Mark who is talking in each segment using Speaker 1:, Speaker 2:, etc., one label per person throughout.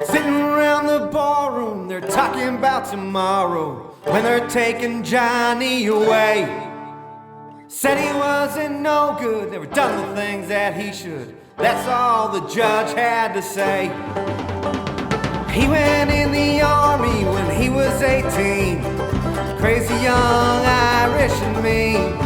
Speaker 1: Sitting around the ballroom, they're talking about tomorrow when they're taking Johnny away. Said he wasn't no good, never done the things that he should. That's all the judge had to say. He went in the army when he was 18. Crazy young Irish and mean.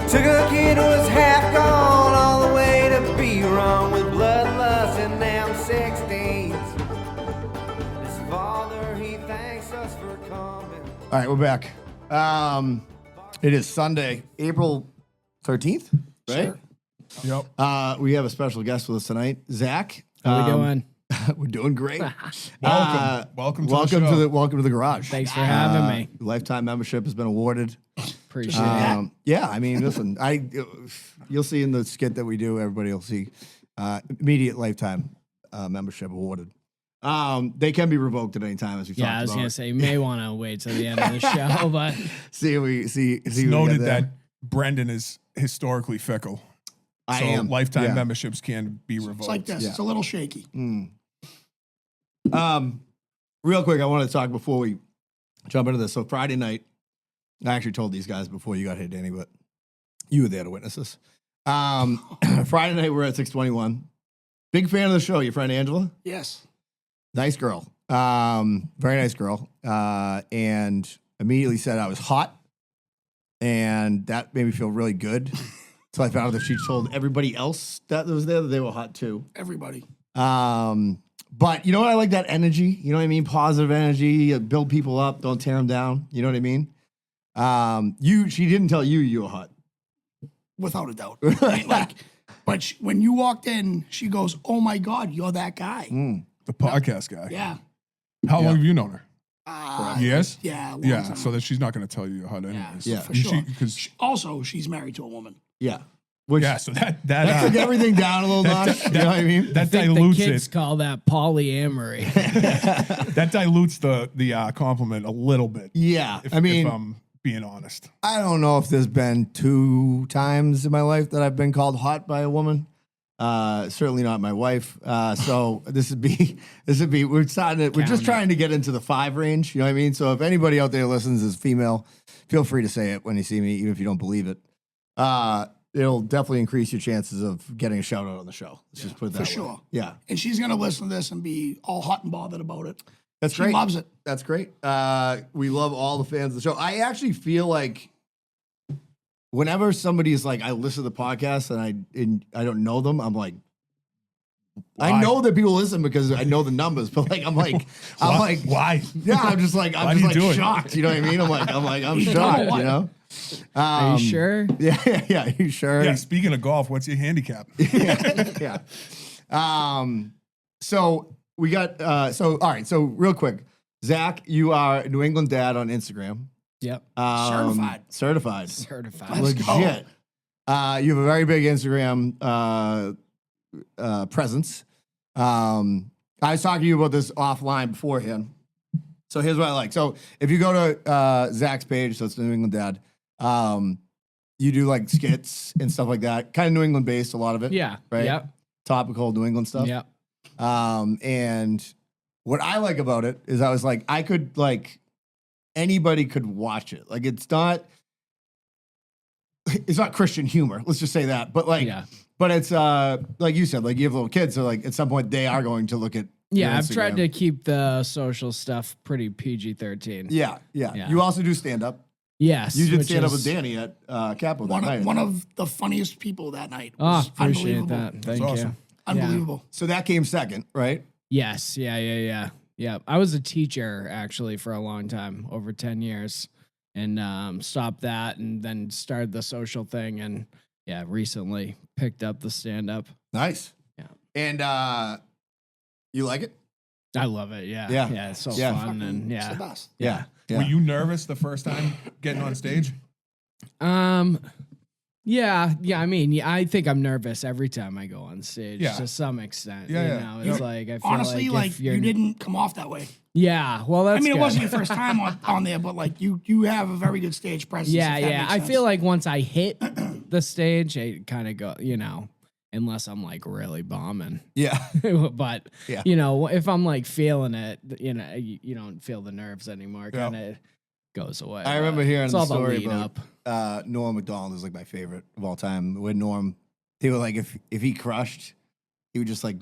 Speaker 1: Took a kid who was half gone all the way to be wrong with bloodlust and them 16s. His father, he thanks us for coming.
Speaker 2: All right, we're back. It is Sunday, April 13th, right?
Speaker 3: Yep.
Speaker 2: We have a special guest with us tonight, Zach.
Speaker 4: How we doing?
Speaker 2: We're doing great.
Speaker 3: Welcome to the show.
Speaker 2: Welcome to the garage.
Speaker 4: Thanks for having me.
Speaker 2: Lifetime membership has been awarded.
Speaker 4: Appreciate it.
Speaker 2: Yeah, I mean, listen, you'll see in the skit that we do, everybody will see immediate lifetime membership awarded. They can be revoked at any time, as we
Speaker 4: Yeah,
Speaker 2: talked
Speaker 4: I was
Speaker 2: about.
Speaker 4: gonna say you may want to wait till the end of the show, but
Speaker 3: It's noted that Brendan is historically fickle.
Speaker 2: I
Speaker 3: so
Speaker 2: am.
Speaker 3: lifetime
Speaker 2: Yeah.
Speaker 3: memberships can be revoked.
Speaker 5: It's like this.
Speaker 2: Yeah.
Speaker 5: It's a little shaky.
Speaker 2: Real quick, I want to talk before we jump into this. So Friday night, I actually told these guys before you got here, Danny, but you were there to witness this. Friday night, we're at 621. Big fan of the show. Your friend Angela?
Speaker 5: Yes.
Speaker 2: Nice girl. Very nice girl. And immediately said I was hot. And that made me feel really good. So I found out that she told everybody else that was there that they were hot too.
Speaker 5: Everybody.
Speaker 2: But you know what? I like that energy. You know what I mean? Positive energy. Build people up. Don't tear them down. You know what I mean? She didn't tell you were hot.
Speaker 5: Without a doubt. But when you walked in, she goes, "Oh my God, you're that guy."
Speaker 3: the podcast guy.
Speaker 5: Yeah.
Speaker 3: How long have you known her? Yes?
Speaker 5: Yeah. a long
Speaker 3: Yeah,
Speaker 5: time.
Speaker 3: so that she's not going to tell you how to
Speaker 5: Yeah,
Speaker 3: anyways.
Speaker 2: Yeah.
Speaker 5: for sure.
Speaker 3: Because
Speaker 5: Also, she's married to a woman.
Speaker 2: Yeah. Which
Speaker 3: yeah, so that
Speaker 2: took everything down a little notch. You know what I mean?
Speaker 3: that
Speaker 4: I think the
Speaker 3: dilutes
Speaker 4: kids
Speaker 3: it.
Speaker 4: call that polyamory.
Speaker 3: That dilutes the compliment a little bit.
Speaker 2: Yeah.
Speaker 3: If,
Speaker 2: I mean,
Speaker 3: if I'm being honest.
Speaker 2: I don't know if there's been 2 times in my life that I've been called hot by a woman. Certainly not my wife. So this would be we're just trying to get into the 5 range. You know what I mean? So if anybody out there listens is female, feel free to say it when you see me, even if you don't believe it. It'll definitely increase your chances of getting a shout out on the show. Let's just put it that way.
Speaker 5: sure.
Speaker 2: Yeah.
Speaker 5: And she's going to listen to this and be all hot and bothered about it.
Speaker 2: That's
Speaker 5: She
Speaker 2: great.
Speaker 5: loves it.
Speaker 2: That's great. We love all the fans of the show. I actually feel like whenever somebody's like, I listen to the podcast and I don't know them, I'm like, I
Speaker 3: Why?
Speaker 2: know that people listen because I know the numbers, but like, I'm like,
Speaker 3: Why?
Speaker 2: yeah, I'm just like,
Speaker 3: Why do you do it?
Speaker 2: shocked. You know what I mean? I'm
Speaker 5: You
Speaker 2: shocked.
Speaker 5: know
Speaker 2: You know?
Speaker 4: Are you sure?
Speaker 2: Yeah. You sure?
Speaker 3: Yeah, speaking of golf, what's your handicap?
Speaker 2: Yeah. So we got all right. So real quick, Zach, you are a New England dad on Instagram.
Speaker 4: Yep.
Speaker 2: Certified.
Speaker 4: Certified.
Speaker 5: Let's go.
Speaker 2: Legit. You have a very big Instagram presence. I was talking to you about this offline beforehand. So here's what I like. So if you go to Zach's page, so it's New England Dad, you do like skits and stuff like that. Kind of New England based, a lot of it.
Speaker 4: Yeah.
Speaker 2: Right?
Speaker 4: Yep.
Speaker 2: Topical New England stuff.
Speaker 4: Yep.
Speaker 2: And what I like about it is I was like, anybody could watch it. Like it's not Christian humor. Let's just say that. But
Speaker 4: Yeah.
Speaker 2: but it's like you said, like you have little kids, so like at some point they are going to look at
Speaker 4: Yeah,
Speaker 2: your
Speaker 4: I've tried
Speaker 2: Instagram.
Speaker 4: to keep the social stuff pretty PG-13.
Speaker 2: Yeah.
Speaker 4: Yeah.
Speaker 2: You also do stand up.
Speaker 4: Yes.
Speaker 2: You did
Speaker 4: which
Speaker 2: stand up
Speaker 4: is-
Speaker 2: with Danny at Capo that
Speaker 5: One
Speaker 2: night.
Speaker 5: of, one of the funniest people that night.
Speaker 4: Oh,
Speaker 5: Was
Speaker 4: appreciate
Speaker 5: unbelievable.
Speaker 4: that. Thank you.
Speaker 3: awesome.
Speaker 5: Unbelievable.
Speaker 2: So that came second, right?
Speaker 4: Yes. Yeah. I was a teacher actually for a long time, over 10 years, and stopped that and then started the social thing. And yeah, recently picked up the stand up.
Speaker 2: Nice.
Speaker 4: Yeah.
Speaker 2: And you like it?
Speaker 4: I love it. Yeah.
Speaker 2: Yeah.
Speaker 4: Yeah. It's so
Speaker 2: Yeah.
Speaker 4: fun. And
Speaker 5: It's the
Speaker 4: yeah.
Speaker 5: best.
Speaker 2: Yeah.
Speaker 3: Were you nervous the first time getting on stage?
Speaker 4: Yeah. I mean, I think I'm nervous every time I go on stage
Speaker 3: Yeah.
Speaker 4: to some extent.
Speaker 3: Yeah,
Speaker 4: you
Speaker 3: yeah.
Speaker 4: know, it's like, I feel
Speaker 5: Honestly,
Speaker 4: like, if you're,
Speaker 5: you didn't come off that way.
Speaker 4: Yeah. Well, that's
Speaker 5: I mean,
Speaker 4: good.
Speaker 5: it wasn't your first time on there, but like you have a very good stage presence.
Speaker 4: Yeah,
Speaker 5: if that
Speaker 4: yeah.
Speaker 5: makes
Speaker 4: I
Speaker 5: sense.
Speaker 4: feel like once I hit the stage, I kind of go, you know, unless I'm like really bombing.
Speaker 2: Yeah.
Speaker 4: But
Speaker 2: Yeah.
Speaker 4: you know, if I'm like feeling it, you know, you don't feel the nerves anymore.
Speaker 3: Yeah.
Speaker 4: Kind of goes away.
Speaker 2: I remember
Speaker 4: but
Speaker 2: hearing
Speaker 4: it's
Speaker 2: the
Speaker 4: all the
Speaker 2: story
Speaker 4: lead
Speaker 2: about
Speaker 4: up.
Speaker 2: Norm Macdonald is like my favorite of all time. When Norm, they were like, if he crushed, he would just like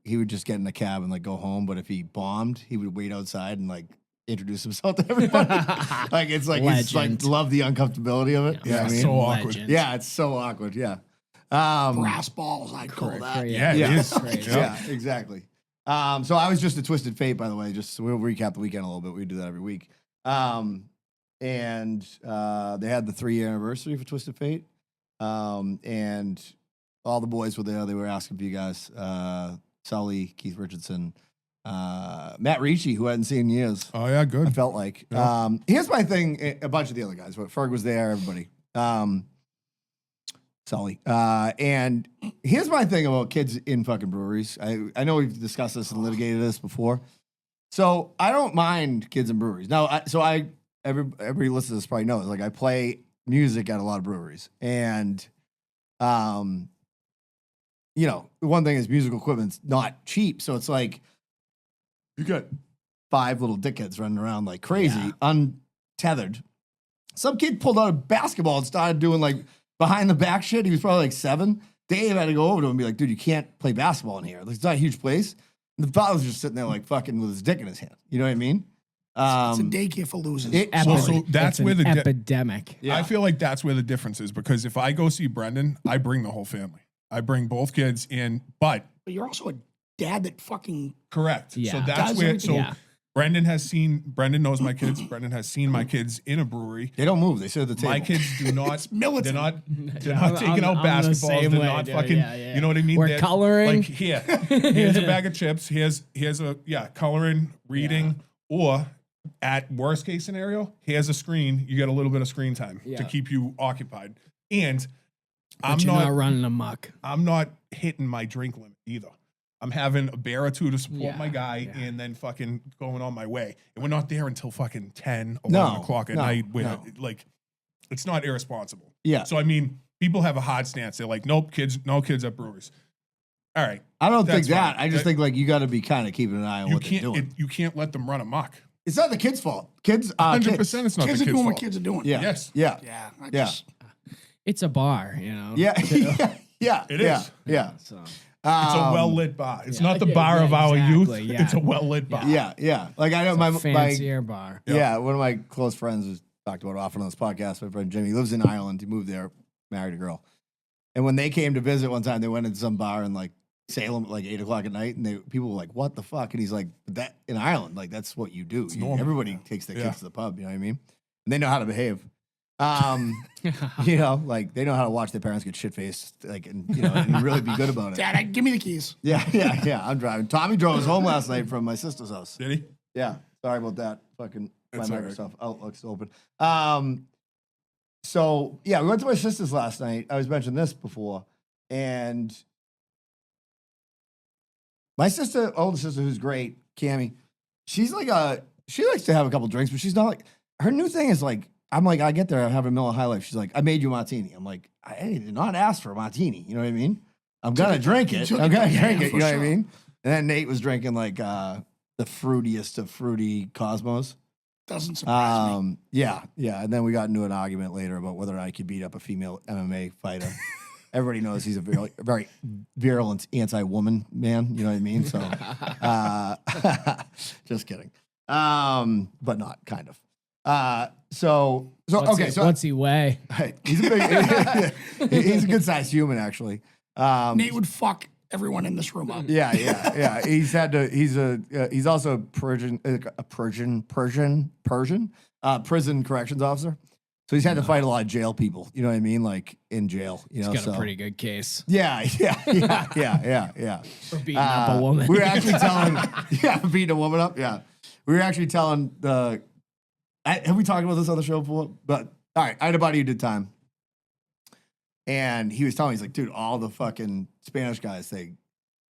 Speaker 2: he would just get in a cab and like go home. But if he bombed, he would wait outside and like introduce himself to everybody. Like it's like he's like
Speaker 4: Legend.
Speaker 2: love the uncomfortability of it. You know what I mean?
Speaker 3: so awkward.
Speaker 4: Legend.
Speaker 2: Yeah, it's so awkward. Yeah.
Speaker 5: Brass balls, I'd call that.
Speaker 3: Yeah, it
Speaker 2: Yeah.
Speaker 3: is.
Speaker 4: Crazy.
Speaker 3: Yeah.
Speaker 2: Yeah, exactly. So I was just a Twisted Fate, by the way. Just so we'll recap the weekend a little bit. We do that every week. And they had the 3-year anniversary for Twisted Fate. And all the boys were there. They were asking for you guys. Sully, Keith Richardson, Matt Ricci, who I hadn't seen in years.
Speaker 3: Oh yeah,
Speaker 2: I
Speaker 3: good.
Speaker 2: felt like.
Speaker 3: Yeah.
Speaker 2: Here's my thing. A bunch of the other guys, but Ferg was there. Everybody. Sully. And here's my thing about kids in fucking breweries. I know we've discussed this and litigated this before. So I don't mind kids in breweries. Now, everybody listening to this probably knows. Like I play music at a lot of breweries, and you know, the one thing is musical equipment's not cheap. So it's like you got 5 little dickheads running around like crazy, untethered. Some kid pulled out a basketball and started doing like behind the back shit. He was probably like 7. Dave had to go over to him and be like, dude, you can't play basketball in here. Like, it's not a huge place. And the father was just sitting there like fucking with his dick in his hand. You know what I mean?
Speaker 5: It's a daycare for losers.
Speaker 3: So that's
Speaker 4: It's an
Speaker 3: where the
Speaker 4: epidemic.
Speaker 2: Yeah.
Speaker 3: I feel like that's where the difference is, because if I go see Brendan, I bring the whole family. I bring both kids in, but
Speaker 5: But you're also a dad that fucking
Speaker 3: correct.
Speaker 4: Yeah.
Speaker 3: So that's
Speaker 5: Does
Speaker 3: where.
Speaker 5: everything.
Speaker 3: So
Speaker 4: Yeah.
Speaker 3: Brendan knows my kids. Brendan has seen my kids in a brewery.
Speaker 2: They don't move. They sit at the table.
Speaker 3: My kids do not.
Speaker 5: It's militant.
Speaker 3: They're not taking out
Speaker 4: I'm the
Speaker 3: basketballs.
Speaker 4: same
Speaker 3: They're
Speaker 4: way,
Speaker 3: not
Speaker 4: dude.
Speaker 3: fucking.
Speaker 4: Yeah, yeah.
Speaker 3: You know what I mean?
Speaker 4: We're
Speaker 3: They're,
Speaker 4: coloring.
Speaker 3: Like here's a bag of chips. Here's a coloring, reading, or at worst case scenario, here's a screen. You get a little bit of screen time
Speaker 4: Yeah.
Speaker 3: to keep you occupied. And I'm
Speaker 4: But you're
Speaker 3: not.
Speaker 4: not running amok.
Speaker 3: I'm not hitting my drink limit either. I'm having a beer or 2 to support
Speaker 4: Yeah,
Speaker 3: my guy
Speaker 4: yeah.
Speaker 3: and then fucking going on my way. And we're not there until fucking 10, 11
Speaker 2: No,
Speaker 3: o'clock at
Speaker 2: no,
Speaker 3: night. Where,
Speaker 2: no.
Speaker 3: like, it's not irresponsible.
Speaker 2: Yeah.
Speaker 3: So, I mean, people have a hard stance. They're like, nope, no kids at breweries. All right.
Speaker 2: I don't think
Speaker 3: That's
Speaker 2: that.
Speaker 3: fine.
Speaker 2: I just
Speaker 3: That-
Speaker 2: think like you got to be kind of keeping an eye on
Speaker 3: You
Speaker 2: what they're doing.
Speaker 3: can't, you can't let them run amok.
Speaker 2: It's not the kids' fault. Kids are
Speaker 3: 100%
Speaker 2: kids.
Speaker 3: it's not
Speaker 5: kids
Speaker 3: the
Speaker 5: are
Speaker 3: kids'
Speaker 5: doing what
Speaker 3: fault.
Speaker 5: kids are doing.
Speaker 2: Yeah.
Speaker 3: Yes.
Speaker 2: Yeah.
Speaker 5: Yeah. I
Speaker 2: Yeah.
Speaker 5: just-
Speaker 4: It's a bar, you know.
Speaker 2: Yeah. Yeah.
Speaker 3: It
Speaker 2: yeah.
Speaker 3: is.
Speaker 2: Yeah.
Speaker 4: So
Speaker 3: It's a
Speaker 2: Um,
Speaker 3: well-lit bar. It's
Speaker 4: yeah.
Speaker 3: not the
Speaker 4: Yeah,
Speaker 3: bar
Speaker 4: yeah,
Speaker 3: of our
Speaker 4: exactly,
Speaker 3: youth.
Speaker 4: yeah.
Speaker 3: It's a well-lit bar.
Speaker 2: Yeah. Yeah. Like I know my
Speaker 4: fancier bar.
Speaker 2: Yeah, one of my close friends has talked about it often on this podcast. My friend Jimmy, he lives in Ireland. He moved there, married a girl. And when they came to visit one time, they went into some bar in like Salem at like 8 o'clock at night, and people were like, "What the fuck?" And he's like, "That in Ireland, like that's what you do.
Speaker 3: normal.
Speaker 2: Everybody takes their
Speaker 3: Yeah.
Speaker 2: kids to the pub. You know what I mean? And they know how to behave. You know, like they know how to watch their parents get shit faced, like and you know, and really be good about it.
Speaker 5: Dad, give me the keys.
Speaker 2: Yeah, yeah, yeah. I'm driving. Tommy drove us home last night from my sister's house.
Speaker 3: Did he?
Speaker 2: Yeah. Sorry about that. Fucking my
Speaker 3: That's all right.
Speaker 2: Microsoft Outlook's open. So yeah, we went to my sister's last night. I was mentioning this before, and my sister, older sister, who's great, Cammie, she's like she likes to have a couple drinks, but she's not like her new thing is like I'm like I get there, I have a Miller High Life. She's like, I made you a martini. I'm like, I did not ask for a martini. You know what I mean? I'm gonna drink it.
Speaker 5: took
Speaker 2: I'm
Speaker 5: it.
Speaker 2: gonna
Speaker 5: Yeah,
Speaker 2: drink
Speaker 5: yeah,
Speaker 2: it.
Speaker 5: for
Speaker 2: You know what I
Speaker 5: sure.
Speaker 2: mean? And then Nate was drinking like the fruitiest of fruity Cosmos.
Speaker 5: Doesn't surprise me.
Speaker 2: Yeah. And then we got into an argument later about whether or not I could beat up a female MMA fighter. Everybody knows he's a very virulent anti-woman man. You know what I mean? So, just kidding. But not kind of. So
Speaker 4: What's he weigh?
Speaker 2: he's a big, he's a good sized human actually.
Speaker 5: Nate would fuck everyone in this room up.
Speaker 2: Yeah. He's also prison corrections officer. So he's had to fight a lot of jail people. You know what I mean? Like in jail. You know,
Speaker 4: He's got
Speaker 2: so
Speaker 4: a pretty good case
Speaker 2: yeah.
Speaker 4: for beating up a woman.
Speaker 2: We were actually telling, beating a woman up. Yeah, we were actually telling have we talked about this on the show before? But all right, I had a buddy who did time. And he was telling me, he's like, dude, all the fucking Spanish guys, they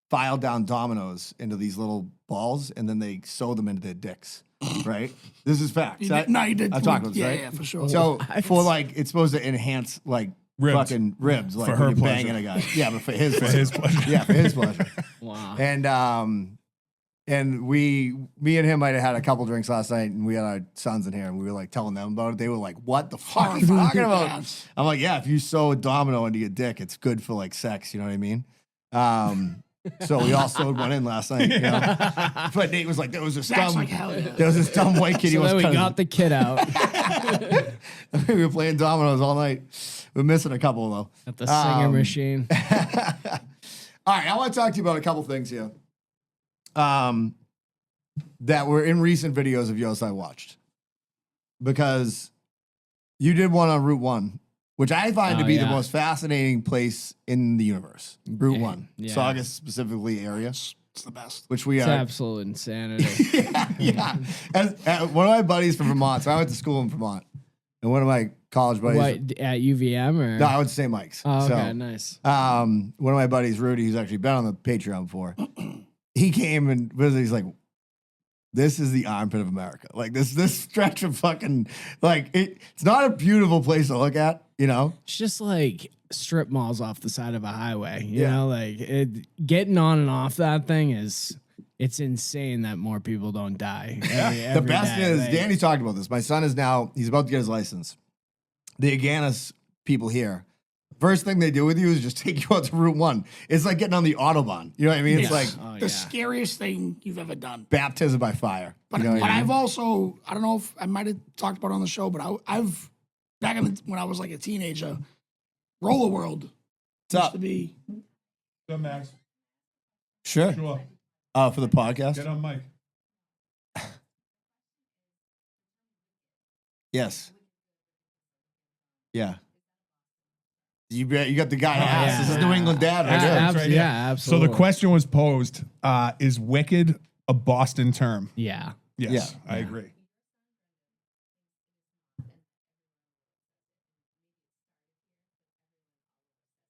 Speaker 2: file down dominoes into these little balls and then they sew them into their dicks, right? This is facts.
Speaker 5: You did
Speaker 2: I'm talking about this,
Speaker 5: yeah,
Speaker 2: right?
Speaker 5: yeah, for sure.
Speaker 2: So for like, it's supposed to enhance like
Speaker 3: Ribs.
Speaker 2: fucking ribs, like
Speaker 3: For
Speaker 2: when
Speaker 3: her
Speaker 2: you're
Speaker 3: pleasure.
Speaker 2: banging a guy. Yeah, but for his
Speaker 3: For his pleasure.
Speaker 2: Yeah, for his pleasure.
Speaker 4: Wow.
Speaker 2: And me and him might have had a couple drinks last night, and we had our sons in here, and we were like telling them about it. They were like, "What the fuck are you talking about?"
Speaker 5: Yes.
Speaker 2: I'm like, "Yeah, if you sew a domino into your dick, it's good for like sex." You know what I mean? So we all sewed one in last night. You know? But Nate was like, "There was this
Speaker 5: Zach's
Speaker 2: dumb,
Speaker 5: like, hell yeah.
Speaker 2: there was this dumb white kid." he
Speaker 4: So
Speaker 2: was
Speaker 4: then we
Speaker 2: cutting-
Speaker 4: got the kid out
Speaker 2: we were playing dominoes all night. We're missing a couple though.
Speaker 4: at the Singer machine.
Speaker 2: All right, I want to talk to you about a couple things here. That were in recent videos of yours I watched. Because you did one on Route 1, which I find to
Speaker 4: Oh,
Speaker 2: be the
Speaker 4: yeah.
Speaker 2: most fascinating place in the universe. Route 1.
Speaker 4: yeah.
Speaker 2: Saugus specifically area,
Speaker 5: It's the best.
Speaker 2: which we
Speaker 4: It's
Speaker 2: are.
Speaker 4: absolute insanity.
Speaker 2: Yeah. One of my buddies from Vermont, so I went to school in Vermont. And one of my college buddies.
Speaker 4: What, at UVM or?
Speaker 2: No, I went to St. Mike's.
Speaker 4: Oh, okay,
Speaker 2: So,
Speaker 4: nice.
Speaker 2: one of my buddies, Rudy, who's actually been on the Patreon before, he came and visited. He's like, "This is the armpit of America. Like this stretch of fucking like it's not a beautiful place to look at, you know."
Speaker 4: It's just like strip malls off the side of a highway. You
Speaker 2: Yeah.
Speaker 4: know, like getting on and off that thing it's insane that more people don't die.
Speaker 2: The
Speaker 4: every
Speaker 2: best
Speaker 4: day.
Speaker 2: is
Speaker 4: Like,
Speaker 2: Danny talked about this. My son is he's about to get his license. The Aganis people here, first thing they do with you is just take you out to Route 1. It's like getting on the Autobahn. You know what I mean? It's like
Speaker 4: Oh,
Speaker 5: The
Speaker 4: yeah.
Speaker 5: scariest thing you've ever done.
Speaker 2: baptism by fire.
Speaker 5: But,
Speaker 2: you know what I mean?
Speaker 5: I've also, I don't know if I might have talked about it on the show, but I've back when I was like a teenager, Roller World
Speaker 2: What's
Speaker 5: used
Speaker 2: up?
Speaker 5: to be.
Speaker 3: So, Max,
Speaker 2: Sure.
Speaker 3: sure.
Speaker 2: For the podcast.
Speaker 3: Get on mic.
Speaker 2: Yes. Yeah. You got the guy to
Speaker 4: Oh,
Speaker 2: ask.
Speaker 4: yeah.
Speaker 2: This is New England dad right
Speaker 4: Yeah,
Speaker 2: there.
Speaker 3: Right,
Speaker 4: yeah,
Speaker 3: yeah.
Speaker 4: absolutely.
Speaker 3: So the question was posed: is "wicked" a Boston term?
Speaker 4: Yeah.
Speaker 3: Yes,
Speaker 2: Yeah.
Speaker 3: I agree.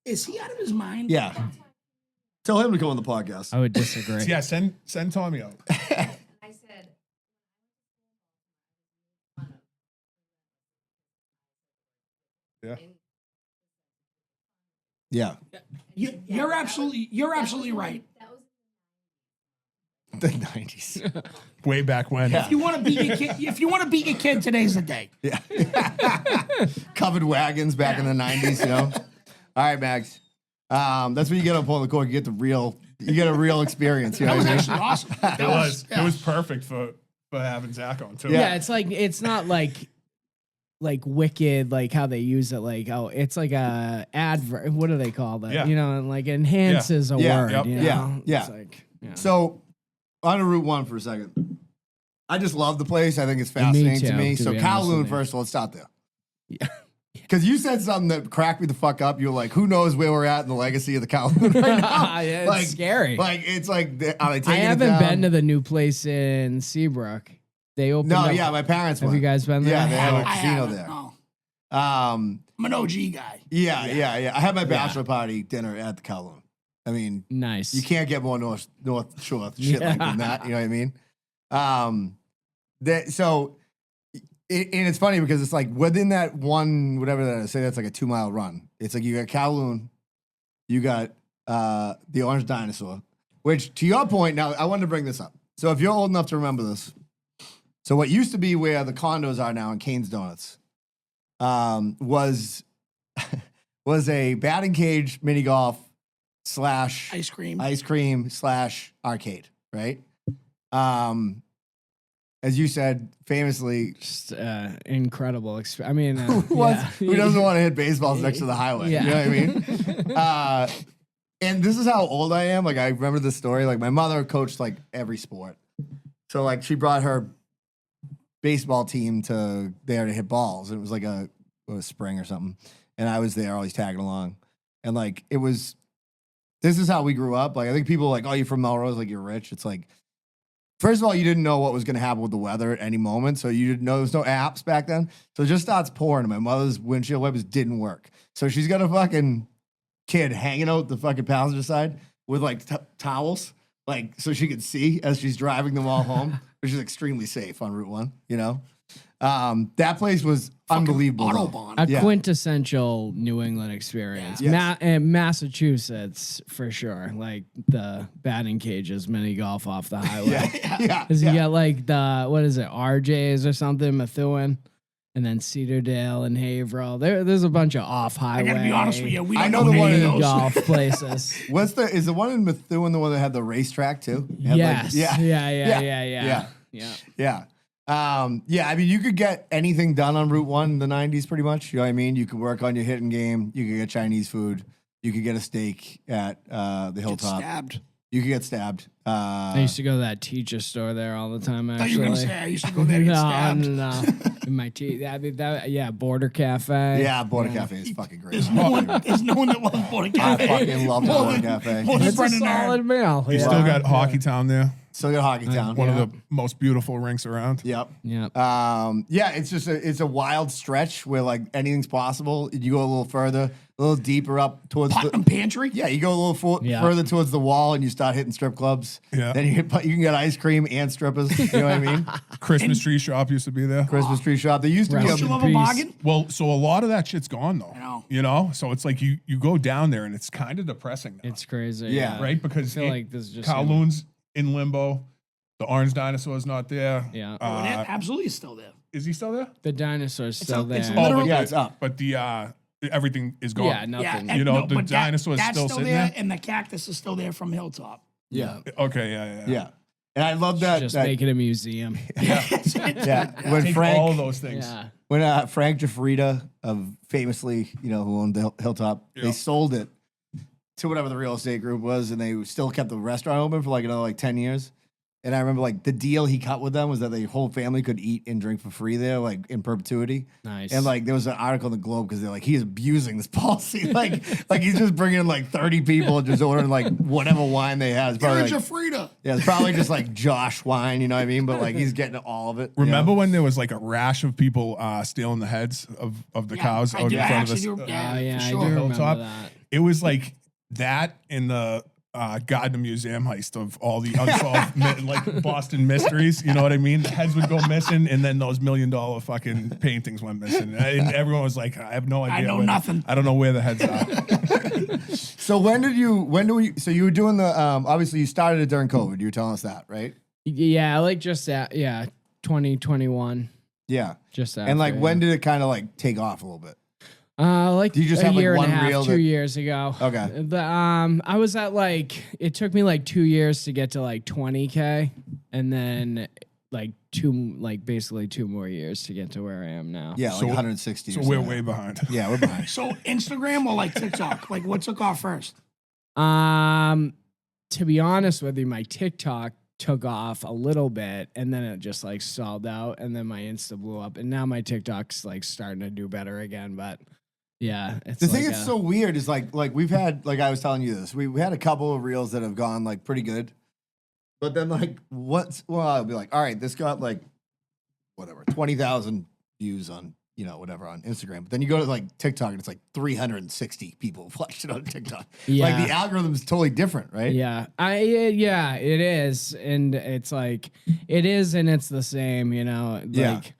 Speaker 5: Is he out of his mind?
Speaker 2: Yeah. Tell him to come on the podcast.
Speaker 4: I would disagree.
Speaker 3: Yeah, send Tommy out.
Speaker 6: I said,
Speaker 3: Yeah.
Speaker 2: Yeah.
Speaker 5: You're absolutely right.
Speaker 2: The 90s.
Speaker 3: Way back when.
Speaker 5: If you want to beat your kid, today's the day.
Speaker 2: Yeah. Covered wagons back in the 90s, you know? All right, Max. That's when you get up on the court. You get a real experience. You know
Speaker 5: That was
Speaker 2: what I mean?
Speaker 5: actually awesome.
Speaker 3: It was. It was perfect for having Zach on too.
Speaker 4: Yeah, it's like it's not like wicked, like how they use it. Like, oh, it's like a advert. What do they call that?
Speaker 3: Yeah.
Speaker 4: You know, and like enhances a
Speaker 2: Yeah,
Speaker 4: word.
Speaker 3: yep.
Speaker 4: You
Speaker 2: Yeah,
Speaker 4: know?
Speaker 2: yeah.
Speaker 4: It's like, yeah.
Speaker 2: So, on to Route 1 for a second. I just love the place. I think it's fascinating to
Speaker 4: too,
Speaker 2: me.
Speaker 4: to
Speaker 2: So,
Speaker 4: be honest
Speaker 2: Kowloon
Speaker 4: with you.
Speaker 2: first of all, let's start there.
Speaker 4: Yeah.
Speaker 2: Because you said something that cracked me the fuck up. You were like, who knows where we're at in the legacy of the Kowloon right now?
Speaker 4: It's
Speaker 2: like,
Speaker 4: scary.
Speaker 2: Like, it's like, are they taking
Speaker 4: I
Speaker 2: it
Speaker 4: haven't
Speaker 2: down?
Speaker 4: been to the new place in Seabrook. They opened
Speaker 2: No,
Speaker 4: up.
Speaker 2: yeah, my parents
Speaker 4: Have
Speaker 2: went.
Speaker 4: you guys been there?
Speaker 2: Yeah, they have a
Speaker 5: I
Speaker 2: casino
Speaker 5: haven't,
Speaker 2: there.
Speaker 5: no.
Speaker 2: Um,
Speaker 5: I'm an OG guy.
Speaker 2: yeah. I had my bachelor party dinner at the Kowloon. I mean,
Speaker 4: Nice.
Speaker 2: you can't get more North Shore shit like than that. You know what I mean? And it's funny because it's like within that one, whatever that is, say that's like a 2 mile run. It's like you got Kowloon, you got the Orange Dinosaur, which to your point, now I wanted to bring this up. So if you're old enough to remember this, so what used to be where the condos are now in Cane's Donuts was a batting cage, mini golf /
Speaker 5: Ice cream.
Speaker 2: / arcade, right? As you said, famously,
Speaker 4: Just incredible. I mean,
Speaker 2: who doesn't want to hit baseballs next to the highway?
Speaker 4: Yeah.
Speaker 2: You know what I mean? And this is how old I am. Like, I remember this story. Like, my mother coached like every sport. So, like, she brought her baseball team there to hit balls. And it was like a spring or something. And I was there, always tagging along. And like, this is how we grew up. Like, I think people are like, oh, you're from Melrose, like you're rich. It's like, first of all, you didn't know what was going to happen with the weather at any moment. So you didn't know there was no apps back then. So it just starts pouring. And my mother's windshield wipers didn't work. So she's got a fucking kid hanging out the fucking passenger side with like towels, like so she could see as she's driving them all home, which is extremely safe on Route 1, you know? That place was unbelievable. though.
Speaker 5: Autobahn.
Speaker 4: A
Speaker 2: Yeah.
Speaker 4: quintessential New England experience.
Speaker 2: Yeah.
Speaker 4: And Massachusetts, for sure. Like the batting cages, mini golf off the highway.
Speaker 2: Yeah.
Speaker 4: Because you got like the, what is it, RJ's or something, Methuen, and then Cedardale and Haverhill. There's a bunch of off
Speaker 5: I
Speaker 4: highway.
Speaker 5: gotta be honest with you. We
Speaker 2: I
Speaker 5: don't
Speaker 2: know the one
Speaker 5: any
Speaker 2: in
Speaker 5: of those.
Speaker 4: golf places.
Speaker 2: Is the one in Methuen the one that had the racetrack too? It had,
Speaker 4: Yes.
Speaker 2: yeah.
Speaker 4: Yeah.
Speaker 2: Yeah. Yeah, I mean, you could get anything done on Route 1 in the 90s pretty much. You know what I mean? You could work on your hitting game. You could get Chinese food. You could get a steak at the
Speaker 5: Get
Speaker 2: Hilltop.
Speaker 5: stabbed.
Speaker 2: You could get stabbed.
Speaker 4: I used to go to that teacher store there all the time,
Speaker 5: I thought
Speaker 4: actually.
Speaker 5: you were gonna say I used to go there to get stabbed.
Speaker 4: No. In my Border Cafe.
Speaker 2: Yeah, Border Cafe is fucking great.
Speaker 5: There's no one that loves Border
Speaker 2: I
Speaker 5: Cafe.
Speaker 2: fucking love the
Speaker 5: More
Speaker 2: Border
Speaker 5: than-
Speaker 2: Cafe.
Speaker 5: more than
Speaker 4: It's a
Speaker 5: Brendan
Speaker 4: solid
Speaker 5: Aaron.
Speaker 4: meal.
Speaker 3: You still got Hockey Town there.
Speaker 2: Still got Hockey Town.
Speaker 3: One of the most beautiful rinks around.
Speaker 2: Yep.
Speaker 4: Yeah.
Speaker 2: Yeah, it's just it's a wild stretch where like anything's possible. You go a little further, a little deeper up towards
Speaker 5: Putnam
Speaker 2: the
Speaker 5: Pantry.
Speaker 2: yeah. You go a little
Speaker 4: Yeah.
Speaker 2: further towards the wall, and you start hitting strip clubs.
Speaker 3: Yeah.
Speaker 2: Then you can get ice cream and strippers. You know what I mean?
Speaker 3: Christmas tree shop used to be there.
Speaker 2: Christmas tree shop. There used to be
Speaker 4: Rest
Speaker 5: Don't you
Speaker 2: a
Speaker 5: love a
Speaker 4: Peace.
Speaker 5: bargain?
Speaker 3: Well, so a lot of that shit's gone though.
Speaker 5: I know.
Speaker 3: You know, so it's like you go down there and it's kind of depressing now,
Speaker 4: It's crazy.
Speaker 2: Yeah.
Speaker 3: right? Because
Speaker 4: I feel like this is just
Speaker 3: Kowloon's in limbo. The orange dinosaur's not there.
Speaker 4: Yeah.
Speaker 5: Oh, it absolutely is still there.
Speaker 3: Is he still there?
Speaker 4: The dinosaur's still
Speaker 5: up-
Speaker 4: there.
Speaker 5: it's
Speaker 3: Oh,
Speaker 5: literally-
Speaker 3: but
Speaker 2: Yeah, it's up.
Speaker 3: But the everything is gone.
Speaker 4: Yeah, nothing.
Speaker 5: and
Speaker 3: You know, the
Speaker 5: but
Speaker 3: dinosaur is
Speaker 5: that's
Speaker 3: still sitting
Speaker 5: there,
Speaker 3: there?
Speaker 5: and the cactus is still there from Hilltop.
Speaker 2: yeah.
Speaker 3: Okay. Yeah.
Speaker 2: Yeah. And I love that.
Speaker 4: Just
Speaker 2: that
Speaker 4: make it a museum.
Speaker 2: yeah. When
Speaker 3: Take
Speaker 2: Frank
Speaker 3: all those things.
Speaker 4: Yeah.
Speaker 2: when Frank Jafrida of famously, who owned the Hilltop,
Speaker 3: Yeah.
Speaker 2: they sold it to whatever the real estate group was, and they still kept the restaurant open for like another 10 years. And I remember like the deal he cut with them was that the whole family could eat and drink for free there, like in perpetuity.
Speaker 4: Nice.
Speaker 2: And like there was an article in the Globe because they're like, he's abusing this policy. like he's just bringing in like 30 people and just ordering like whatever wine they had. It's probably
Speaker 5: Aaron
Speaker 2: like,
Speaker 5: Jafrida.
Speaker 2: yeah, it's probably just like Josh wine, you know what I mean? But like he's getting all of it. you know?
Speaker 3: Remember when there was like a rash of people stealing the heads of the cows
Speaker 5: I
Speaker 3: out
Speaker 5: do.
Speaker 3: in
Speaker 5: I
Speaker 3: front of
Speaker 5: actually
Speaker 3: us?
Speaker 5: do.
Speaker 4: Oh,
Speaker 5: Yeah,
Speaker 4: yeah,
Speaker 5: for
Speaker 4: I
Speaker 5: sure.
Speaker 4: do remember
Speaker 3: Hilltop?
Speaker 4: that.
Speaker 3: It was like that in the Gardner Museum heist of all the unsolved like Boston mysteries. You know what I mean? The heads would go missing, and then those $1 million fucking paintings went missing. And everyone was like, "I have no idea.
Speaker 5: know
Speaker 3: where-
Speaker 5: nothing."
Speaker 3: I don't know where the heads are."
Speaker 2: So so you were doing the, obviously you started it during COVID. You were telling us that, right?
Speaker 4: Yeah, like just that. Yeah, 2021.
Speaker 2: Yeah.
Speaker 4: Just that.
Speaker 2: And like, when did it kind of like take off a little bit?
Speaker 4: Like
Speaker 2: Do you just
Speaker 4: a
Speaker 2: have, like,
Speaker 4: year and
Speaker 2: one
Speaker 4: a half,
Speaker 2: reel
Speaker 4: 2
Speaker 2: that-
Speaker 4: years ago.
Speaker 2: Okay.
Speaker 4: I was at like, it took me like 2 years to get to like 20K, and then like basically 2 more years to get to where I am now.
Speaker 2: Yeah, like
Speaker 3: So-
Speaker 2: 160.
Speaker 3: So
Speaker 2: or
Speaker 3: we're
Speaker 2: something.
Speaker 3: way behind.
Speaker 2: Yeah, we're behind.
Speaker 5: So Instagram or like TikTok? Like what took off first?
Speaker 4: To be honest with you, my TikTok took off a little bit, and then it just like stalled out, and then my Insta blew up, and now my TikTok's like starting to do better again. But yeah, it's
Speaker 2: The thing
Speaker 4: like
Speaker 2: that's so weird is like we've had, like I was telling you this, we had a couple of reels that have gone like pretty good. But then like I'll be like, all right, this got like whatever, 20,000 views on, whatever on Instagram. But then you go to like TikTok and it's like 360 people watched it on TikTok.
Speaker 4: Yeah.
Speaker 2: Like the algorithm is totally different, right?
Speaker 4: Yeah, yeah, it is, and it's like it is, and it's the same,
Speaker 2: Yeah.
Speaker 4: Like,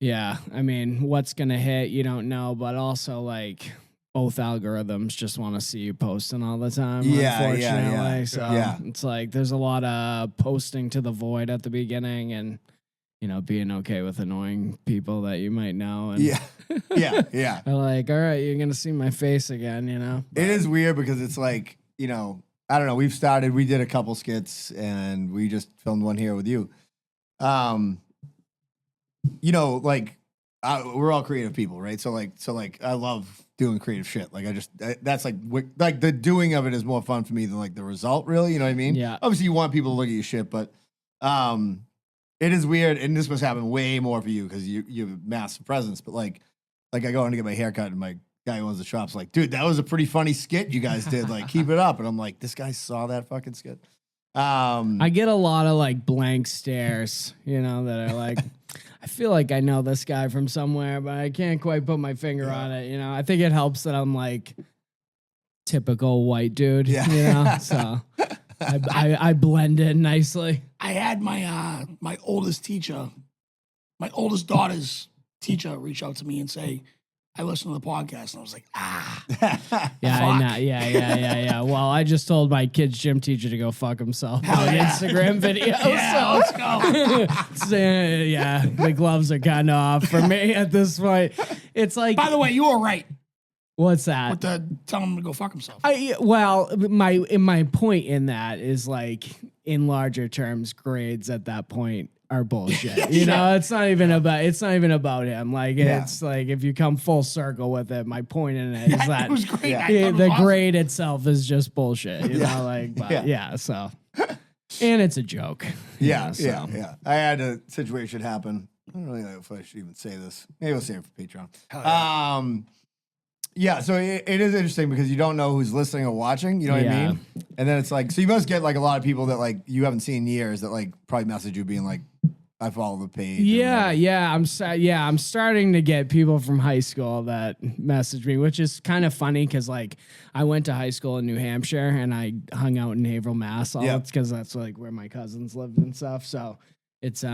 Speaker 4: yeah, I mean, what's gonna hit, you don't know, but also like both algorithms just want to see you posting all the time.
Speaker 2: Yeah, yeah,
Speaker 4: unfortunately.
Speaker 2: yeah.
Speaker 4: So
Speaker 2: Yeah.
Speaker 4: it's like there's a lot of posting to the void at the beginning, and being okay with annoying people that you might know. And
Speaker 2: Yeah. Yeah.
Speaker 4: are like, all right, you're gonna see my face again,
Speaker 2: It is weird because it's like, I don't know. We did a couple skits and we just filmed one here with you. We're all creative people, right? So I love doing creative shit. Like that's like the doing of it is more fun for me than like the result, really. You know what I mean?
Speaker 4: Yeah.
Speaker 2: Obviously you want people to look at your shit, but it is weird. And this must happen way more for you because you have a massive presence. But like I go in to get my hair cut and my guy who owns the shop's like, dude, that was a pretty funny skit you guys did. Like, keep it up. And I'm like, this guy saw that fucking skit.
Speaker 4: I get a lot of like blank stares, that are like, I feel like I know this guy from somewhere, but I can't quite put my finger on it. I think it helps that I'm like typical white dude,
Speaker 2: Yeah.
Speaker 4: so I blend in nicely.
Speaker 5: I had my my oldest teacher, my oldest daughter's teacher reach out to me and say, I listened to the podcast, and I was like,
Speaker 4: Yeah,
Speaker 5: fuck.
Speaker 4: yeah. Well, I just told my kid's gym teacher to go fuck himself on an Instagram video.
Speaker 5: Yeah, let's go.
Speaker 4: So, yeah, the gloves are kind of off for me at this point. It's like,
Speaker 5: By the way, you were right
Speaker 4: what's that?
Speaker 5: with the telling him to go fuck himself.
Speaker 4: My point in that is like in larger terms, grades at that point are bullshit. You know, it's not even about him. Like it's like if you come full circle with it, my point in it is that
Speaker 5: It was great. I thought
Speaker 4: yeah,
Speaker 5: it was
Speaker 4: the
Speaker 5: awesome.
Speaker 4: grade itself is just bullshit. You know, like but so and it's a joke. you know, so.
Speaker 2: I had a situation happen. I don't really know if I should even say this. Maybe we'll save it for Patreon. So it is interesting because you don't know who's listening or watching. You know what I mean? And then it's like, so you must get like a lot of people that like you haven't seen in years that like probably message you being like, I follow the page.
Speaker 4: I'm starting to get people from high school that message me, which is kind of funny because like I went to high school in New Hampshire and I hung out in Haverhill, Mass. Because that's like where my cousins lived and stuff. So it's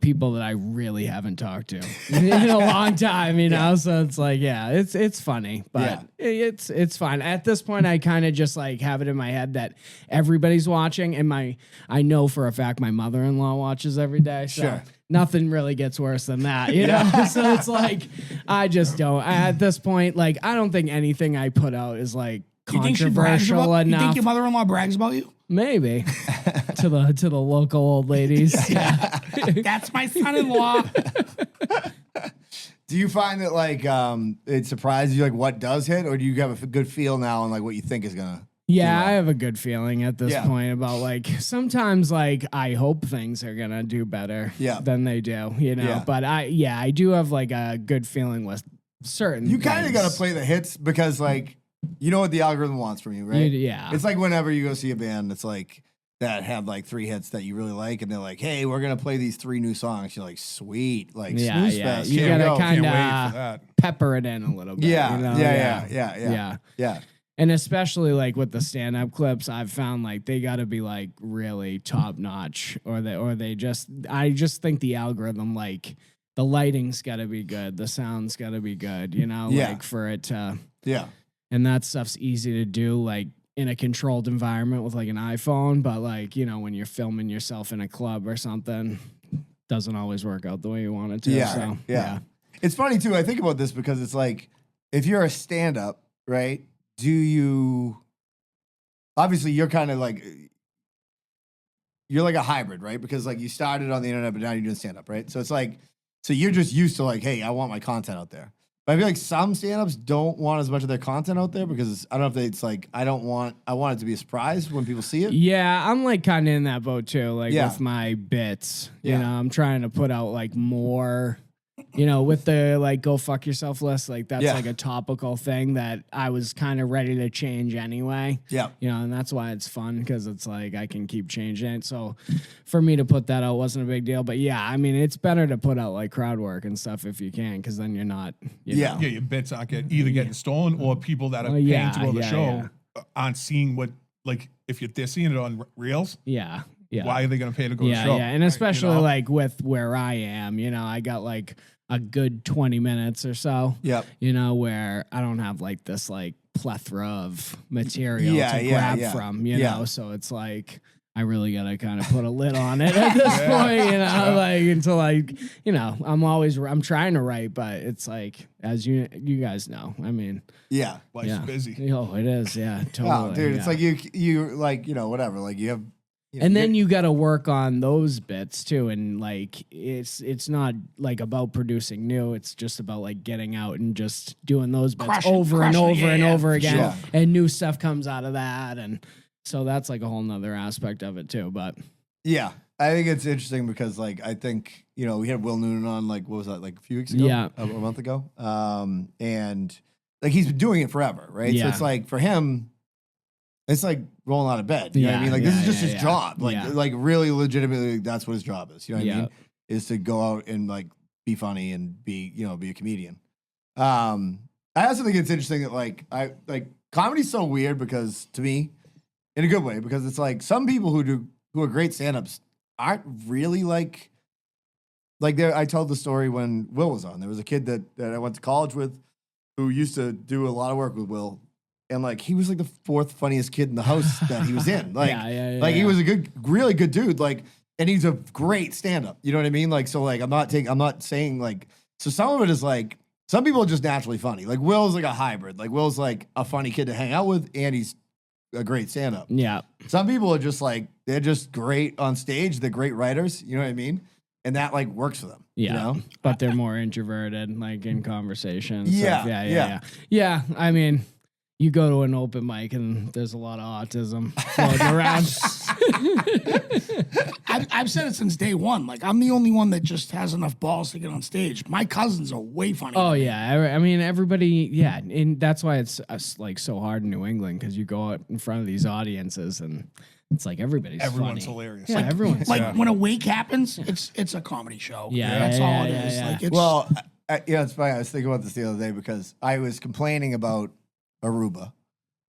Speaker 4: people that I really haven't talked to in a long time, you know? So it's like, it's funny, but it's fine. At this point, I kind of just like have it in my head that everybody's watching and I know for a fact my mother-in-law watches every day. So nothing really gets worse than that, you know? So it's like, I just don't, at this point, like, I don't think anything I put out is like
Speaker 5: You think she brags
Speaker 4: controversial
Speaker 5: about,
Speaker 4: enough.
Speaker 5: You think your mother-in-law brags about you?
Speaker 4: Maybe to the local old ladies. Yeah.
Speaker 5: That's my son-in-law.
Speaker 2: Do you find that like it surprises you like what does hit, or do you have a good feel now on like what you think is gonna?
Speaker 4: Yeah, I have a good feeling at this point about like sometimes like I hope things are gonna do better than they do, you know.
Speaker 2: Yeah.
Speaker 4: But I do have like a good feeling with certain.
Speaker 2: You kind of
Speaker 4: things.
Speaker 2: got to play the hits because like you know what the algorithm wants from you, right?
Speaker 4: Yeah.
Speaker 2: It's like whenever you go see a band that's like that had like 3 hits that you really like, and they're like, "Hey, we're gonna play these 3 new songs." You're like, "Sweet!" Like snooze fest.
Speaker 4: You
Speaker 2: Here we
Speaker 4: gotta
Speaker 2: go.
Speaker 4: kind
Speaker 3: Can't wait for
Speaker 4: of
Speaker 3: that.
Speaker 4: pepper it in a little bit.
Speaker 2: Yeah,
Speaker 4: you know?
Speaker 2: yeah.
Speaker 4: And especially like with the stand-up clips, I've found like they got to be like really top notch, or they just. I just think the algorithm, like the lighting's got to be good, the sound's got to be good, you know, like for it to.
Speaker 2: Yeah.
Speaker 4: And that stuff's easy to do, like in a controlled environment with like an iPhone, but like you know when you're filming yourself in a club or something, doesn't always work out the way you want it to.
Speaker 2: Yeah. It's funny too. I think about this because it's like if you're a stand-up, right? Do you obviously you're kind of like you're like a hybrid, right? Because like you started on the internet, but now you're doing stand-up, right? So it's like so you're just used to like, hey, I want my content out there. But I feel like some stand-ups don't want as much of their content out there because I don't know if it's like I want it to be a surprise when people see it.
Speaker 4: Yeah, I'm like kind of in that boat too, like with my bits. You know, I'm trying to put out like more. You know, with the like go fuck yourself list, like that's like a topical thing that I was kind of ready to change anyway.
Speaker 2: Yeah.
Speaker 4: You know, and that's why it's fun because it's like I can keep changing it. So for me to put that out wasn't a big deal. But yeah, I mean, it's better to put out like crowd work and stuff if you can, because then you're not. You know.
Speaker 3: Yeah, your bits aren't either getting stolen or people that are paying to go to the show aren't seeing what, like, if they're seeing it on reels.
Speaker 4: Yeah. Yeah.
Speaker 3: Why are they going to pay to go to the show?
Speaker 4: Yeah. And especially like with where I am, you know, I got like a good 20 minutes or so.
Speaker 2: Yep.
Speaker 4: You know, where I don't have like this like plethora of material to grab from, you know? So it's like, I really got to kind of put a lid on it at this point, you know, like until you know, I'm trying to write, but it's like, as you guys know, I mean,
Speaker 3: life's busy.
Speaker 4: Oh, it is. Yeah, totally.
Speaker 2: Oh, dude, it's like you like, you know, whatever, like you have.
Speaker 4: And then you got to work on those bits too, and like it's not like about producing new. It's just about like getting out and just doing those bits over and over again, and new stuff comes out of that, and so that's like a whole nother aspect of it too. But
Speaker 2: yeah, I think it's interesting because like I think you know we had Will Noonan on like what was that like a few weeks ago, a month ago, and like he's been doing it forever, right? So it's like for him. It's like rolling out of bed. You know what I mean? Like this is just his job. Like really legitimately, that's what his job is. You know what I mean? Is to go out and like be funny and be a comedian. I also think it's interesting that like comedy's so weird because to me, in a good way, because it's like some people who are great stand-ups aren't really like like there, I told the story when Will was on. There was a kid that I went to college with who used to do a lot of work with Will. And like he was like the fourth funniest kid in the house that he was in. Like, he was a good, really good dude. Like, and he's a great stand-up. You know what I mean? Like, so like I'm not saying like, so some of it is like, some people are just naturally funny. Like Will's like a hybrid. Like Will's like a funny kid to hang out with, and he's a great stand-up.
Speaker 4: Yeah.
Speaker 2: Some people are just like, they're just great on stage. They're great writers. You know what I mean? And that like works for them.
Speaker 4: Yeah.
Speaker 2: You know?
Speaker 4: But they're more introverted, like in conversations.
Speaker 2: Yeah,
Speaker 4: Yeah. I mean, you go to an open mic and there's a lot of autism floating around.
Speaker 5: I've said it since day one. Like, I'm the only one that just has enough balls to get on stage. My cousins are way funnier.
Speaker 4: Oh yeah, I mean everybody. Yeah, and that's why it's like so hard in New England because you go out in front of these audiences and it's like everyone's
Speaker 3: Everyone's
Speaker 4: funny.
Speaker 3: hilarious.
Speaker 4: Yeah, everyone's
Speaker 5: Like when a wake happens, it's a comedy show.
Speaker 4: Yeah,
Speaker 5: That's
Speaker 4: yeah,
Speaker 5: all it
Speaker 4: yeah,
Speaker 5: is.
Speaker 4: yeah.
Speaker 5: Like it's
Speaker 2: Well, it's funny. I was thinking about this the other day because I was complaining about Aruba,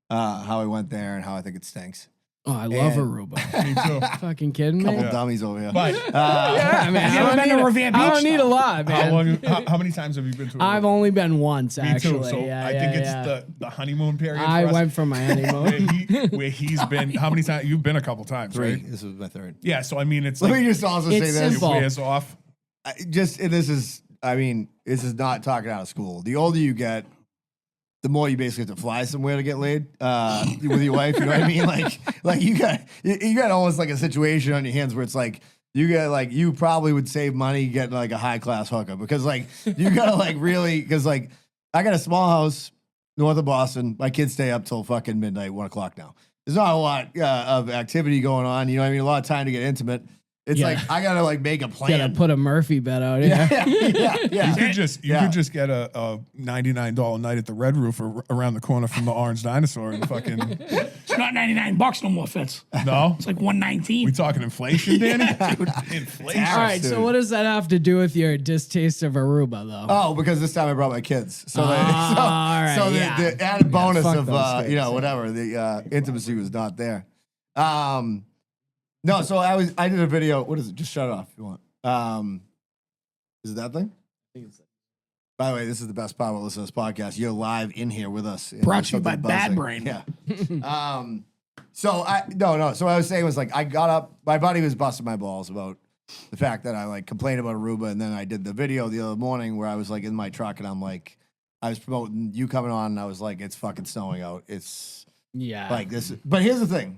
Speaker 2: how I went there and how I think it stinks.
Speaker 4: Oh, I love
Speaker 2: And-
Speaker 4: Aruba.
Speaker 3: Me too.
Speaker 4: Fucking kidding me?
Speaker 2: Couple dummies over here.
Speaker 3: But
Speaker 4: Yeah, I mean,
Speaker 5: Have you ever been to Revere
Speaker 4: I don't
Speaker 5: Beach,
Speaker 4: need a
Speaker 5: though?
Speaker 4: lot, man.
Speaker 3: how many times have you been to?
Speaker 4: I've only been once,
Speaker 3: Me
Speaker 4: actually.
Speaker 3: too. So
Speaker 4: yeah,
Speaker 3: I
Speaker 4: yeah,
Speaker 3: think it's
Speaker 4: yeah.
Speaker 3: the honeymoon period.
Speaker 4: I
Speaker 3: for us,
Speaker 4: went for my honeymoon.
Speaker 3: where he's been. How many times? You've been a couple times,
Speaker 2: 3.
Speaker 3: right?
Speaker 2: This was my 3rd.
Speaker 3: Yeah. So I mean, it's
Speaker 2: Let
Speaker 3: like
Speaker 2: me just also
Speaker 4: It's
Speaker 2: say this.
Speaker 4: simple.
Speaker 3: it wears off.
Speaker 2: And this is not talking out of school. The older you get, the more you basically have to fly somewhere to get laid with your wife. You know what I mean? Like you got almost like a situation on your hands where it's like you probably would save money getting like a high class hooker because like you gotta like really because like I got a small house north of Boston. My kids stay up till fucking midnight, 1 o'clock now. There's not a lot of activity going on. You know what I mean? A lot of time to get intimate. It's
Speaker 4: Yeah.
Speaker 2: like I gotta like make a
Speaker 4: Gotta
Speaker 2: plan.
Speaker 4: put a Murphy bed out here.
Speaker 2: yeah.
Speaker 3: You could just
Speaker 2: Yeah.
Speaker 3: get a $99 night at the Red Roof around the corner from the Orange Dinosaur and fucking
Speaker 5: it's not $99 no more, Fitz.
Speaker 3: no.
Speaker 5: It's like $119.
Speaker 3: We talking inflation, Danny? Inflation.
Speaker 4: All right, so
Speaker 2: Dude.
Speaker 4: what does that have to do with your distaste of Aruba, though?
Speaker 2: Oh, because this time I brought my kids. So,
Speaker 4: all right,
Speaker 2: so
Speaker 4: yeah.
Speaker 2: the added bonus
Speaker 4: fuck
Speaker 2: of
Speaker 4: those kids, yeah.
Speaker 2: whatever the intimacy was not there. No, so I did a video. What is it? Just shut it off if you want. Is it that thing? By the way, this is the best part about listening to this podcast. You're live in here with us. And
Speaker 5: Brought
Speaker 2: there's
Speaker 5: to you by
Speaker 2: something
Speaker 5: Bad
Speaker 2: buzzing.
Speaker 5: Brain.
Speaker 2: Yeah. So So what I was saying was like I got up. My buddy was busting my balls about the fact that I like complained about Aruba, and then I did the video the other morning where I was like in my truck and I'm like, I was promoting you coming on, and I was like, it's fucking snowing out. It's
Speaker 4: Yeah.
Speaker 2: like this. But here's the thing.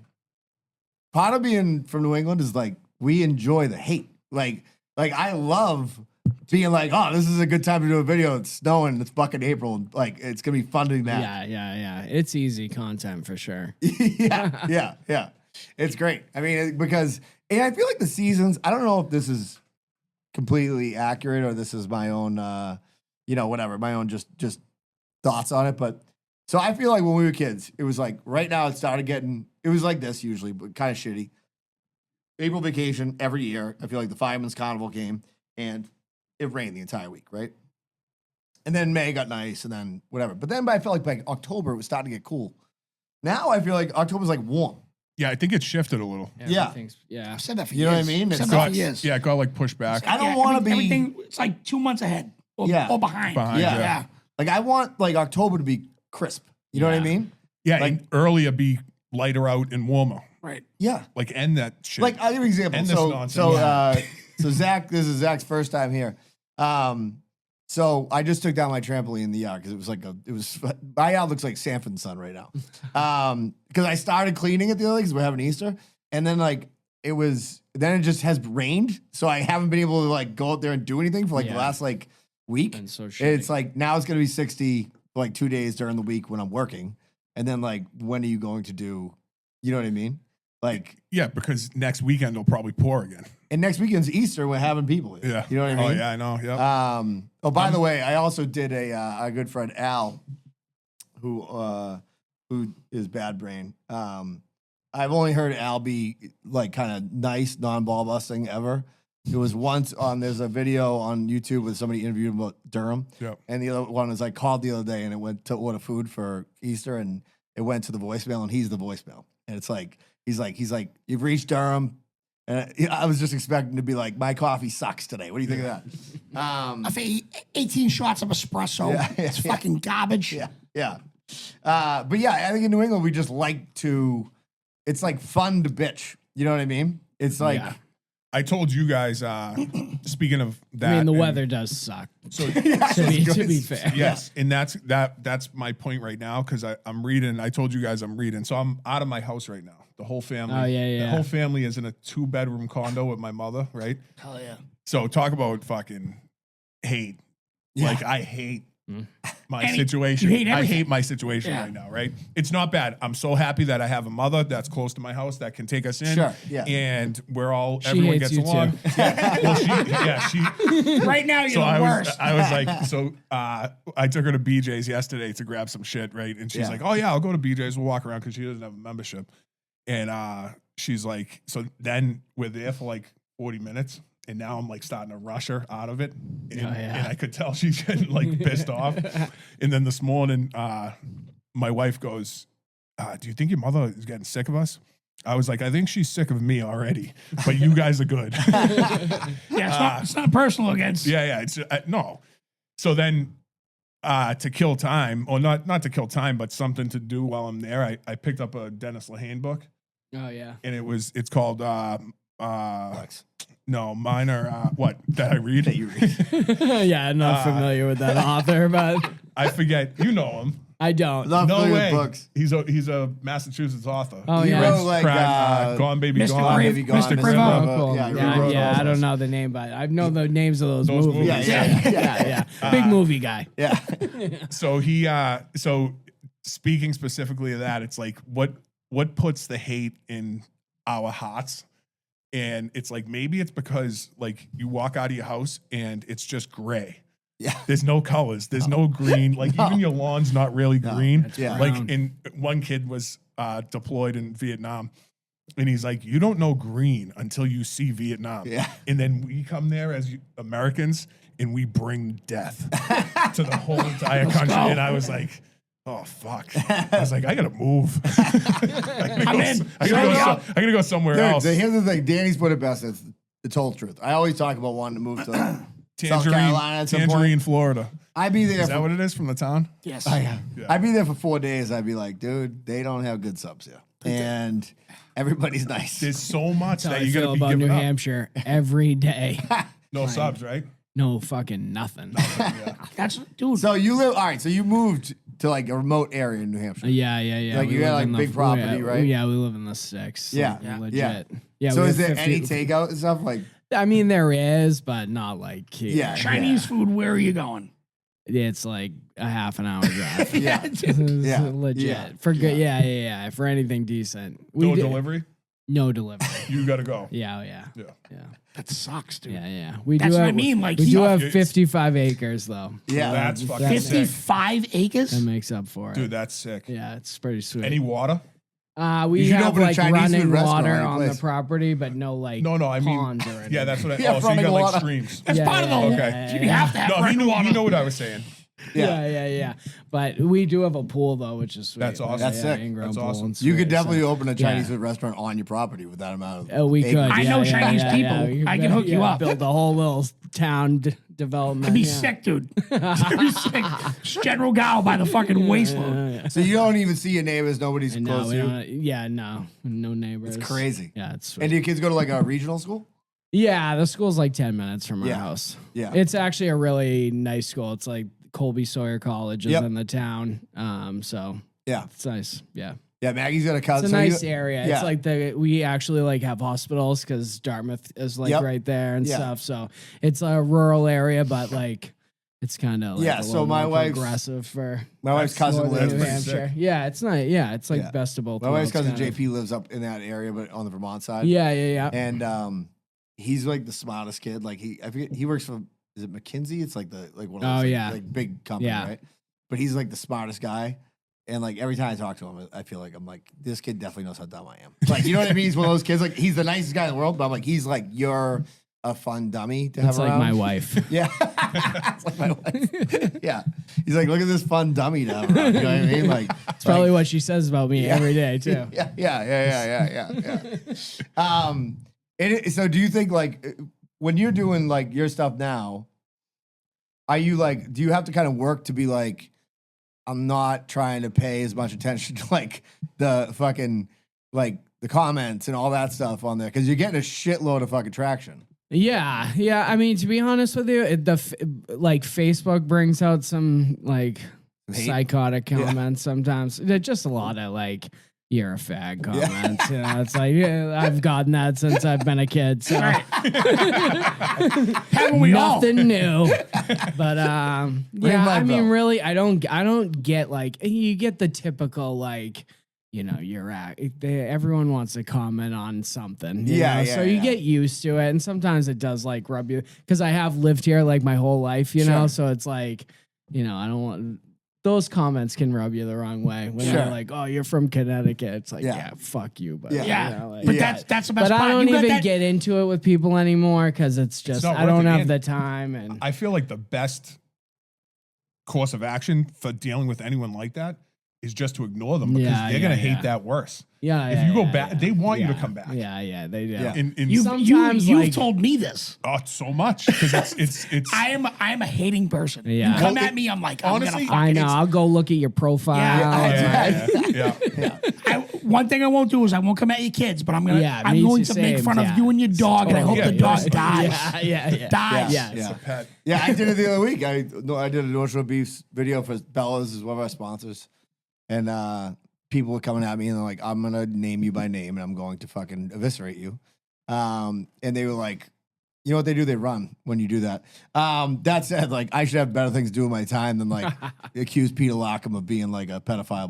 Speaker 2: Part of being from New England is like we enjoy the hate. Like I love being like, oh, this is a good time to do a video. It's snowing. It's fucking April. And like it's gonna be fun to be mad.
Speaker 4: Yeah. It's easy content for sure.
Speaker 2: yeah. It's great. I mean, because and I feel like the seasons. I don't know if this is completely accurate or this is my own, whatever, my own just thoughts on it. But so I feel like when we were kids, it was like right now it started getting. It was like this usually, but kind of shitty. April vacation every year. I feel like the Fireman's Carnival came and it rained the entire week, right? And then May got nice and then whatever. But then I felt like by October it was starting to get cool. Now I feel like October's like warm.
Speaker 3: Yeah, I think it shifted a little.
Speaker 2: Yeah.
Speaker 4: Everything's- Yeah.
Speaker 5: I've said that for
Speaker 2: You
Speaker 5: years.
Speaker 2: know what I mean?
Speaker 5: I've said
Speaker 2: It's
Speaker 5: that
Speaker 2: got-
Speaker 5: for years.
Speaker 3: Yeah, it got like pushed back.
Speaker 2: I don't wanna be-
Speaker 5: everything. It's like 2 months ahead or,
Speaker 2: Yeah.
Speaker 5: or behind.
Speaker 3: Behind,
Speaker 2: Yeah.
Speaker 5: yeah.
Speaker 2: Like I want like October to be crisp. You know what I
Speaker 4: Yeah.
Speaker 2: mean?
Speaker 3: Yeah,
Speaker 2: Like-
Speaker 3: and earlier be lighter out and warmer.
Speaker 5: Right.
Speaker 2: Yeah.
Speaker 3: Like end that shit.
Speaker 2: Like I'll give you an example.
Speaker 3: End this
Speaker 2: So
Speaker 3: nonsense.
Speaker 2: so Zach, this is Zach's first time here. So I just took down my trampoline in the yard because my yard looks like Sanford and Son right now. Because I started cleaning it the other day because we're having Easter, and then like then it just has rained, so I haven't been able to like go out there and do anything for like the
Speaker 4: Yeah.
Speaker 2: last like week.
Speaker 4: Been so
Speaker 2: It's
Speaker 4: shitty.
Speaker 2: like now it's gonna be 60 for like 2 days during the week when I'm working, and then like when are you going to do? You know what I mean? Like,
Speaker 3: yeah, because next weekend will probably pour again.
Speaker 2: and next weekend's Easter. We're having people. Here.
Speaker 3: Yeah.
Speaker 2: You know what I mean?
Speaker 3: Oh yeah, I know. Yep.
Speaker 2: By the way, I also did a good friend Al, who is Bad Brain. I've only heard Al be like kind of nice, non-ball busting ever. It was once there's a video on YouTube with somebody interviewed him about Durham,
Speaker 3: Yep.
Speaker 2: and the other one was I called the other day and it went to order food for Easter and it went to the voicemail and he's the voicemail and it's like he's like you've reached Durham. And I was just expecting to be like, my coffee sucks today. What do you think of that?
Speaker 5: I've 18 shots of espresso. It's fucking garbage.
Speaker 2: Yeah. But yeah, I think in New England, we just like to, it's like fun to bitch. You know what I mean? It's like,
Speaker 4: Yeah.
Speaker 3: I told you guys, speaking of that.
Speaker 4: I mean, the
Speaker 3: and-
Speaker 4: weather does suck.
Speaker 3: So
Speaker 4: to be fair.
Speaker 3: yes, and that's my point right now because I'm reading. I told you guys I'm reading, so I'm out of my house right now. The whole family.
Speaker 4: Oh, yeah,
Speaker 3: The
Speaker 4: yeah.
Speaker 3: whole family is in a 2-bedroom condo with my mother, right?
Speaker 5: Hell yeah.
Speaker 3: So talk about fucking hate.
Speaker 2: Yeah.
Speaker 3: Like I hate my
Speaker 5: Any-
Speaker 3: situation.
Speaker 5: you hate
Speaker 3: I
Speaker 5: everything.
Speaker 3: hate my situation
Speaker 5: Yeah.
Speaker 3: right now, right? It's not bad. I'm so happy that I have a mother that's close to my house that can take us in.
Speaker 2: Sure, yeah.
Speaker 3: And we're all everyone
Speaker 4: hates
Speaker 3: gets
Speaker 4: you
Speaker 3: along.
Speaker 4: too.
Speaker 3: Yeah. Well, she
Speaker 5: Right now, you're
Speaker 3: so
Speaker 5: the
Speaker 3: I
Speaker 5: worst.
Speaker 3: was like, so I took her to BJ's yesterday to grab some shit, right? And she's
Speaker 2: Yeah.
Speaker 3: like, oh yeah, I'll go to BJ's. We'll walk around because she doesn't have a membership. And she's like, so then we're there for like 40 minutes. And now I'm like starting to rush her out of it. And, and I could tell she's getting like pissed off. And then this morning, my wife goes, do you think your mother is getting sick of us? I was like, I think she's sick of me already, but you guys are good.
Speaker 5: Yeah, it's not personal against.
Speaker 3: Yeah. It's no. So then, to kill time, or not to kill time, but something to do while I'm there, I picked up a Dennis Lehane book,
Speaker 4: Oh yeah.
Speaker 3: and it's called no, mine are what that I read.
Speaker 2: that you read.
Speaker 4: Yeah, I'm not familiar with that author, but
Speaker 3: I forget. You know him.
Speaker 4: I don't.
Speaker 2: Love
Speaker 3: No
Speaker 2: familiar
Speaker 3: way.
Speaker 2: with books.
Speaker 3: He's a Massachusetts author.
Speaker 4: Oh,
Speaker 2: He
Speaker 4: yeah.
Speaker 2: wrote like
Speaker 3: Gone Baby
Speaker 5: Mr.
Speaker 3: Gone.
Speaker 5: River.
Speaker 2: Baby Gone,
Speaker 5: Mr.
Speaker 2: Mr.
Speaker 5: River.
Speaker 2: River.
Speaker 4: Oh, cool.
Speaker 2: Yeah,
Speaker 4: Yeah,
Speaker 2: River
Speaker 4: yeah,
Speaker 2: Rose.
Speaker 4: I don't know the name, but I know the names of those movies.
Speaker 3: movies.
Speaker 2: Yeah.
Speaker 4: Big movie guy.
Speaker 2: Yeah.
Speaker 3: So he so speaking specifically of that, it's like what puts the hate in our hearts. And it's like maybe it's because like you walk out of your house and it's just gray.
Speaker 2: Yeah.
Speaker 3: There's no colors. There's no green. Like even your lawn's not really green.
Speaker 2: Yeah.
Speaker 3: Like
Speaker 4: brown.
Speaker 3: in one kid was deployed in Vietnam, and he's like, you don't know green until you see Vietnam.
Speaker 2: Yeah.
Speaker 3: And then we come there as Americans and we bring death to the whole entire country.
Speaker 5: go.
Speaker 3: And I was like, oh fuck. I was like, I gotta move. I gotta go somewhere
Speaker 2: Dude,
Speaker 3: else.
Speaker 2: here's the thing. Danny's put it best. It's the total truth. I always talk about wanting to move to South Carolina at some
Speaker 3: Tangerine,
Speaker 2: point.
Speaker 3: Florida.
Speaker 2: I'd be there
Speaker 3: Is that
Speaker 2: for,
Speaker 3: what it is from the town?
Speaker 5: Yes.
Speaker 2: I'd be there for 4 days. I'd be like, dude, they don't have good subs here. And everybody's nice.
Speaker 3: There's so much
Speaker 4: That's how
Speaker 3: that
Speaker 4: I
Speaker 3: you
Speaker 4: feel
Speaker 3: gotta be
Speaker 4: about New
Speaker 3: giving up.
Speaker 4: Hampshire every day.
Speaker 3: No subs, right?
Speaker 4: No fucking nothing.
Speaker 5: That's dude.
Speaker 2: So you live, all right, so you moved to like a remote area in New Hampshire.
Speaker 4: Yeah.
Speaker 2: Like,
Speaker 4: We
Speaker 2: you got,
Speaker 4: live
Speaker 2: like,
Speaker 4: in
Speaker 2: big property,
Speaker 4: yeah,
Speaker 2: right?
Speaker 4: Yeah, we live in the six.
Speaker 2: Yeah,
Speaker 4: Like,
Speaker 2: yeah,
Speaker 4: legit. Yeah.
Speaker 2: So
Speaker 4: we
Speaker 2: is
Speaker 4: have
Speaker 2: there
Speaker 4: 50
Speaker 2: any takeout and stuff? Like,
Speaker 4: I mean, there is, but not like here.
Speaker 2: yeah.
Speaker 5: Chinese food, where are you going?
Speaker 4: It's like a half an hour drive.
Speaker 2: Yeah.
Speaker 4: It's
Speaker 2: Yeah.
Speaker 4: legit.
Speaker 2: Yeah.
Speaker 4: For good, yeah. For anything decent.
Speaker 3: No
Speaker 4: do-
Speaker 3: delivery?
Speaker 4: No delivery.
Speaker 3: You gotta go.
Speaker 4: Yeah.
Speaker 3: Yeah.
Speaker 5: That sucks, dude.
Speaker 4: Yeah. We
Speaker 5: That's
Speaker 4: do
Speaker 5: what
Speaker 4: have,
Speaker 5: I mean, like,
Speaker 4: we
Speaker 5: he-
Speaker 4: do have
Speaker 3: It's-
Speaker 4: 55 acres though.
Speaker 2: Yeah.
Speaker 3: That's fucking
Speaker 4: that-
Speaker 3: sick.
Speaker 5: 55 acres?
Speaker 4: That makes up for it.
Speaker 3: Dude, that's sick.
Speaker 4: Yeah, it's pretty sweet.
Speaker 3: Any water?
Speaker 4: We
Speaker 2: You should
Speaker 4: have
Speaker 2: open a
Speaker 4: like
Speaker 2: Chinese
Speaker 4: running
Speaker 2: food restaurant
Speaker 4: water
Speaker 2: any
Speaker 4: on
Speaker 2: place.
Speaker 4: the property, but no like
Speaker 3: No, I mean,
Speaker 4: ponds or anything.
Speaker 3: yeah, that's what I.
Speaker 2: Yeah,
Speaker 3: Oh, so you
Speaker 2: running
Speaker 3: got like
Speaker 2: water.
Speaker 3: streams.
Speaker 5: That's part of the whole.
Speaker 3: Okay.
Speaker 5: You have to have
Speaker 3: No, he
Speaker 5: running
Speaker 3: knew.
Speaker 5: water.
Speaker 3: He knew what I was saying.
Speaker 4: Yeah. But we do have a pool though, which is sweet.
Speaker 3: That's awesome.
Speaker 2: That's sick.
Speaker 4: in-ground
Speaker 3: That's
Speaker 4: pool
Speaker 3: awesome.
Speaker 4: and
Speaker 2: You could
Speaker 4: sweet,
Speaker 2: definitely
Speaker 4: so-
Speaker 2: open a Chinese
Speaker 4: Yeah.
Speaker 2: food restaurant on your property with that amount of.
Speaker 4: Oh, we
Speaker 2: acres.
Speaker 4: could.
Speaker 5: I know Chinese people.
Speaker 4: You
Speaker 5: I can
Speaker 4: bet-
Speaker 5: hook you up.
Speaker 4: Build a whole little town development.
Speaker 5: I'd be
Speaker 4: yeah.
Speaker 5: sick, dude. I'd be sick. It's General Gao by the fucking wasteload.
Speaker 2: So you don't even see your neighbors. Nobody's
Speaker 4: And
Speaker 2: close
Speaker 4: no,
Speaker 2: to
Speaker 4: we
Speaker 2: you.
Speaker 4: don't. Yeah, no neighbors.
Speaker 2: It's crazy.
Speaker 4: Yeah, it's sweet.
Speaker 2: And do your kids go to like a regional school?
Speaker 4: Yeah, the school's like 10 minutes from our
Speaker 2: Yeah.
Speaker 4: house.
Speaker 2: Yeah.
Speaker 4: It's actually a really nice school. It's like Colby Sawyer College is
Speaker 2: Yep.
Speaker 4: in the town. So
Speaker 2: Yeah.
Speaker 4: it's nice. Yeah.
Speaker 2: Yeah. Maggie's got a cousin.
Speaker 4: It's a
Speaker 2: so
Speaker 4: nice
Speaker 2: you-
Speaker 4: area.
Speaker 2: Yeah.
Speaker 4: It's like we actually like have hospitals because Dartmouth is like
Speaker 2: Yep.
Speaker 4: right there and
Speaker 2: Yeah.
Speaker 4: stuff. So it's a rural area, but like it's kind of like
Speaker 2: Yeah,
Speaker 4: a
Speaker 2: so
Speaker 4: little
Speaker 2: my
Speaker 4: more
Speaker 2: wife's-
Speaker 4: progressive for
Speaker 2: My wife's cousin
Speaker 4: northern
Speaker 2: lives.
Speaker 4: New
Speaker 3: pretty
Speaker 4: Hampshire.
Speaker 3: sick.
Speaker 4: Yeah, it's nice. Yeah, it's like
Speaker 2: Yeah.
Speaker 4: best of both
Speaker 2: My wife's
Speaker 4: worlds,
Speaker 2: cousin
Speaker 4: kind of.
Speaker 2: JP lives up in that area, but on the Vermont side.
Speaker 4: Yeah.
Speaker 2: And he's like the smartest kid. Like I forget, he works for, is it McKinsey? It's like one of those
Speaker 4: Oh,
Speaker 2: like,
Speaker 4: yeah.
Speaker 2: like big company,
Speaker 4: Yeah.
Speaker 2: right? But he's like the smartest guy. And like every time I talk to him, I feel like I'm like, this kid definitely knows how dumb I am. Like, you know what I mean? He's one of those kids. Like, he's the nicest guy in the world, but I'm like, he's like, you're a fun dummy to
Speaker 4: It's
Speaker 2: have
Speaker 4: like
Speaker 2: around.
Speaker 4: my wife.
Speaker 2: Yeah. It's like my wife. Yeah. He's like, look at this fun dummy to have around. You know what I mean? Like,
Speaker 4: It's probably what she says about me every day too.
Speaker 2: yeah. So do you think like when you're doing like your stuff now, are you like, do you have to kind of work to be like, I'm not trying to pay as much attention to like the fucking like the comments and all that stuff on there because you're getting a shitload of fucking traction.
Speaker 4: Yeah. I mean, to be honest with you, like Facebook brings out some like
Speaker 2: Hate.
Speaker 4: psychotic comments sometimes. They're just a lot of like, you're a fag comments. You know, it's like, yeah, I've gotten that since I've been a kid. So
Speaker 5: Haven't we all?
Speaker 4: nothing new. But yeah,
Speaker 2: my
Speaker 4: I mean,
Speaker 2: bell.
Speaker 4: really, I don't get like, you get the typical like, you know, everyone wants to comment on something. You
Speaker 2: Yeah,
Speaker 4: know?
Speaker 2: yeah,
Speaker 4: So you
Speaker 2: yeah.
Speaker 4: get used to it, and sometimes it does like rub you because I have lived here like my whole life, you know.
Speaker 2: Sure.
Speaker 4: So it's like, you know, I don't want those comments can rub you the wrong way when
Speaker 2: Sure.
Speaker 4: they're like, "Oh, you're from Connecticut." It's like,
Speaker 2: Yeah.
Speaker 4: yeah, fuck you, but
Speaker 2: Yeah.
Speaker 5: Yeah,
Speaker 4: you know, like,
Speaker 5: but
Speaker 4: yeah.
Speaker 5: that's the best
Speaker 4: But
Speaker 5: part.
Speaker 4: I don't
Speaker 5: You got
Speaker 4: even
Speaker 5: that-
Speaker 4: get into it with people anymore because it's just
Speaker 3: not
Speaker 4: I
Speaker 3: worth
Speaker 4: don't
Speaker 3: it,
Speaker 4: have
Speaker 3: and
Speaker 4: the time. And
Speaker 3: I feel like the best course of action for dealing with anyone like that is just to ignore them because
Speaker 4: Yeah,
Speaker 3: they're gonna
Speaker 4: yeah,
Speaker 3: hate
Speaker 4: yeah.
Speaker 3: that worse.
Speaker 4: yeah,
Speaker 3: If
Speaker 4: yeah,
Speaker 3: you go
Speaker 4: yeah,
Speaker 3: back,
Speaker 4: yeah.
Speaker 3: they want you to
Speaker 4: Yeah.
Speaker 3: come back.
Speaker 4: Yeah, they do.
Speaker 2: Yeah.
Speaker 3: In
Speaker 5: You've
Speaker 4: Sometimes, like-
Speaker 5: told me this.
Speaker 3: so much because it's
Speaker 5: I am a hating person.
Speaker 4: Yeah.
Speaker 5: You come
Speaker 3: Well,
Speaker 5: at me, I'm like,
Speaker 3: honestly,
Speaker 5: I'm gonna
Speaker 4: I
Speaker 5: fucking.
Speaker 4: know. I'll go look at your profile.
Speaker 3: yeah.
Speaker 5: One thing I won't do is I won't come at your kids, but I'm gonna.
Speaker 4: Yeah,
Speaker 5: I'm
Speaker 4: me
Speaker 5: going
Speaker 4: too,
Speaker 5: to make
Speaker 4: same,
Speaker 5: fun
Speaker 4: yeah.
Speaker 5: of you and your dog, and I hope
Speaker 3: Totally.
Speaker 5: the dog
Speaker 3: Yeah,
Speaker 5: dies.
Speaker 4: yeah.
Speaker 5: Dies.
Speaker 4: Yes.
Speaker 2: Yeah.
Speaker 3: Pet.
Speaker 2: Yeah, I did it the other week. I did a North Shore Beefs video for Bella's, is one of our sponsors. And people were coming at me and they're like, I'm going to name you by name and I'm going to fucking eviscerate you. And they were like, you know what they do? They run when you do that. That said, like, I should have better things to do with my time than like accuse Peter Lockham of being like a pedophile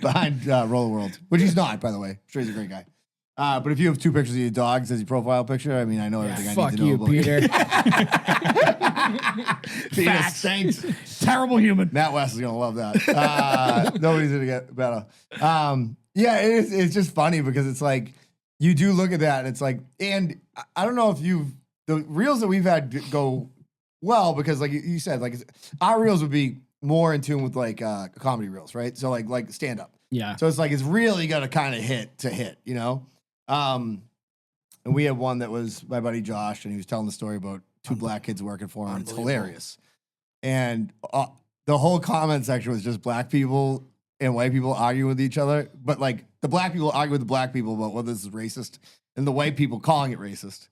Speaker 2: behind Roller World, which he's not, by the way. I'm sure he's a great guy. But if you have two pictures of your dogs as your profile picture, I mean, I know everything I
Speaker 4: Fuck
Speaker 2: need to know
Speaker 4: you,
Speaker 2: about
Speaker 4: Peter.
Speaker 2: Peter
Speaker 5: Facts.
Speaker 2: stinks.
Speaker 5: Terrible human.
Speaker 2: Matt West is gonna love that. Nobody's gonna get better. Yeah, it's just funny because it's like you do look at that and it's like, and I don't know if the reels that we've had go well because like you said, like our reels would be more in tune with like comedy reels, right? So like stand up.
Speaker 4: Yeah.
Speaker 2: So it's like it's really got to kind of hit, you know. And we had one that was my buddy Josh, and he was telling the story about two black kids working for him. It's hilarious. And the whole comment section was just black people and white people arguing with each other. But like the black people argue with the black people about whether this is racist, and the white people calling it racist.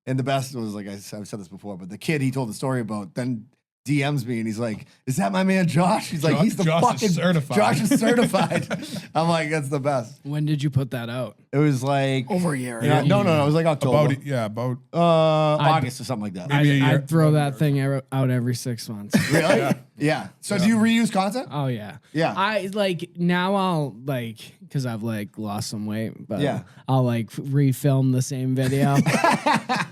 Speaker 2: And the best was like I've said this before, but the kid he told the story about then DMs me and he's like, "Is that my man Josh?" He's like, "He's the
Speaker 3: Josh is
Speaker 2: fucking
Speaker 3: certified."
Speaker 2: Josh is certified." I'm like, "That's the best."
Speaker 4: When did you put that out?
Speaker 2: It was like
Speaker 5: Over a year.
Speaker 2: yeah, no, it was like October,
Speaker 3: About
Speaker 2: August or something like that.
Speaker 3: Maybe a year.
Speaker 4: I'd throw that thing out every 6 months.
Speaker 2: Really? Yeah. So do you reuse content?
Speaker 4: Oh yeah.
Speaker 2: Yeah.
Speaker 4: I like now I'll like because I've like lost some weight, but
Speaker 2: Yeah.
Speaker 4: I'll like refilm the same video,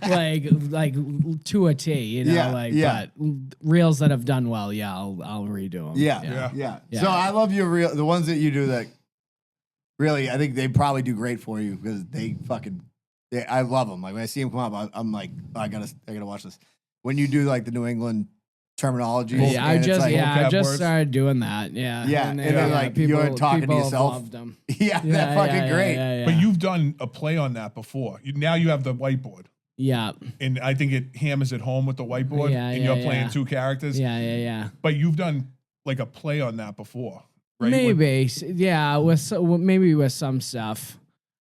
Speaker 4: like to a T, you know,
Speaker 2: Yeah,
Speaker 4: like
Speaker 2: yeah.
Speaker 4: but reels that have done well, yeah, I'll redo them.
Speaker 2: Yeah.
Speaker 3: Yeah.
Speaker 2: So I love your real the ones that you do that really I think they probably do great for you because they fucking I love them. Like when I see them come up, I'm like, I gotta watch this. When you do like the New England terminology,
Speaker 4: Yeah, I
Speaker 2: and it's
Speaker 4: just
Speaker 2: like,
Speaker 3: vocab words.
Speaker 4: started doing that. Yeah,
Speaker 2: Yeah, and then, like, you're talking to
Speaker 4: people have
Speaker 2: yourself.
Speaker 4: loved 'em.
Speaker 2: yeah, that's fucking great.
Speaker 4: Yeah,
Speaker 3: But you've done a play on that before. Now you have the whiteboard.
Speaker 4: yeah,
Speaker 3: And I think it hammers it home with the whiteboard,
Speaker 4: Yeah,
Speaker 3: and
Speaker 4: yeah,
Speaker 3: you're playing
Speaker 4: yeah.
Speaker 3: two characters.
Speaker 4: yeah.
Speaker 3: But you've done like a play on that before, right?
Speaker 4: Maybe, yeah, maybe with some stuff.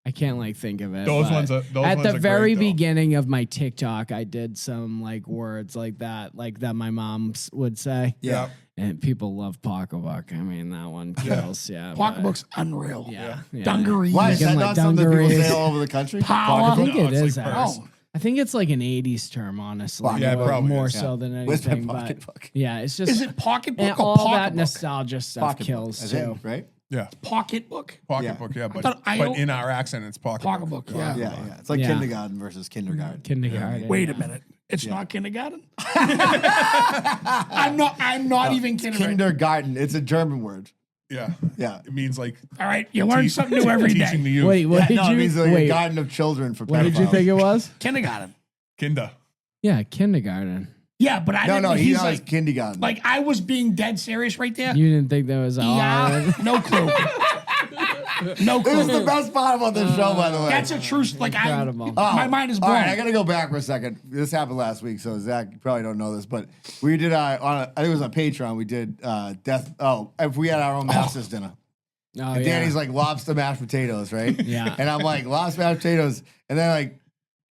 Speaker 4: I can't like think of it.
Speaker 3: Those
Speaker 4: but
Speaker 3: ones are those
Speaker 4: at
Speaker 3: ones
Speaker 4: the
Speaker 3: are
Speaker 4: very
Speaker 3: great, though.
Speaker 4: beginning of my TikTok, I did some like words like that my mom would say.
Speaker 2: Yeah.
Speaker 4: And people love Pocketbook. I mean, that one kills. Yeah. but-
Speaker 5: Pocketbook's unreal.
Speaker 4: Yeah.
Speaker 5: Dungarees.
Speaker 2: Why is that
Speaker 4: Like
Speaker 2: not something people
Speaker 4: dungarees.
Speaker 2: say all over the country?
Speaker 5: Power.
Speaker 4: I think
Speaker 3: No,
Speaker 4: it
Speaker 3: it's
Speaker 4: is.
Speaker 3: like
Speaker 4: actually.
Speaker 5: purse.
Speaker 4: I think it's like an 80s term, honestly.
Speaker 2: Pocketbook. Yeah, it
Speaker 3: probably
Speaker 4: more
Speaker 3: is,
Speaker 4: so than
Speaker 2: Where's my
Speaker 4: anything. But
Speaker 2: pocketbook?
Speaker 4: yeah, it's just
Speaker 5: Is it pocketbook
Speaker 4: and
Speaker 5: or
Speaker 4: all that
Speaker 5: pocketbook?
Speaker 4: nostalgia stuff
Speaker 2: Pocketbook,
Speaker 4: kills
Speaker 2: as in,
Speaker 4: too.
Speaker 2: right?
Speaker 3: Yeah,
Speaker 5: Pocketbook?
Speaker 3: pocketbook. Yeah, but
Speaker 5: thought I-
Speaker 3: in our accent, it's pocketbook.
Speaker 5: Pocketbook, yeah.
Speaker 2: Yeah, It's like
Speaker 4: Yeah.
Speaker 2: kindergarten versus kindergarten.
Speaker 4: Kindergarten.
Speaker 5: Wait a minute. It's not kindergarten? I'm not even kindergarten.
Speaker 2: Kindergarten. It's a German word.
Speaker 3: Yeah,
Speaker 2: Yeah.
Speaker 3: it means like
Speaker 5: All right, you learn something new every
Speaker 3: teaching the
Speaker 5: day.
Speaker 3: youth.
Speaker 4: Wait, what
Speaker 2: Yeah,
Speaker 4: did
Speaker 2: no,
Speaker 4: you
Speaker 2: it means like a
Speaker 4: wait?
Speaker 2: garden of children for
Speaker 4: What did you
Speaker 2: pedophiles.
Speaker 4: think it was?
Speaker 5: Kindergarten.
Speaker 3: Kinder.
Speaker 4: Yeah, kindergarten.
Speaker 5: Yeah, but I
Speaker 2: No,
Speaker 5: didn't.
Speaker 2: no,
Speaker 5: He's
Speaker 2: it's
Speaker 5: like,
Speaker 2: kindergarten.
Speaker 5: I was being dead serious right there.
Speaker 4: You didn't think that was
Speaker 5: Yeah,
Speaker 4: all?
Speaker 5: no clue. No
Speaker 2: This is
Speaker 5: clue.
Speaker 2: the best part about this show, by the way.
Speaker 5: That's a true. Like
Speaker 4: Incredible.
Speaker 5: my mind is
Speaker 2: All
Speaker 5: blown.
Speaker 2: right, I gotta go back for a second. This happened last week, so Zach, you probably don't know this, but we did I think it was on Patreon. We did death. Oh, if we had our own Masters dinner.
Speaker 4: Oh,
Speaker 2: And
Speaker 4: yeah.
Speaker 2: Danny's like lobster mashed potatoes, right?
Speaker 4: Yeah.
Speaker 2: And I'm like lobster mashed potatoes, and then like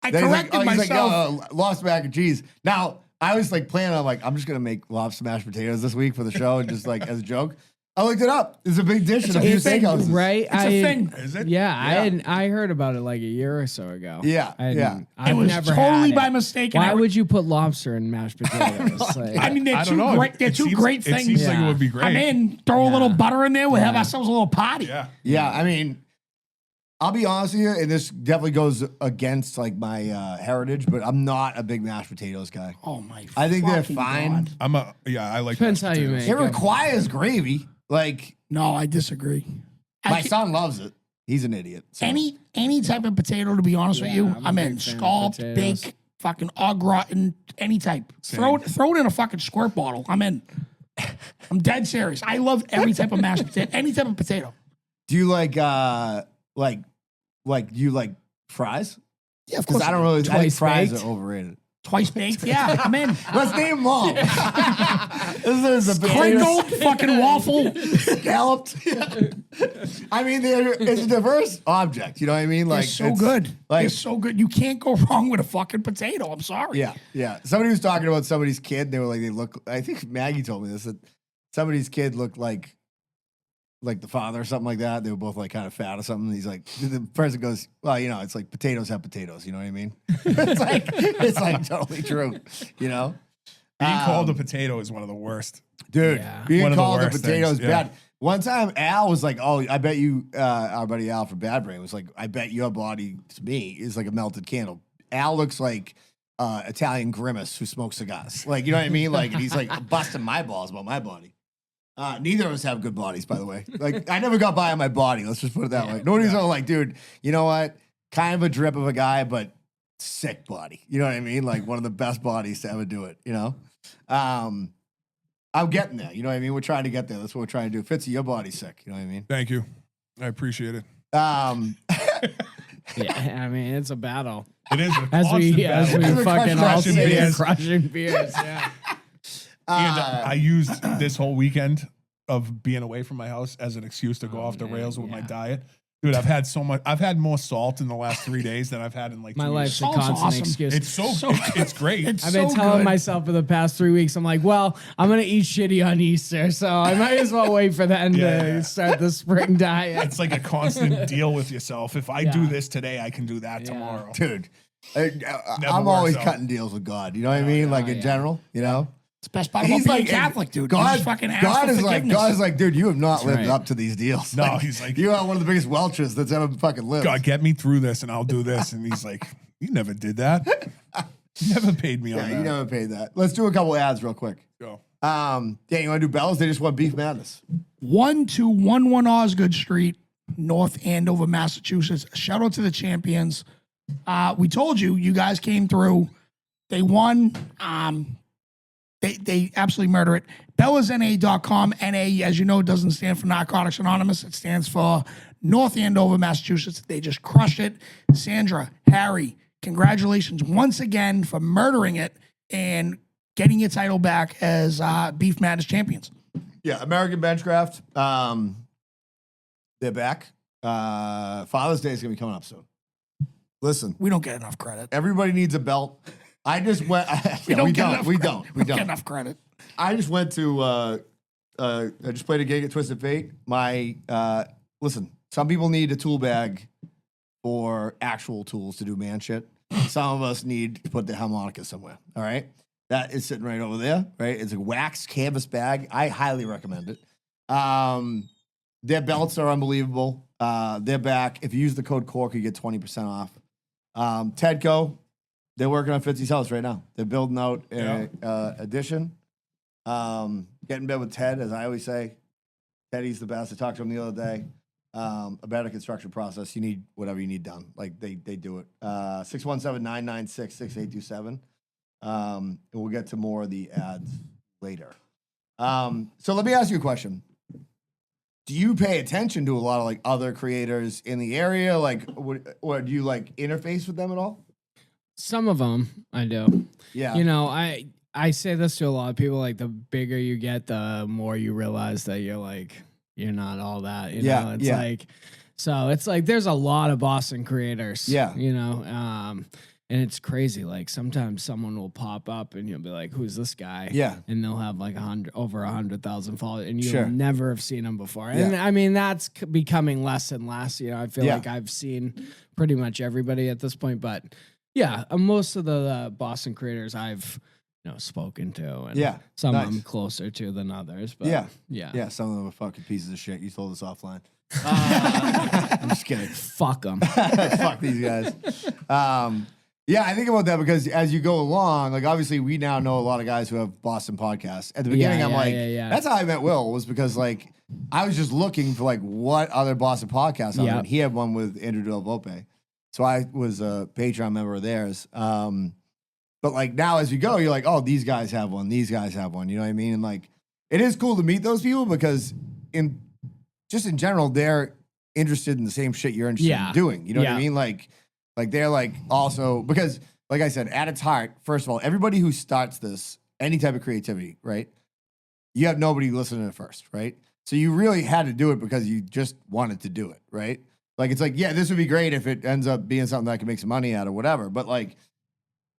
Speaker 5: I
Speaker 2: then he's like,
Speaker 5: corrected
Speaker 2: he's
Speaker 5: myself.
Speaker 2: like, lobster mac and cheese. Now I was like planning on like I'm just gonna make lobster mashed potatoes this week for the show, and just like as a joke. I looked it up. It's a big dish in a few
Speaker 5: It's a thing,
Speaker 2: steakhouses.
Speaker 4: Right?
Speaker 5: It's a thing.
Speaker 3: Is it?
Speaker 4: Yeah, I heard about it like a year or so ago.
Speaker 2: Yeah, yeah.
Speaker 4: I've
Speaker 5: It was
Speaker 4: never
Speaker 5: totally
Speaker 4: had
Speaker 5: by
Speaker 4: it.
Speaker 5: mistake. and
Speaker 4: Why
Speaker 5: I-
Speaker 4: would you put lobster in mashed potatoes? Like,
Speaker 5: I mean, they're
Speaker 3: I don't
Speaker 5: two
Speaker 3: know.
Speaker 5: great. They're
Speaker 3: It
Speaker 5: two
Speaker 3: seems-
Speaker 5: great things.
Speaker 3: It seems like it
Speaker 4: Yeah.
Speaker 3: would be great.
Speaker 5: I'm in. Throw a little
Speaker 4: Yeah.
Speaker 5: butter in there. We'll have ourselves a little party.
Speaker 3: Yeah.
Speaker 2: Yeah, I mean, I'll be honest with you, and this definitely goes against like my heritage, but I'm not a big mashed potatoes guy.
Speaker 5: Oh my!
Speaker 2: I think they're
Speaker 5: fucking
Speaker 2: fine.
Speaker 5: God.
Speaker 3: I like
Speaker 4: Depends
Speaker 3: mashed
Speaker 4: how you
Speaker 3: potatoes.
Speaker 4: make
Speaker 2: It requires gravy. Like
Speaker 5: No, I disagree.
Speaker 2: my
Speaker 5: I can-
Speaker 2: son loves it. He's an idiot. So.
Speaker 5: any type of potato, to be honest with
Speaker 4: Yeah,
Speaker 5: you,
Speaker 4: I'm a
Speaker 5: I'm
Speaker 4: big
Speaker 5: in.
Speaker 4: fan of
Speaker 5: Scalloped,
Speaker 4: potatoes.
Speaker 5: bake, fucking au gratin, any type. Throw it in a fucking squirt bottle. I'm in. I'm dead serious. I love every type of mashed potato, any type of potato.
Speaker 2: Do you like do you like fries?
Speaker 5: Yeah, of
Speaker 2: Because
Speaker 5: course.
Speaker 2: I don't really. I think
Speaker 4: Twice
Speaker 2: fries
Speaker 4: baked?
Speaker 2: are overrated.
Speaker 5: Twice baked. Yeah, I'm in.
Speaker 2: Let's name them all. This is a
Speaker 5: Crinkled, fucking waffle.
Speaker 2: scalloped. I mean, it's a diverse object. You know what I mean? Like
Speaker 5: It's so
Speaker 2: it's-
Speaker 5: good.
Speaker 2: Like
Speaker 5: It's so good. You can't go wrong with a fucking potato. I'm sorry.
Speaker 2: yeah, yeah. Somebody was talking about somebody's kid. They were like, they look. I think Maggie told me this that somebody's kid looked like the father or something like that. They were both like kind of fat or something. He's like, the person goes, well, you know, it's like potatoes have potatoes. You know what I mean? it's like totally true. You know,
Speaker 3: Being called a potato is one of the worst.
Speaker 2: dude,
Speaker 4: Yeah.
Speaker 2: being
Speaker 3: One of the
Speaker 2: called a
Speaker 3: worst
Speaker 2: potato is
Speaker 3: things, yeah.
Speaker 2: bad. One time, Al was like, "Oh, I bet you." Our buddy Al from Bad Brain was like, "I bet your body to me is like a melted candle." Al looks like Italian Grimace who smokes cigars. Like, you know what I mean? Like, and he's like busting my balls about my body. Neither of us have good bodies, by the way. Like, I never got by on my body. Let's just put it that way. Nobody's all like, dude, you know what? Kind of a drip of a guy, but sick body. You know what I mean? Like one of the best bodies to ever do it. You know, I'm getting there. You know what I mean? We're trying to get there. That's what we're trying to do. Fitzy, your body's sick. You know what I mean?
Speaker 3: Thank you. I appreciate it.
Speaker 4: yeah, I mean, it's a battle.
Speaker 3: It is a
Speaker 4: As
Speaker 3: constant
Speaker 4: we
Speaker 3: battle.
Speaker 4: fucking all
Speaker 2: crushing
Speaker 4: sit here
Speaker 2: beers.
Speaker 4: crushing beers. Yeah.
Speaker 3: And I used this whole weekend of being away from my house as an excuse to go off the
Speaker 4: man,
Speaker 3: rails with my
Speaker 4: yeah.
Speaker 3: diet. Dude, I've had more salt in the last 3 days than I've had in like
Speaker 4: My
Speaker 3: 2 years.
Speaker 4: life's a
Speaker 5: Salt's
Speaker 4: constant
Speaker 5: awesome.
Speaker 4: excuse.
Speaker 3: It's it's great.
Speaker 5: It's
Speaker 4: I've been
Speaker 5: so
Speaker 4: telling
Speaker 5: good.
Speaker 4: myself for the past 3 weeks, I'm like, well, I'm going to eat shitty on Easter. So I might as well wait for then
Speaker 3: Yeah.
Speaker 4: to start the spring diet.
Speaker 3: It's like a constant deal with yourself. If I do
Speaker 4: Yeah.
Speaker 3: this today, I can do that
Speaker 4: Yeah.
Speaker 3: tomorrow.
Speaker 2: dude, I'm
Speaker 3: works
Speaker 2: always
Speaker 3: out.
Speaker 2: cutting deals with God. You know what I mean? Like in
Speaker 4: yeah.
Speaker 2: general, you know?
Speaker 5: It's the best part about being Catholic, dude. You
Speaker 2: God,
Speaker 5: just fucking ask
Speaker 2: God
Speaker 5: for
Speaker 2: is like,
Speaker 5: forgiveness.
Speaker 2: God is like, dude, you have not lived
Speaker 4: right.
Speaker 2: up to these deals.
Speaker 3: No, he's like-
Speaker 2: you are one of the biggest Welchers that's ever fucking lived.
Speaker 3: God, get me through this and I'll do this. And he's like, you never did that. You never paid me
Speaker 2: yeah,
Speaker 3: on
Speaker 2: you
Speaker 3: that.
Speaker 2: never paid that. Let's do a couple ads real quick.
Speaker 3: Go.
Speaker 2: Dan, you want to do bells? They just won Beef Madness.
Speaker 5: 1211 Osgood Street, North Andover, Massachusetts. Shout out to the champions. We told you, you guys came through. They won. They absolutely murder it. BellasNA.com. NA, as you know, doesn't stand for Narcotics Anonymous. It stands for North Andover, Massachusetts. They just crushed it. Sandra, Harry, congratulations once again for murdering it and getting your title back as Beef Madness champions.
Speaker 2: Yeah, American Benchcraft. They're back. Father's Day is going to be coming up soon. Listen,
Speaker 5: We don't get enough credit.
Speaker 2: everybody needs a belt. I just went. We
Speaker 5: get
Speaker 2: don't.
Speaker 5: enough
Speaker 2: We
Speaker 5: credit.
Speaker 2: don't. We
Speaker 5: Don't get
Speaker 2: don't.
Speaker 5: enough credit.
Speaker 2: I just went to. I just played a gig at Twisted Fate. My listen. Some people need a tool bag for actual tools to do man shit. Some of us need to put the harmonica somewhere. All right, that is sitting right over there. Right, it's a wax canvas bag. I highly recommend it. Their belts are unbelievable. They're back. If you use the code CORK, you get 20% off. Tedco, they're working on Fitzy's house right now. They're building out an addition. Get in bed with Ted, as I always say. Teddy's the best. I talked to him the other day. A better construction process. You need whatever you need done. Like they do it. 617-996-6827. And we'll get to more of the ads later. So let me ask you a question. do you pay attention to a lot of like other creators in the area? Like, or do you like interface with them at all?
Speaker 4: Some of them I do.
Speaker 2: Yeah.
Speaker 4: You know, I say this to a lot of people. Like, the bigger you get, the more you realize that you're not all that. You know, it's like, so it's like there's a lot of Boston creators.
Speaker 2: Yeah.
Speaker 4: You know, and it's crazy. Like, sometimes someone will pop up and you'll be like, "Who's this guy?"
Speaker 2: Yeah.
Speaker 4: And they'll have like over 100,000 followers, and you'll
Speaker 2: Sure.
Speaker 4: never have seen them before.
Speaker 2: Yeah.
Speaker 4: And I mean, that's becoming less and less. You know, I feel
Speaker 2: Yeah.
Speaker 4: like I've seen pretty much everybody at this point, but yeah, most of the Boston creators I've spoken to, and
Speaker 2: Yeah,
Speaker 4: some
Speaker 2: nice.
Speaker 4: I'm closer to than others. But
Speaker 2: Yeah.
Speaker 4: yeah,
Speaker 2: Yeah, some of them are fucking pieces of shit. You told us offline. I'm just kidding.
Speaker 4: fuck them.
Speaker 2: Fuck these guys. Yeah, I think about that because as you go along, like obviously we now know a lot of guys who have Boston podcasts. At the beginning, I'm like, that's how I met Will, was because like I was just looking for like what other Boston podcasts are.
Speaker 4: Yeah.
Speaker 2: And he had one with Andrew Del Volpe. So I was a Patreon member of theirs. But like now as you go, you're like, oh, these guys have one, these guys have one. You know what I mean? And like it is cool to meet those people because in general, they're interested in the same shit you're interested in doing. You know what I mean? Like they're like also because like I said, at its heart, first of all, everybody who starts this, any type of creativity, right? You have nobody listening at first, right? So you really had to do it because you just wanted to do it, right? Like it's like, yeah, this would be great if it ends up being something that I can make some money out of, whatever. But like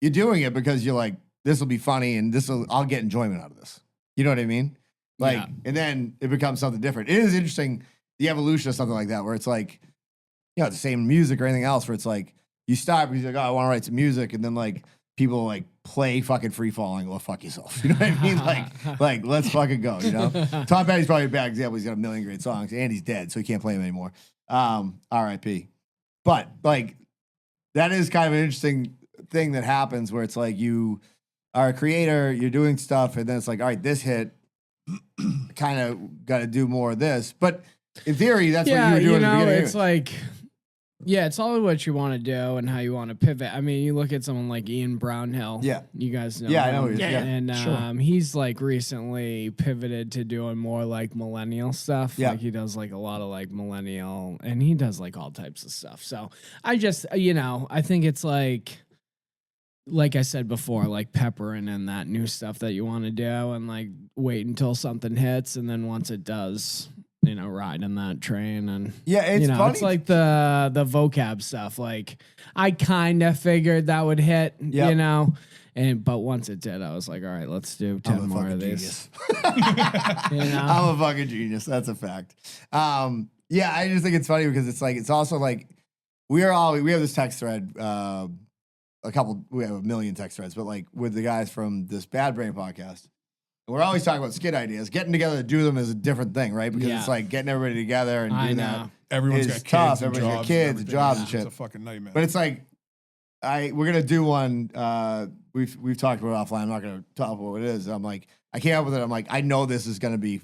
Speaker 2: you're doing it because you're like, this will be funny and I'll get enjoyment out of this. You know what I mean? Like, and then it becomes something different. It is interesting, the evolution of something like that, where it's like, you know, the same music or anything else, where it's like, you start because you're like, oh, I want to write some music. And then like people like play fucking Free Falling or fuck yourself. You know what I mean? Like let's fucking go, you know? Tom Petty's probably a bad example. He's got a million great songs and he's dead, so he can't play them anymore. R.I.P. But like, that is kind of an interesting thing that happens where it's like you are a creator, you're doing stuff, and then it's like, all right, this hit, kind of got to do more of this. But in theory, that's what you were doing at the beginning.
Speaker 4: It's like, yeah, it's all what you want to do and how you want to pivot. I mean, you look at someone like Ian Brownhill.
Speaker 2: Yeah.
Speaker 4: You guys know.
Speaker 2: Yeah, I
Speaker 4: him.
Speaker 2: know who he is, yeah.
Speaker 4: And
Speaker 5: Sure.
Speaker 4: he's like recently pivoted to doing more like millennial stuff.
Speaker 2: Yeah.
Speaker 4: Like he does like a lot of like millennial, and he does like all types of stuff. So I just, I think it's like I said before, like peppering in that new stuff that you want to do and like wait until something hits. And then once it does, riding that train. And
Speaker 2: Yeah, it's funny.
Speaker 4: it's like the vocab stuff. Like I kind of figured that would hit,
Speaker 2: Yep.
Speaker 4: but once it did, I was like, all right, let's do 10
Speaker 2: I'm a
Speaker 4: more
Speaker 2: fucking
Speaker 4: of these.
Speaker 2: genius. I'm a fucking genius. That's a fact. Yeah, I just think it's funny because it's like, it's also like, we have this text thread, we have a million text threads, but like with the guys from this Bad Brain podcast, we're always talking about skit ideas. Getting together to do them is a different thing, right? Because it's like getting everybody together and
Speaker 4: I
Speaker 2: doing
Speaker 4: know.
Speaker 2: that.
Speaker 3: Everyone's
Speaker 2: is
Speaker 3: got kids
Speaker 2: tough.
Speaker 3: and
Speaker 2: Everybody's got
Speaker 3: jobs
Speaker 2: kids and
Speaker 3: everything.
Speaker 2: jobs and
Speaker 3: It's
Speaker 2: shit.
Speaker 3: a fucking nightmare.
Speaker 2: But it's like, we're gonna do one. We've talked about it offline. I'm not gonna talk about what it is. I'm like, I came up with it. I'm like, I know this is gonna be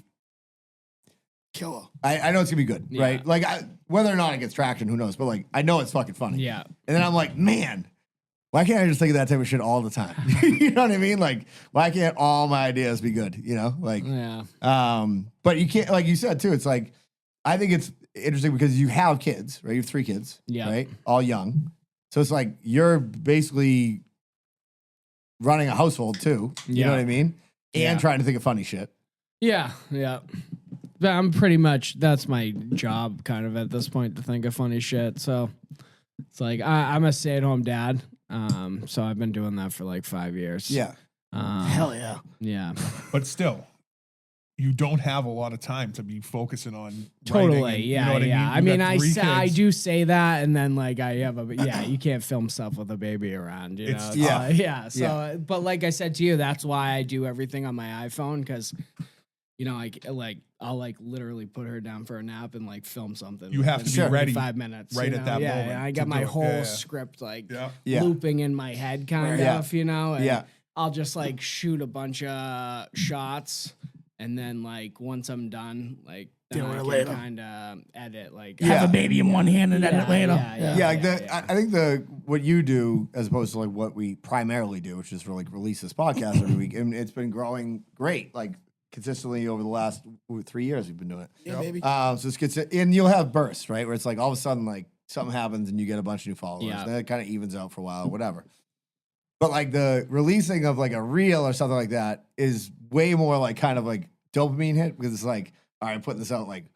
Speaker 5: Killer.
Speaker 2: I know it's gonna be good,
Speaker 4: Yeah.
Speaker 2: right? Like whether or not it gets traction, who knows? But like, I know it's fucking funny.
Speaker 4: Yeah.
Speaker 2: And then I'm like, man, why can't I just think of that type of shit all the time? You know what I mean? Like, why can't all my ideas be good? You know, like,
Speaker 4: Yeah.
Speaker 2: but you can't, like you said too. It's like, I think it's interesting because you have kids, right? You have 3 kids,
Speaker 4: Yeah.
Speaker 2: right? All young. So it's like you're basically running a household too. You know
Speaker 4: Yeah.
Speaker 2: what I mean? And
Speaker 4: Yeah.
Speaker 2: trying to think of funny shit.
Speaker 4: Yeah. Yeah. But I'm pretty much, that's my job kind of at this point, to think of funny shit. So it's like, I'm a stay-at-home dad. So I've been doing that for like 5 years.
Speaker 2: Yeah.
Speaker 5: Hell yeah.
Speaker 4: Yeah.
Speaker 3: But still, you don't have a lot of time to be focusing on
Speaker 4: Totally.
Speaker 3: writing and-
Speaker 4: Yeah.
Speaker 3: you know what
Speaker 4: yeah.
Speaker 3: I mean? You got
Speaker 4: I
Speaker 3: 3
Speaker 4: I
Speaker 3: kids.
Speaker 4: do say that, and then like I have you can't film stuff with a baby around. You
Speaker 3: It's
Speaker 4: know?
Speaker 2: tough.
Speaker 4: Yeah. So,
Speaker 2: Yeah.
Speaker 4: but like I said to you, that's why I do everything on my iPhone, because I'll like literally put her down for a nap and like film something.
Speaker 3: You have to
Speaker 4: within
Speaker 3: be ready
Speaker 4: 5 minutes.
Speaker 3: right
Speaker 4: you
Speaker 3: at
Speaker 4: know?
Speaker 3: that
Speaker 4: yeah,
Speaker 3: moment
Speaker 4: and I
Speaker 3: to
Speaker 4: got my
Speaker 3: do it.
Speaker 4: whole
Speaker 3: Yeah.
Speaker 4: script like
Speaker 3: Yeah.
Speaker 2: Yeah.
Speaker 4: looping in my head, kind
Speaker 2: Yeah.
Speaker 4: of, and
Speaker 2: Yeah.
Speaker 4: I'll just like shoot a bunch of shots, and then like once I'm done, like then
Speaker 5: Deal with
Speaker 4: I
Speaker 5: it
Speaker 4: can
Speaker 5: later.
Speaker 4: kind of edit like
Speaker 2: Yeah.
Speaker 5: Have a baby in one hand and edit it later.
Speaker 2: Yeah, like
Speaker 4: yeah.
Speaker 2: I think what you do as opposed to like what we primarily do, which is for like release this podcast every week, and it's been growing great. Like consistently over the last 3 years. We've been doing it.
Speaker 5: Yeah, baby.
Speaker 2: So it's good. And you'll have bursts, right? Where it's like all of a sudden, like something happens and you get a bunch of new followers.
Speaker 4: Yeah.
Speaker 2: Then it kind of evens out for a while, or whatever. But like the releasing of like a reel or something like that is way more like kind of like dopamine hit because it's like, all right, I'm putting this out, like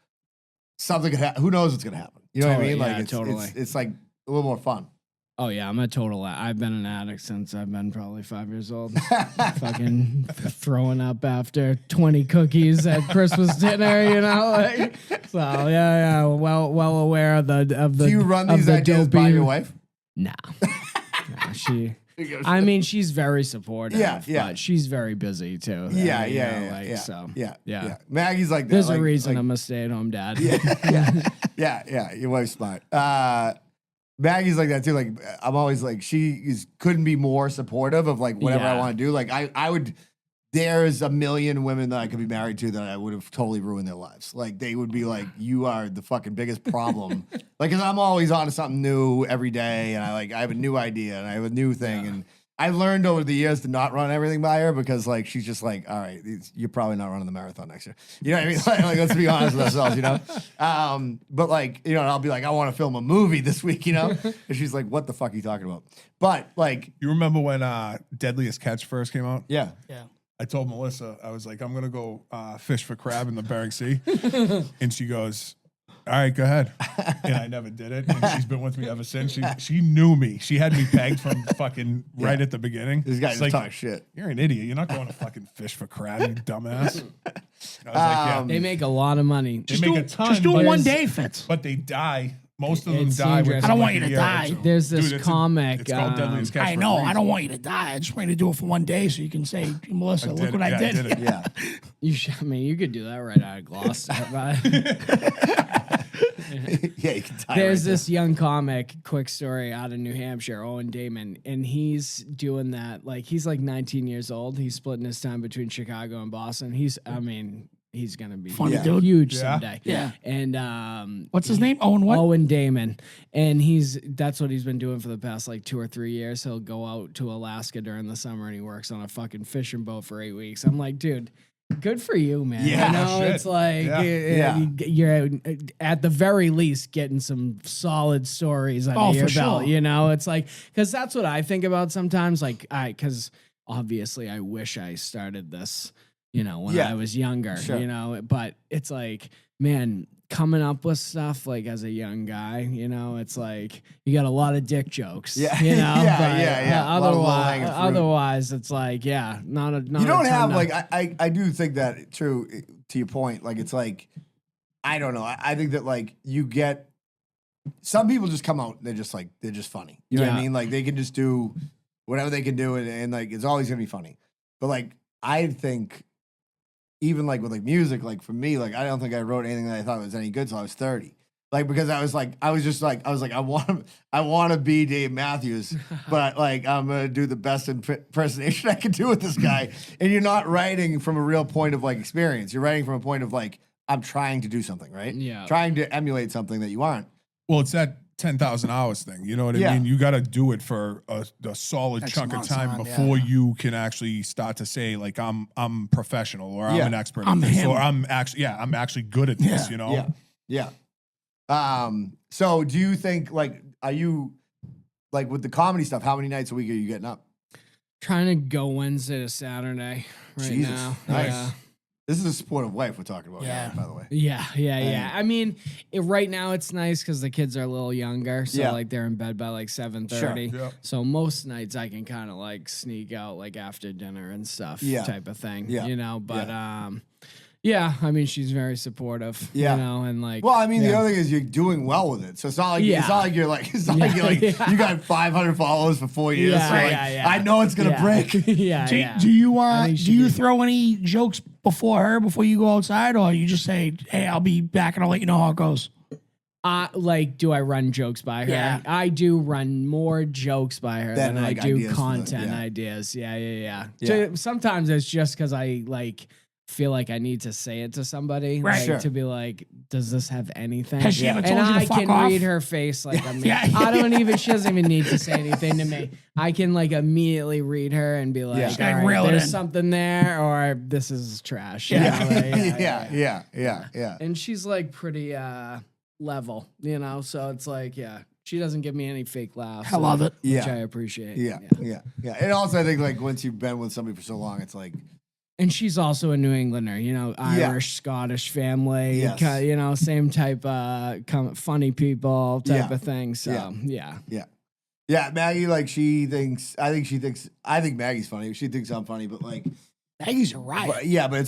Speaker 2: something could happen. Who knows what's gonna happen? You know what I mean?
Speaker 4: Totally,
Speaker 2: Like
Speaker 4: yeah,
Speaker 2: it's,
Speaker 4: totally.
Speaker 2: it's like a little more fun.
Speaker 4: Oh yeah, I'm a total. I've been an addict since I've been probably 5 years old. Fucking throwing up after 20 cookies at Christmas dinner, you know. Like, so yeah, well aware of the
Speaker 2: Do you run
Speaker 4: of
Speaker 2: these
Speaker 4: the
Speaker 2: ideas by your
Speaker 4: dopamine.
Speaker 2: wife?
Speaker 4: Nah, she. I mean, she's very supportive.
Speaker 2: Yeah, yeah.
Speaker 4: But she's very busy too.
Speaker 2: Yeah,
Speaker 4: you
Speaker 2: yeah,
Speaker 4: know,
Speaker 2: yeah,
Speaker 4: like,
Speaker 2: yeah,
Speaker 4: So
Speaker 2: yeah. Maggie's like that.
Speaker 4: there's
Speaker 2: like,
Speaker 4: a reason
Speaker 2: like,
Speaker 4: I'm a stay-at-home dad.
Speaker 2: yeah. Your wife's smart. Maggie's like that too. Like I'm always like couldn't be more supportive of like whatever I
Speaker 4: Yeah.
Speaker 2: want to do. Like I would. There's a million women that I could be married to that I would have totally ruined their lives. Like they would be like, you are the fucking biggest problem. Like, cause I'm always on to something new every day, and I have a new idea and I have a new thing, and I learned over the years to not run everything by her because like she's just like, all right, you're probably not running the marathon next year. You know what I mean? Like let's be honest with ourselves, you know. But like you know, I'll be like, I want to film a movie this week, you know, and she's like, what the fuck are you talking about? But like,
Speaker 3: You remember when Deadliest Catch first came out?
Speaker 2: yeah.
Speaker 5: Yeah.
Speaker 3: I told Melissa, I was like, I'm gonna go fish for crab in the Bering Sea, and she goes, "All right, go ahead." And I never did it, and she's been with me ever since. She knew me. She had me pegged from fucking right at the beginning.
Speaker 2: This guy
Speaker 3: She's
Speaker 2: just talks shit.
Speaker 3: You're an idiot. You're not going to fucking fish for crab, you dumbass. I was like, yeah.
Speaker 4: They make a lot of money.
Speaker 3: They make a ton.
Speaker 5: Just do
Speaker 3: but-
Speaker 5: it one day, Fitz.
Speaker 3: but they die. Most of them
Speaker 4: It's
Speaker 3: die.
Speaker 4: dangerous.
Speaker 3: Within
Speaker 4: I don't
Speaker 3: like
Speaker 5: want you
Speaker 3: a
Speaker 5: to
Speaker 3: year or
Speaker 5: die.
Speaker 3: two.
Speaker 4: There's this
Speaker 3: Dude,
Speaker 4: comic,
Speaker 3: It's called Deadliest Catch.
Speaker 5: I
Speaker 3: for a
Speaker 5: know. I
Speaker 3: reason.
Speaker 5: don't want you to die. I just want you to do it for one day so you can say, Melissa, look what I did.
Speaker 3: it.
Speaker 2: Yeah.
Speaker 4: You should, I mean, you could do that right out of Gloucester. But
Speaker 2: Yeah, you can tie
Speaker 4: there's
Speaker 2: right
Speaker 4: this young comic, quick story out of New Hampshire, Owen Damon, and he's doing that. Like he's like 19 years old. He's splitting his time between Chicago and Boston. He's gonna be
Speaker 5: Funny
Speaker 2: Yeah.
Speaker 5: dude.
Speaker 4: huge
Speaker 3: Yeah.
Speaker 4: someday.
Speaker 5: Yeah.
Speaker 4: And
Speaker 5: What's his name? Owen what?
Speaker 4: Owen Damon, and that's what he's been doing for the past like 2 or 3 years. He'll go out to Alaska during the summer and he works on a fucking fishing boat for 8 weeks. I'm like, dude, good for you, man.
Speaker 2: Yeah,
Speaker 4: you know,
Speaker 3: shit.
Speaker 4: it's like
Speaker 3: Yeah.
Speaker 2: Yeah.
Speaker 4: you're at the very least getting some solid stories under
Speaker 5: Oh,
Speaker 4: your
Speaker 5: for
Speaker 4: belt.
Speaker 5: sure.
Speaker 4: You know, it's like because that's what I think about sometimes. Like because obviously I wish I started this. You know, when
Speaker 2: Yeah.
Speaker 4: I was younger,
Speaker 2: Sure.
Speaker 4: you know, but it's like, man, coming up with stuff like as a young guy, you know, it's like you got a lot of dick jokes.
Speaker 2: Yeah.
Speaker 4: You know,
Speaker 2: Yeah,
Speaker 4: but,
Speaker 2: yeah. A lot of low-hanging fruit.
Speaker 4: Otherwise, it's like, yeah, not a. Not
Speaker 2: You don't
Speaker 4: a ton
Speaker 2: have
Speaker 4: of-
Speaker 2: like I do think that true to your point. Like it's like I don't know. I think that like you get some people just come out. They're just funny. You know what I
Speaker 4: Yeah.
Speaker 2: mean? Like they can just do whatever they can do, and like it's always gonna be funny. But like I think even like with like music, like for me, like I don't think I wrote anything that I thought was any good till I was 30. Like because I was like I want to be Dave Matthews, but like I'm gonna do the best impersonation I can do with this guy. And you're not writing from a real point of like experience. You're writing from a point of like I'm trying to do something, right?
Speaker 4: Yeah.
Speaker 2: Trying to emulate something that you aren't.
Speaker 3: Well, it's that 10,000 hours thing. You know what I
Speaker 2: Yeah.
Speaker 3: mean? You got to do it for a solid
Speaker 5: X
Speaker 3: chunk of
Speaker 5: amounts
Speaker 3: time
Speaker 5: on,
Speaker 3: before
Speaker 5: yeah.
Speaker 3: you can actually start to say like I'm professional or I'm
Speaker 2: Yeah.
Speaker 3: an expert
Speaker 5: I'm
Speaker 3: at this
Speaker 5: him.
Speaker 3: or I'm actually good at this.
Speaker 5: Yeah.
Speaker 3: You know?
Speaker 2: Yeah. So do you think like are you like with the comedy stuff, how many nights a week are you getting up?
Speaker 4: trying to go Wednesday to Saturday right
Speaker 2: Jesus.
Speaker 4: now.
Speaker 2: Nice.
Speaker 4: Yeah.
Speaker 2: This is a supportive wife we're talking about,
Speaker 5: Yeah.
Speaker 2: here, by the way.
Speaker 4: Yeah. I mean, right now it's nice because the kids are a little younger, so
Speaker 2: Yeah.
Speaker 4: like they're in bed by like 7:30.
Speaker 3: Sure. Yeah.
Speaker 4: So most nights I can kind of like sneak out like after dinner and stuff,
Speaker 2: Yeah.
Speaker 4: type of thing.
Speaker 2: Yeah.
Speaker 4: You know, but yeah, I mean she's very supportive.
Speaker 2: Yeah.
Speaker 4: You know, and like
Speaker 2: Well, I mean, the
Speaker 4: yeah.
Speaker 2: other thing is you're doing well with it. So it's not like
Speaker 4: Yeah.
Speaker 2: it's not like you're like it's not like you're like
Speaker 4: Yeah.
Speaker 2: you got 500 followers for 4 years.
Speaker 4: Yeah,
Speaker 2: so like,
Speaker 4: yeah.
Speaker 2: I know it's gonna
Speaker 4: Yeah.
Speaker 2: break.
Speaker 4: yeah,
Speaker 5: Do,
Speaker 4: yeah.
Speaker 5: do you
Speaker 4: I think she
Speaker 5: do you
Speaker 4: did.
Speaker 5: throw any jokes before her before you go outside, or you just say, "Hey, I'll be back and I'll let you know how it goes"?
Speaker 4: Like, do I run jokes by her?
Speaker 5: Yeah.
Speaker 4: I do run more jokes by her
Speaker 2: Than,
Speaker 4: than I
Speaker 2: like,
Speaker 4: do
Speaker 2: ideas for the-
Speaker 4: content
Speaker 2: yeah.
Speaker 4: ideas. Yeah.
Speaker 2: Yeah.
Speaker 4: So sometimes it's just because I like feel like I need to say it to somebody,
Speaker 5: Right.
Speaker 4: like
Speaker 2: Sure.
Speaker 4: to be like, does this have anything?
Speaker 5: Has she ever
Speaker 4: and
Speaker 5: told you to
Speaker 4: I
Speaker 5: fuck
Speaker 4: can
Speaker 5: off?
Speaker 4: read her face like I'm.
Speaker 5: Yeah.
Speaker 4: I don't even. She doesn't even need to say anything to me. I can like immediately read her and be like,
Speaker 2: Yeah.
Speaker 5: She's
Speaker 4: all
Speaker 5: like,
Speaker 4: right,
Speaker 5: reel it
Speaker 4: there's
Speaker 5: in.
Speaker 4: something there, or this is trash. you
Speaker 5: Yeah.
Speaker 4: know, like,
Speaker 2: Yeah.
Speaker 4: And she's like pretty level, you know. So it's like, yeah, she doesn't give me any fake laughs.
Speaker 5: I love it.
Speaker 4: which
Speaker 2: Yeah.
Speaker 4: I appreciate.
Speaker 2: Yeah. And also, I think like once you've been with somebody for so long, it's like,
Speaker 4: And she's also a New Englander, you know,
Speaker 2: Yeah.
Speaker 4: Irish, Scottish family,
Speaker 2: Yes.
Speaker 4: you know, same type, funny people type
Speaker 2: Yeah.
Speaker 4: of thing. So, yeah.
Speaker 2: yeah, Maggie, like I think Maggie's funny. She thinks I'm funny, but like,
Speaker 5: Maggie's a riot.
Speaker 2: but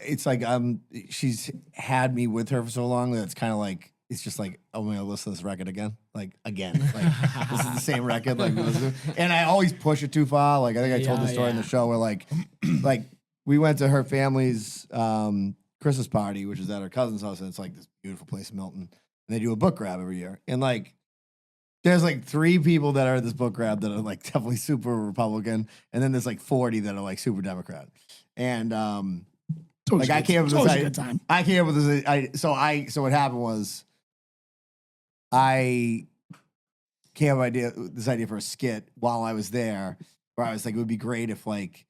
Speaker 2: it's like she's had me with her for so long that it's kind of like, it's just like, oh, I'm gonna listen to this record again. Like, this is the same record. Like, and I always push it too far. Like, I think I told the story in the show where like we went to her family's Christmas party, which is at her cousin's house, and it's like this beautiful place in Milton. And they do a book grab every year. And like, there's like 3 people that are at this book grab that are like definitely super Republican, and then there's like 40 that are like super Democrat. And like I came up with
Speaker 5: It's always
Speaker 2: this
Speaker 5: a good time.
Speaker 2: I came up with this. So what happened was, I came up with this idea for a skit while I was there, where I was like, it would be great if like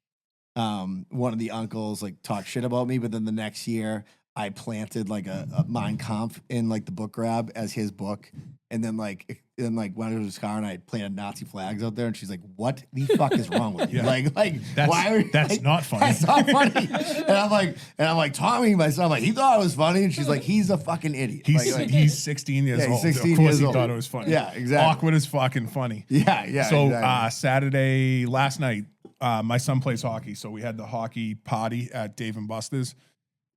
Speaker 2: one of the uncles like talked shit about me, but then the next year I planted like a Mein Kampf in like the book grab as his book, and then went to his car and I planted Nazi flags out there, and she's like, "What the fuck is wrong with you?
Speaker 3: Yeah.
Speaker 2: Like
Speaker 3: That's-
Speaker 2: why are you,
Speaker 3: that's
Speaker 2: like,
Speaker 3: not funny."
Speaker 2: That's not funny." and I'm like, Tommy, my son, like he thought it was funny, and she's like, he's a fucking idiot.
Speaker 3: He's 16 years
Speaker 2: Yeah, he's
Speaker 3: old.
Speaker 2: 16
Speaker 3: Of course
Speaker 2: years
Speaker 3: he
Speaker 2: old.
Speaker 3: thought it was funny.
Speaker 2: Yeah, exactly.
Speaker 3: Awkward as fucking funny.
Speaker 2: yeah.
Speaker 3: So
Speaker 2: exactly.
Speaker 3: last night, my son plays hockey. So we had the hockey party at Dave and Buster's,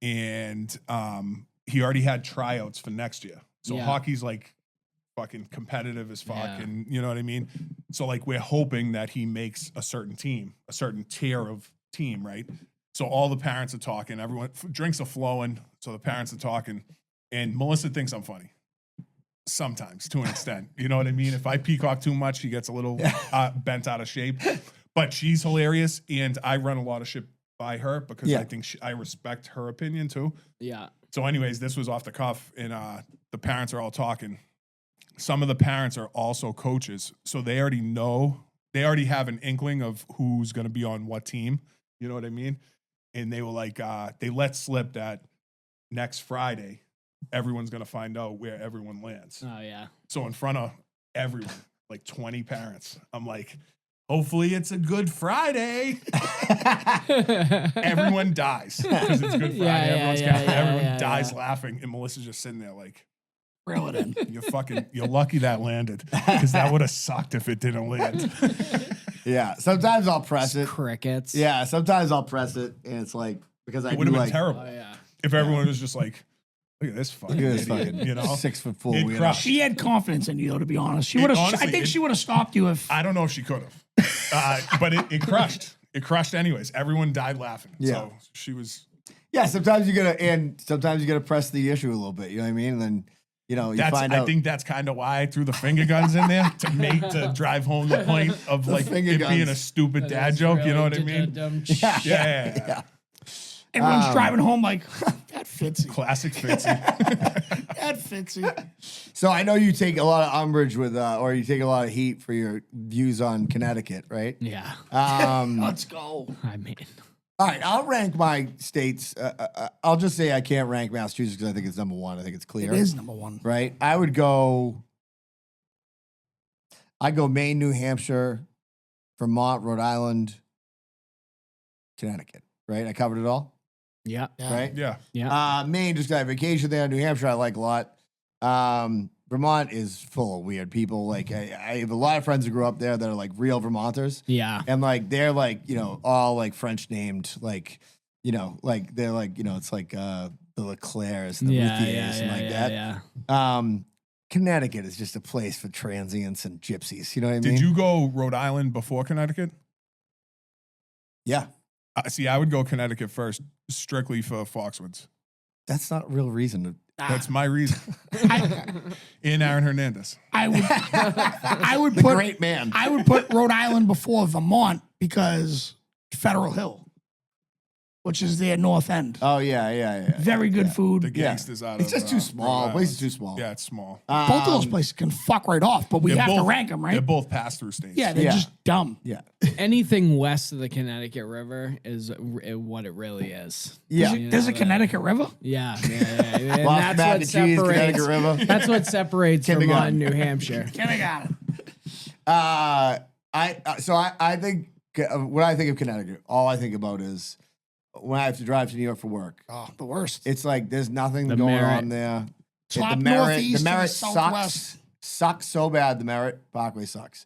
Speaker 3: and he already had tryouts for next year. So
Speaker 4: Yeah.
Speaker 3: hockey's like fucking competitive as fuck,
Speaker 4: Yeah.
Speaker 3: and you know what I mean? So like we're hoping that he makes a certain team, a certain tier of team, right? So all the parents are talking, everyone drinks are flowing, so the parents are talking, and Melissa thinks I'm funny. Sometimes, to an extent. You know what I mean? If I peacock too much, she gets a little bent out of shape. But she's hilarious, and I run a lot of shit by her because
Speaker 2: Yeah.
Speaker 3: I think I respect her opinion too.
Speaker 4: Yeah.
Speaker 3: So, anyways, this was off the cuff, and the parents are all talking. Some of the parents are also coaches, so they already know. They already have an inkling of who's going to be on what team. You know what I mean? And they were like, they let slip that next Friday, everyone's going to find out where everyone lands.
Speaker 4: Oh, yeah.
Speaker 3: So in front of everyone, like 20 parents, I'm like, hopefully it's a good Friday. Everyone dies because it's Good Friday. Everyone dies laughing, and Melissa's just sitting there like,
Speaker 5: Reel it in.
Speaker 3: you're lucky that landed because that would have sucked if it didn't land.
Speaker 2: Yeah, sometimes I'll press it.
Speaker 4: Crickets.
Speaker 2: Yeah, sometimes I'll press it, and it's like, because I
Speaker 3: It would
Speaker 2: do
Speaker 3: have been
Speaker 2: like,
Speaker 3: terrible
Speaker 4: Oh, yeah.
Speaker 3: if everyone was just like, look at this fucking
Speaker 2: look at this
Speaker 3: idiot,
Speaker 2: fucking
Speaker 3: you know?
Speaker 2: 6'4"
Speaker 3: It
Speaker 2: weirdo.
Speaker 3: crushed.
Speaker 5: She had confidence in you, though, to be honest. She
Speaker 3: It-
Speaker 5: would have. I
Speaker 3: honestly,
Speaker 5: think
Speaker 3: it-
Speaker 5: she would have stopped you if.
Speaker 3: I don't know if she could have, but it crushed. It crushed anyways. Everyone died laughing.
Speaker 2: Yeah.
Speaker 3: So she was.
Speaker 2: Yeah, sometimes you gotta press the issue a little bit. You know what I mean? And then you find out.
Speaker 3: I think that's kind of why I threw the finger guns in there to drive home the point of like
Speaker 2: finger
Speaker 3: it being
Speaker 2: guns.
Speaker 3: a stupid
Speaker 4: That
Speaker 3: dad
Speaker 4: is
Speaker 3: joke. You
Speaker 4: really
Speaker 3: know what I mean?
Speaker 4: dumb
Speaker 3: Yeah.
Speaker 5: Everyone's driving home like, that Fitzy.
Speaker 3: Classic Fitzy.
Speaker 5: That Fitzy.
Speaker 2: So I know you take a lot of umbrage with, or you take a lot of heat for your views on Connecticut, right?
Speaker 4: Yeah.
Speaker 5: Let's go.
Speaker 4: I mean,
Speaker 2: All right, I'll rank my states. I'll just say I can't rank Massachusetts because I think it's number 1. I think it's clear.
Speaker 5: It is number 1.
Speaker 2: Right? I'd go Maine, New Hampshire, Vermont, Rhode Island, Connecticut. Right? I covered it all.
Speaker 4: yeah.
Speaker 2: Right?
Speaker 3: Yeah.
Speaker 4: Yeah.
Speaker 2: Maine, just got a vacation there. New Hampshire, I like a lot. Vermont is full of weird people. Like I have a lot of friends who grew up there that are like real Vermonters.
Speaker 4: Yeah.
Speaker 2: And like they're like, all like French named, like, like they're like, it's like the Leclercs and the Routhiers and like that.
Speaker 4: Yeah.
Speaker 2: Connecticut is just a place for transients and gypsies. You know what I mean?
Speaker 3: Did you go Rhode Island before Connecticut?
Speaker 2: Yeah.
Speaker 3: See, I would go Connecticut first, strictly for Foxwoods.
Speaker 2: That's not a real reason to.
Speaker 3: That's my reason. In Aaron Hernandez.
Speaker 5: I would
Speaker 2: The
Speaker 5: put
Speaker 2: great man.
Speaker 5: I would put Rhode Island before Vermont because Federal Hill. which is their north end.
Speaker 2: Oh yeah.
Speaker 5: Very good
Speaker 3: The
Speaker 5: food.
Speaker 3: gangsters out
Speaker 2: It's
Speaker 3: of
Speaker 2: just too small.
Speaker 3: Rhode
Speaker 2: The place is
Speaker 3: Island.
Speaker 2: too small.
Speaker 3: Yeah, it's small.
Speaker 5: Both of those places can fuck right off, but we
Speaker 3: They're
Speaker 5: have to
Speaker 3: both-
Speaker 5: rank them,
Speaker 3: They're
Speaker 5: right?
Speaker 3: both pass-through states.
Speaker 5: Yeah, they're
Speaker 2: Yeah.
Speaker 5: just dumb.
Speaker 2: Yeah.
Speaker 4: Anything west of the Connecticut River is what it really is.
Speaker 2: Yeah.
Speaker 4: You
Speaker 5: There's
Speaker 4: know
Speaker 5: a
Speaker 4: that-
Speaker 5: Connecticcut River.
Speaker 4: Yeah. And
Speaker 2: Lost
Speaker 4: that's
Speaker 2: mac
Speaker 4: what
Speaker 2: and cheese,
Speaker 4: separates.
Speaker 2: Connecticut River.
Speaker 4: That's what separates Vermont
Speaker 2: Kindergarten.
Speaker 4: and New Hampshire.
Speaker 5: Can I got it?
Speaker 2: I think when I think of Connecticut, all I think about is when I have to drive to New York for work.
Speaker 5: Oh, the worst.
Speaker 2: It's like there's nothing
Speaker 4: The
Speaker 2: going
Speaker 4: Merit.
Speaker 2: on there.
Speaker 5: Top
Speaker 2: the Merit,
Speaker 5: northeast
Speaker 2: the
Speaker 5: to
Speaker 2: Merit
Speaker 5: the
Speaker 2: sucks.
Speaker 5: southwest.
Speaker 2: Sucks so bad. The Merit Parkway sucks.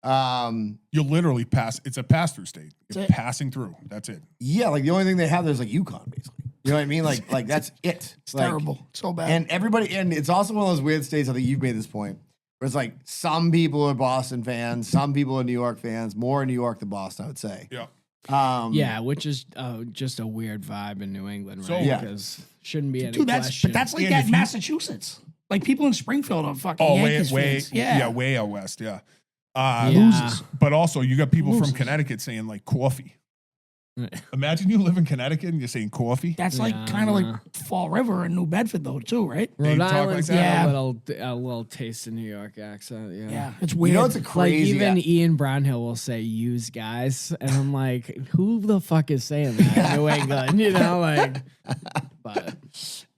Speaker 3: You'll literally pass. It's a pass-through state. You're
Speaker 5: That's it.
Speaker 3: passing through. That's it.
Speaker 2: Yeah, like the only thing they have there's like Yukon, basically. You know what I mean? Like that's it.
Speaker 5: It's terrible. So bad.
Speaker 2: And everybody, and it's also one of those weird states. I think you've made this point, where it's like some people are Boston fans, some people are New York fans, more in New York than Boston, I would say.
Speaker 3: Yeah.
Speaker 4: Yeah, which is just a weird vibe in New England, right?
Speaker 3: So-
Speaker 2: Yeah.
Speaker 4: Because shouldn't be any
Speaker 5: Dude,
Speaker 4: question.
Speaker 5: that's like
Speaker 3: And
Speaker 5: that
Speaker 3: if
Speaker 5: in
Speaker 3: you-
Speaker 5: Massachusetts. Like people in Springfield are fucking
Speaker 3: Oh,
Speaker 5: Yankees
Speaker 3: way,
Speaker 5: fans. Yeah.
Speaker 3: way out west. Yeah.
Speaker 4: Yeah.
Speaker 5: Losers.
Speaker 3: But also, you got people
Speaker 5: Losers.
Speaker 3: from Connecticut saying like coffee. Imagine you live in Connecticut and you're saying coffee.
Speaker 5: That's like kind of like Fall River and New Bedford though, too, right?
Speaker 4: Rhode
Speaker 3: talk like
Speaker 4: Island's
Speaker 3: that?
Speaker 4: got
Speaker 5: Yeah.
Speaker 4: a little taste of New York accent. Yeah.
Speaker 5: Yeah, it's
Speaker 2: You
Speaker 5: weird.
Speaker 2: know, it's a
Speaker 4: Like
Speaker 2: crazy.
Speaker 4: even Ian Brownhill will say "use guys," and I'm like, who the fuck is saying that in New England? You know, like, but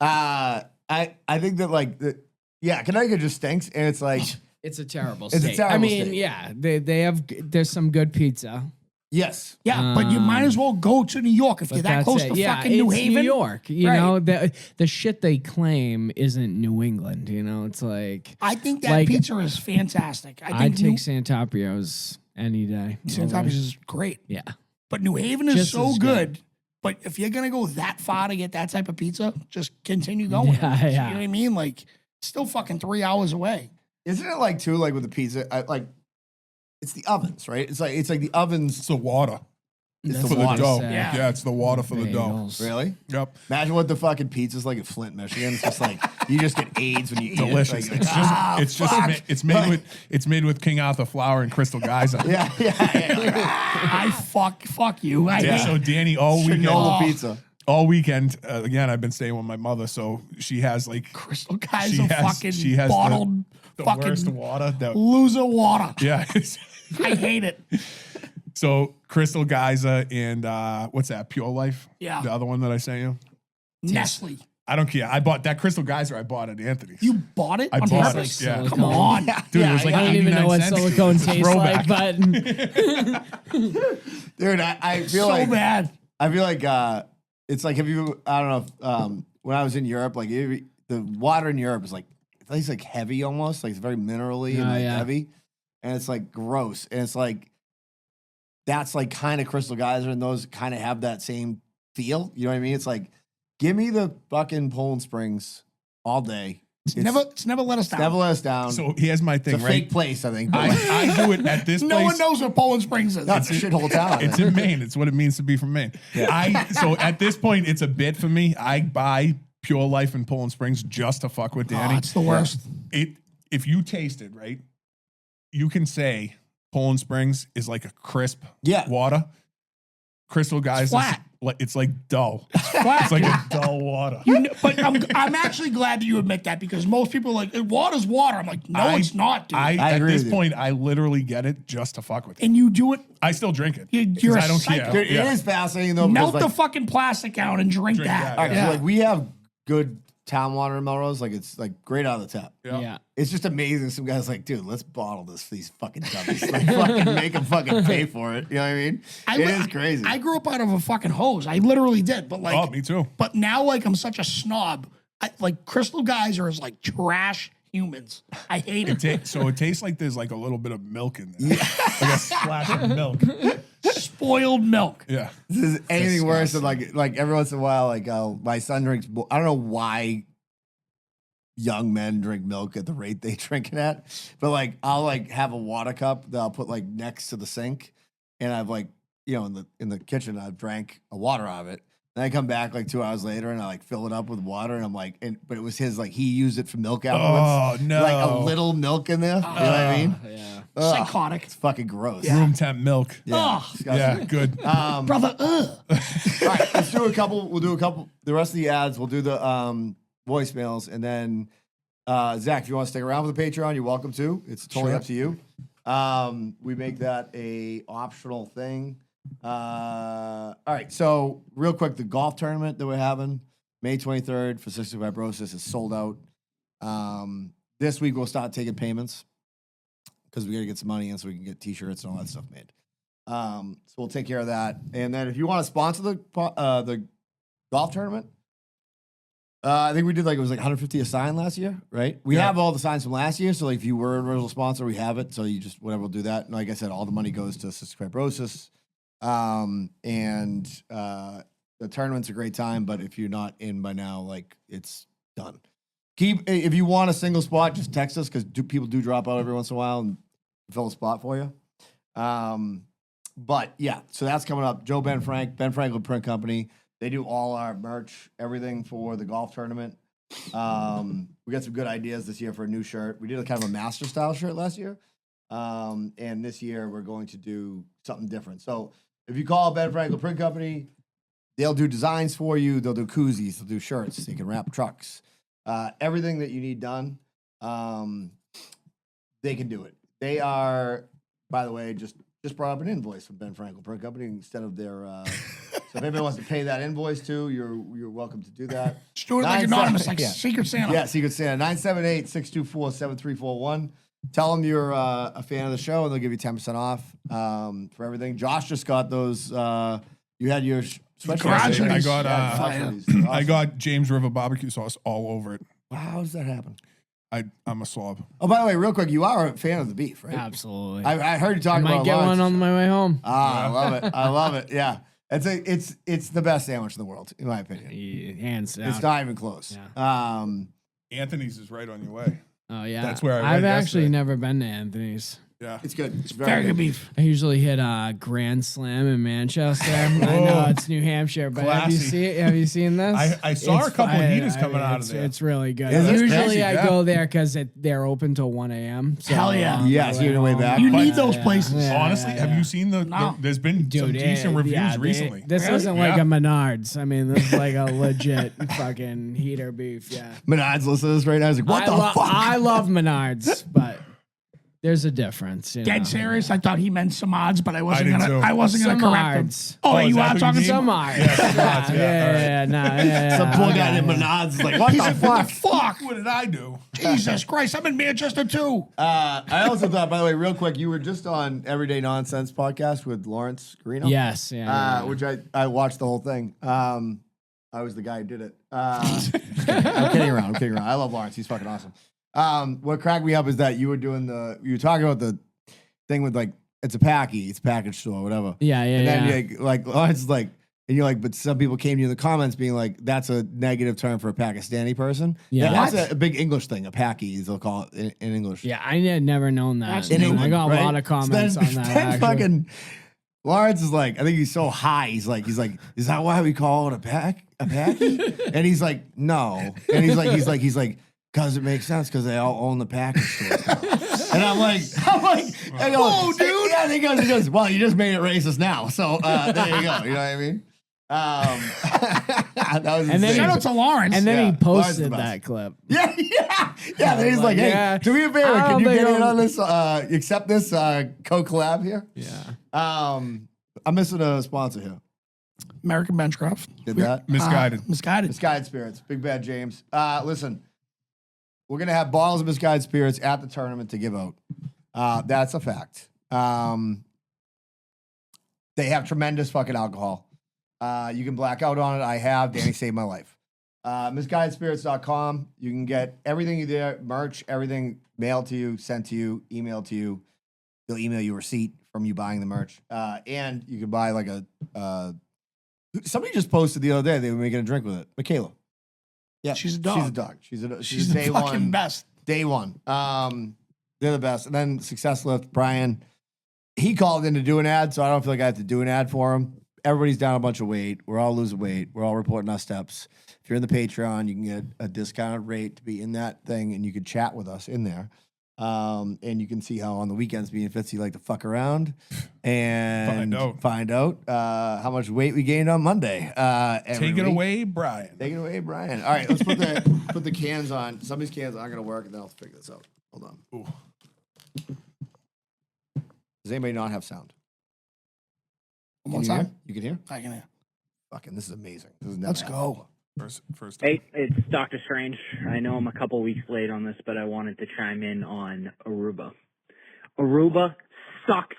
Speaker 2: I think that yeah, Connecticut just stinks, and it's like
Speaker 4: it's a terrible
Speaker 2: It's a
Speaker 4: state.
Speaker 2: terrible
Speaker 4: I mean,
Speaker 2: state.
Speaker 4: yeah, there's some good pizza.
Speaker 2: yes,
Speaker 5: yeah, but you might as well go to New York if
Speaker 4: But
Speaker 5: you're that
Speaker 4: that's
Speaker 5: close
Speaker 4: it.
Speaker 5: to
Speaker 4: Yeah,
Speaker 5: fucking New
Speaker 4: it's
Speaker 5: Haven.
Speaker 4: New York. You
Speaker 5: Right.
Speaker 4: know, the shit they claim isn't New England. You know, it's like
Speaker 5: I think that
Speaker 4: Like,
Speaker 5: pizza is fantastic. I
Speaker 4: I'd
Speaker 5: think
Speaker 4: take Santopios any day.
Speaker 5: Santopi's is great,
Speaker 4: Yeah.
Speaker 5: but New Haven is
Speaker 4: Just
Speaker 5: so
Speaker 4: as
Speaker 5: good.
Speaker 4: good.
Speaker 5: But if you're gonna go that far to get that type of pizza, just continue going.
Speaker 4: Yeah,
Speaker 5: You
Speaker 4: yeah.
Speaker 5: know what I mean? Like, still fucking 3 hours away.
Speaker 2: isn't it like too like with the pizza? It's the ovens, right? It's like the ovens.
Speaker 3: It's the water
Speaker 2: It's
Speaker 4: That's
Speaker 2: the
Speaker 3: for the
Speaker 2: water.
Speaker 3: dough.
Speaker 5: Yeah.
Speaker 3: Yeah, it's the water for the dough.
Speaker 4: Bagels.
Speaker 2: Really?
Speaker 3: Yep.
Speaker 2: Imagine what the fucking pizza's like in Flint, Michigan. It's just like you just get AIDS when you eat
Speaker 3: Delicious.
Speaker 2: it. Like,
Speaker 3: It's just it's made with King Arthur flour and Crystal Geyser.
Speaker 2: yeah.
Speaker 5: I fuck you. I
Speaker 3: Yeah.
Speaker 5: hate
Speaker 3: So Danny, all
Speaker 2: Granola
Speaker 3: weekend,
Speaker 2: pizza.
Speaker 3: again, I've been staying with my mother, so she has like
Speaker 5: Crystal guys
Speaker 3: she
Speaker 5: are
Speaker 3: has-
Speaker 5: fucking
Speaker 3: she has
Speaker 5: bottled
Speaker 3: the
Speaker 5: fucking
Speaker 3: worst water.
Speaker 5: loser water.
Speaker 3: Yeah.
Speaker 5: I hate it.
Speaker 3: So Crystal Geyser and what's that? Pure Life.
Speaker 5: Yeah.
Speaker 3: The other one that I sent you.
Speaker 5: Nestle.
Speaker 3: I don't care. I bought that Crystal Geyser. I bought at Anthony's.
Speaker 5: You bought it
Speaker 3: I
Speaker 5: on
Speaker 3: bought
Speaker 5: purpose?
Speaker 3: it. Yeah.
Speaker 4: Silicone.
Speaker 5: Come on.
Speaker 3: Dude, it was like
Speaker 4: I don't even know what
Speaker 3: 89 cents.
Speaker 4: silicone
Speaker 3: It's a
Speaker 4: tastes like,
Speaker 3: throwback.
Speaker 4: but
Speaker 2: Dude, I feel
Speaker 5: So
Speaker 2: like
Speaker 5: bad.
Speaker 2: I feel like it's like have you I don't know if, when I was in Europe, like the water in Europe is like it tastes like heavy almost, like it's very minerally and
Speaker 4: Oh,
Speaker 2: like
Speaker 4: yeah.
Speaker 2: heavy, and it's like gross, and it's like that's like kind of Crystal Geyser, and those kind of have that same feel. You know what I mean? It's like give me the fucking Poland Springs all day.
Speaker 5: It's never let us down.
Speaker 2: Never let us down.
Speaker 3: So here's my
Speaker 2: it's
Speaker 3: thing,
Speaker 2: a
Speaker 3: right?
Speaker 2: fake place, I think. but, like,
Speaker 3: I do it at this
Speaker 5: No
Speaker 3: place.
Speaker 5: one knows what Poland Springs is.
Speaker 2: no, it's a shithole town. I
Speaker 3: It's
Speaker 2: think.
Speaker 3: in Maine. It's what it means to be from Maine. So at this point, it's a bit for me. I buy Pure Life in Poland Springs just to fuck with
Speaker 5: Oh,
Speaker 3: Danny.
Speaker 5: it's the worst.
Speaker 3: If you taste it, right, you can say Poland Springs is like a crisp
Speaker 2: Yeah.
Speaker 3: water. Crystal Geyser,
Speaker 5: flat.
Speaker 3: it's like dull.
Speaker 5: Flat.
Speaker 3: It's like a dull water.
Speaker 5: But I'm actually glad that you admit that because most people are like water's water. I'm like, no, it's not, dude.
Speaker 2: I
Speaker 3: At
Speaker 2: agree
Speaker 3: this
Speaker 2: with you.
Speaker 3: point, I literally get it just to fuck with it.
Speaker 5: and you do it.
Speaker 3: I still drink it.
Speaker 5: You're
Speaker 3: 'cause
Speaker 5: a
Speaker 3: I don't
Speaker 5: psycho.
Speaker 3: care.
Speaker 2: Dude,
Speaker 3: Yeah.
Speaker 2: it is fascinating though.
Speaker 5: Melt
Speaker 2: because,
Speaker 5: the
Speaker 2: like,
Speaker 5: fucking plastic out and drink
Speaker 3: Drink
Speaker 5: that.
Speaker 3: that,
Speaker 2: all right,
Speaker 3: yeah.
Speaker 2: so like we have good town water in Melrose, like it's like great out of the tap.
Speaker 4: yeah.
Speaker 2: It's just amazing. Some guys like, dude, let's bottle this for these fucking dummies. Like, fucking make them fucking pay for it. You know what I mean? It is crazy.
Speaker 5: I grew up out of a fucking hose. I literally did. But like,
Speaker 3: Oh, me too.
Speaker 5: But now, like, I'm such a snob. Like, Crystal Geyser is like trash humans. I hate it.
Speaker 3: So it tastes like there's like a little bit of milk in there. Like a splash of milk.
Speaker 5: Spoiled milk.
Speaker 3: Yeah.
Speaker 2: this is anything worse than like every once in a while, like my son drinks. I don't know why young men drink milk at the rate they drink it at, but like I'll like have a water cup that I'll put like next to the sink, and I've like in the kitchen I've drank a water out of it. Then I come back like 2 hours later and I like fill it up with water, and I'm like, but it was his like he used it for milk afterwards.
Speaker 3: Oh, no.
Speaker 2: Like a little milk in there. You know what I mean?
Speaker 4: Yeah.
Speaker 5: Psychotic.
Speaker 2: It's fucking gross.
Speaker 3: Room temp milk.
Speaker 2: Yeah,
Speaker 5: Ugh.
Speaker 2: disgusting.
Speaker 3: Yeah, good.
Speaker 5: Brother, ugh.
Speaker 2: All right, let's do a couple. We'll do a couple. The rest of the ads. We'll do the voicemails, and then Zach, if you want to stick around for the Patreon, you're welcome to. It's totally up to you. We make that a optional thing. All right, so real quick, the golf tournament that we're having May 23rd for cystic fibrosis is sold out. This week we'll start taking payments because we got to get some money in so we can get T-shirts and all that stuff made. So we'll take care of that. And then if you want to sponsor the golf tournament, I think we did it was like 150 a sign last year, right? We have all the signs from last year. So like if you were an original sponsor, we have it. So you just whatever, we'll do that. And like I said, all the money goes to cystic fibrosis. The tournament's a great time, but if you're not in by now, like it's done. If you want a single spot, just text us because people do drop out every once in a while and fill a spot for you. But yeah, so that's coming up. Joe Ben Franklin Print Company. They do all our merch, everything for the golf tournament. We got some good ideas this year for a new shirt. We did a kind of a master style shirt last year. And this year we're going to do something different. So if you call Ben Franklin Print Company, they'll do designs for you. They'll do koozies. They'll do shirts. They can wrap trucks. Everything that you need done, they can do it. They are, by the way, just brought up an invoice from Ben Franklin Print Company instead of their. So if anybody wants to pay that invoice too, you're welcome to do that.
Speaker 5: Just do it like anonymous, like
Speaker 2: Yeah.
Speaker 5: Secret Santa.
Speaker 2: Yeah, Secret Santa. 978-624-7341. Tell them you're a fan of the show, and they'll give you 10% off for everything. Josh just got those. You had your sweatshirt.
Speaker 5: Garage
Speaker 3: I
Speaker 5: hoodies.
Speaker 3: got
Speaker 5: Fire.
Speaker 3: I got James River barbecue sauce all over it.
Speaker 2: Wow, how does that happen?
Speaker 3: I'm a slob.
Speaker 2: Oh, by the way, real quick, you are a fan of the beef, right?
Speaker 4: Absolutely.
Speaker 2: I heard you
Speaker 4: I
Speaker 2: talking
Speaker 4: might
Speaker 2: about
Speaker 4: get
Speaker 2: lunch.
Speaker 4: one on my way home.
Speaker 2: I love it. I love it. Yeah, it's the best sandwich in the world, in my opinion.
Speaker 4: Hands down.
Speaker 2: It's not even close.
Speaker 4: Yeah.
Speaker 3: Anthony's is right on your way.
Speaker 4: Oh yeah,
Speaker 3: That's where I
Speaker 4: I've
Speaker 3: went
Speaker 4: actually
Speaker 3: yesterday.
Speaker 4: never been to Anthony's.
Speaker 3: Yeah.
Speaker 2: It's good. It's
Speaker 5: Very good beef.
Speaker 4: I usually hit Grand Slam in Manchester. I know it's New Hampshire, but have you seen this?
Speaker 3: I saw a couple of heaters coming out of there.
Speaker 4: It's really good.
Speaker 2: Is it?
Speaker 4: Usually
Speaker 3: Crazy,
Speaker 4: I
Speaker 3: yeah.
Speaker 4: go there because they're open till 1 a.m. So,
Speaker 5: Hell yeah.
Speaker 2: Yeah, so you're on the way back.
Speaker 5: You
Speaker 3: But-
Speaker 5: need those places.
Speaker 4: Yeah.
Speaker 3: Honestly, have you seen
Speaker 5: No.
Speaker 3: there's been some
Speaker 4: Dude,
Speaker 3: decent reviews recently.
Speaker 4: This
Speaker 5: Really?
Speaker 4: isn't like
Speaker 3: Yeah.
Speaker 4: a Menards. I mean, this is like a legit fucking heater beef. Yeah.
Speaker 2: Menard's listening to this right now. He's like, what the fuck?
Speaker 4: I love Menards, but there's a difference. You know?
Speaker 5: Dead serious. I thought he meant some odds, but I wasn't
Speaker 3: did
Speaker 5: gonna.
Speaker 3: too.
Speaker 5: I wasn't gonna
Speaker 4: Some
Speaker 5: correct him.
Speaker 4: odds.
Speaker 5: Oh,
Speaker 3: Oh, is
Speaker 5: you
Speaker 3: that
Speaker 5: are
Speaker 3: what you
Speaker 5: talking
Speaker 3: mean?
Speaker 5: some.
Speaker 4: Some odds.
Speaker 3: Yeah, some odds,
Speaker 2: Some poor guy named Menard's is like, what the fuck?
Speaker 5: Fuck.
Speaker 3: What did I do?
Speaker 5: Jesus Christ! I'm in Manchester too.
Speaker 2: I also thought, by the way, real quick, you were just on Everyday Nonsense podcast with Lawrence Greeno.
Speaker 4: Yes. Yeah.
Speaker 2: Which I watched the whole thing. I was the guy who did it. I'm kidding around. I love Lawrence. He's fucking awesome. What cracked me up is that you were talking about the thing with like, it's a package store, whatever.
Speaker 4: Yeah.
Speaker 2: And then you're like Lawrence is like, and you're like, but some people came to you in the comments being like, that's a negative term for a Pakistani person.
Speaker 4: Yeah.
Speaker 2: That's a big English thing, a Paki, they'll call it in English.
Speaker 4: Yeah, I had never known that.
Speaker 5: That's
Speaker 2: In
Speaker 5: new.
Speaker 2: England,
Speaker 4: I got
Speaker 2: right?
Speaker 4: a lot of comments
Speaker 2: So
Speaker 4: on that.
Speaker 2: then
Speaker 4: actually.
Speaker 2: fucking Lawrence is like, I think he's so high. He's like, is that why we call it a Paki? And he's like, no. And he's like, because it makes sense because they all own the package stores now. And I'm like, I go,
Speaker 5: Whoa, dude.
Speaker 2: Yeah, and he goes, well, you just made it racist now. So there you go. You know what I mean? That was
Speaker 4: And then
Speaker 2: insane.
Speaker 5: Shout out to Lawrence.
Speaker 4: And then
Speaker 2: Yeah,
Speaker 4: he
Speaker 2: Lawrence is the
Speaker 4: posted
Speaker 2: best.
Speaker 4: that clip.
Speaker 2: Yeah. Then he's like, hey,
Speaker 4: yeah.
Speaker 2: do me a favor.
Speaker 4: I
Speaker 2: Can
Speaker 4: don't
Speaker 2: you
Speaker 4: think
Speaker 2: get in
Speaker 4: I'm-
Speaker 2: on this, accept this co-collab here?
Speaker 4: Yeah.
Speaker 2: I'm missing a sponsor here.
Speaker 5: American Benchcraft.
Speaker 2: Did that?
Speaker 3: Misguided.
Speaker 5: Misguided.
Speaker 2: Misguided Spirits. Big Bad James. Listen, we're going to have bottles of Misguided Spirits at the tournament to give out. That's a fact. They have tremendous fucking alcohol. You can black out on it. I have. Danny saved my life. Misguidedspirits.com. You can get everything there, merch, everything mailed to you, sent to you, emailed to you. They'll email you a receipt from you buying the merch. And you can buy like somebody just posted the other day they were making a drink with it. Michaela. Yeah.
Speaker 5: She's a dog.
Speaker 2: She's a dog. She's
Speaker 5: She's
Speaker 2: a
Speaker 5: the
Speaker 2: day
Speaker 5: fucking
Speaker 2: one.
Speaker 5: best.
Speaker 2: Day one. They're the best. And then Success Lift, Brian, he called in to do an ad, so I don't feel like I have to do an ad for him. Everybody's down a bunch of weight. We're all losing weight. We're all reporting our steps. If you're in the Patreon, you can get a discounted rate to be in that thing, and you can chat with us in there. And you can see how on the weekends, me and Fitzy like to fuck around and find out how much weight we gained on Monday.
Speaker 3: Take it away, Brian.
Speaker 2: Take it away, Brian. All right, let's put the cans on. Some of these cans aren't going to work, and then I'll figure this out. Hold on.
Speaker 3: Ooh.
Speaker 2: Does anybody not have sound?
Speaker 5: One more
Speaker 2: Can you hear?
Speaker 5: time.
Speaker 2: You can hear?
Speaker 5: I can hear.
Speaker 2: Fucking, this is amazing. This is never
Speaker 5: Let's
Speaker 2: happened
Speaker 5: go.
Speaker 3: First.
Speaker 6: Hey, it's Dr. Strange. I know I'm a couple weeks late on this, but I wanted to chime in on Aruba. Aruba sucks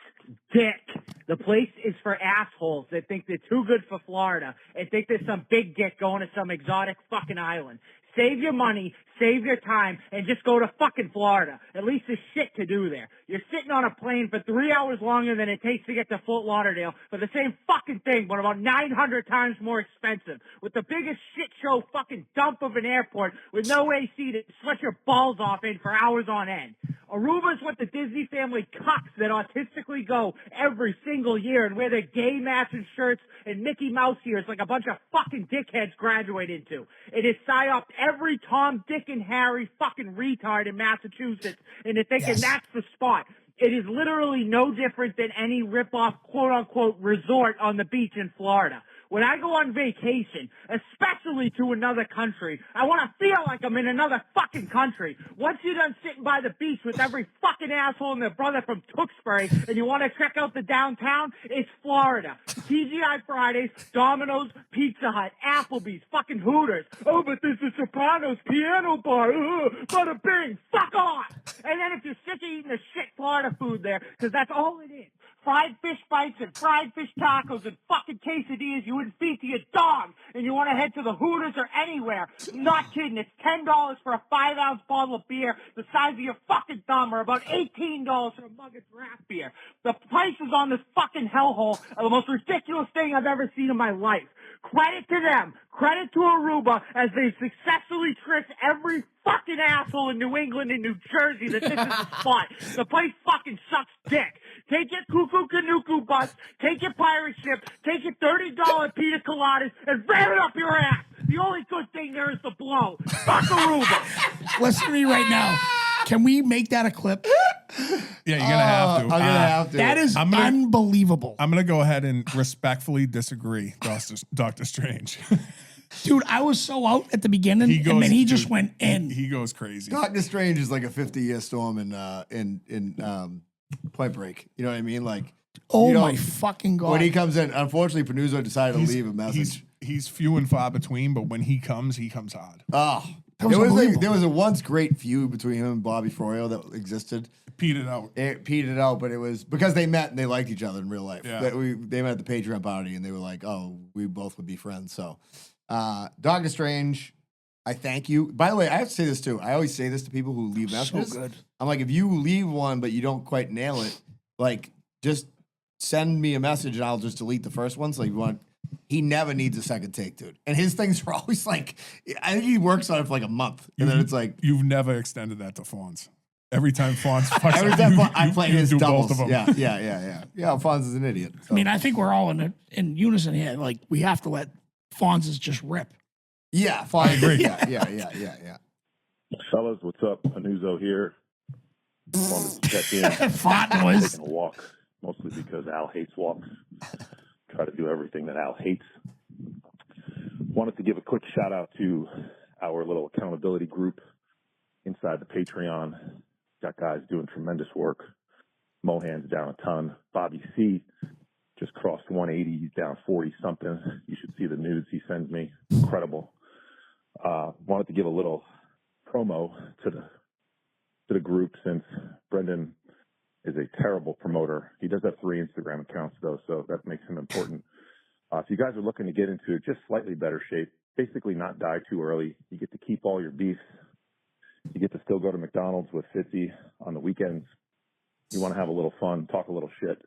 Speaker 6: dick. The place is for assholes that think they're too good for Florida and think there's some big dick going to some exotic fucking island. Save your money, save your time, and just go to fucking Florida. At least there's shit to do there. You're sitting on a plane for 3 hours longer than it takes to get to Fort Lauderdale for the same fucking thing, but about 900 times more expensive. With the biggest shit show fucking dump of an airport with no AC to sweat your balls off in for hours on end. Aruba's what the Disney family cucks that autistically go every single year and wear their gay matching shirts and Mickey Mouse ears like a bunch of fucking dickheads graduate into. It is psyoped every Tom, Dick, and Harry fucking retard in Massachusetts into thinking that's the spot. It is literally no different than any rip-off quote-unquote resort on the beach in Florida. When I go on vacation, especially to another country, I want to feel like I'm in another fucking country. Once you're done sitting by the beach with every fucking asshole and their brother from Tewksbury and you want to check out the downtown, it's Florida. TGI Fridays, Domino's, Pizza Hut, Applebee's, fucking Hooters. Oh, but there's the Sopranos piano bar. Bada bing, fuck off. And then if you're sick of eating the shit Florida food there, because that's all it is, fried fish bites and fried fish tacos and fucking quesadillas you wouldn't feed to your dog, and you want to head to the Hooters or anywhere. Not kidding. It's $10 for a 5-ounce bottle of beer the size of your fucking thumb, or about $18 for a mug of draft beer. The prices on this fucking hellhole are the most ridiculous thing I've ever seen in my life. Credit to them. Credit to Aruba as they successfully tricked every fucking asshole in New England and New Jersey that this is the spot. The place fucking sucks dick. Take your cuckoo canucoo bus, take your pirate ship, take your $30 pina coladas, and ram it up your ass. The only good thing there is the blow. Fuck Aruba.
Speaker 5: Listen to me right now. Can we make that a clip?
Speaker 3: Yeah, you're gonna have to.
Speaker 2: I'm gonna have to.
Speaker 5: That is unbelievable.
Speaker 3: I'm gonna go ahead and respectfully disagree, Dr. Strange.
Speaker 5: Dude, I was so out at the beginning, and then he just went in.
Speaker 3: He goes crazy.
Speaker 2: Doctor Strange is like a 50-year storm in Point Break. You know what I mean? Like,
Speaker 5: Oh my fucking God.
Speaker 2: when he comes in, unfortunately, Panuzzo decided to leave a message.
Speaker 3: He's few and far between, but when he comes hard.
Speaker 2: Oh,
Speaker 5: That was
Speaker 2: there
Speaker 5: unbelievable.
Speaker 2: was a once great feud between him and Bobby Froyo that existed.
Speaker 3: Petered out.
Speaker 2: It petered out, but it was because they met and they liked each other in real life.
Speaker 3: Yeah.
Speaker 2: They met at the Patreon party and they were like, "Oh, we both would be friends." So, Doctor Strange, I thank you. By the way, I have to say this too. I always say this to people who leave messages.
Speaker 5: good.
Speaker 2: I'm like, if you leave one but you don't quite nail it, like just send me a message and I'll just delete the first one. So you want. He never needs a second take, dude. And his things are always like, I think he works on it for like a month, and then it's like.
Speaker 3: You've never extended that to Fonz. Every time Fonz fucks
Speaker 2: Every
Speaker 3: up,
Speaker 2: time I play his
Speaker 3: do
Speaker 2: doubles.
Speaker 3: both of them.
Speaker 2: Yeah. Yeah, Alphonse is an idiot. So.
Speaker 5: I mean, I think we're all in unison here. Like, we have to let Fonz's just rip.
Speaker 2: Yeah,
Speaker 3: I agree.
Speaker 2: Yeah.
Speaker 7: Fellas, what's up? Panuzzo here. Wanted to check in.
Speaker 5: Fart noise.
Speaker 7: Taking a walk, mostly because Al hates walks. Try to do everything that Al hates. Wanted to give a quick shout out to our little accountability group inside the Patreon. Got guys doing tremendous work. Mohan's down a ton. Bobby C just crossed 180. He's down 40 something. You should see the nudes he sends me. Incredible. Wanted to give a little promo to the group since Brendan is a terrible promoter. He does have 3 Instagram accounts though, so that makes him important. If you guys are looking to get into just slightly better shape, basically not die too early, you get to keep all your beefs. You get to still go to McDonald's with Fitzy on the weekends. You want to have a little fun, talk a little shit.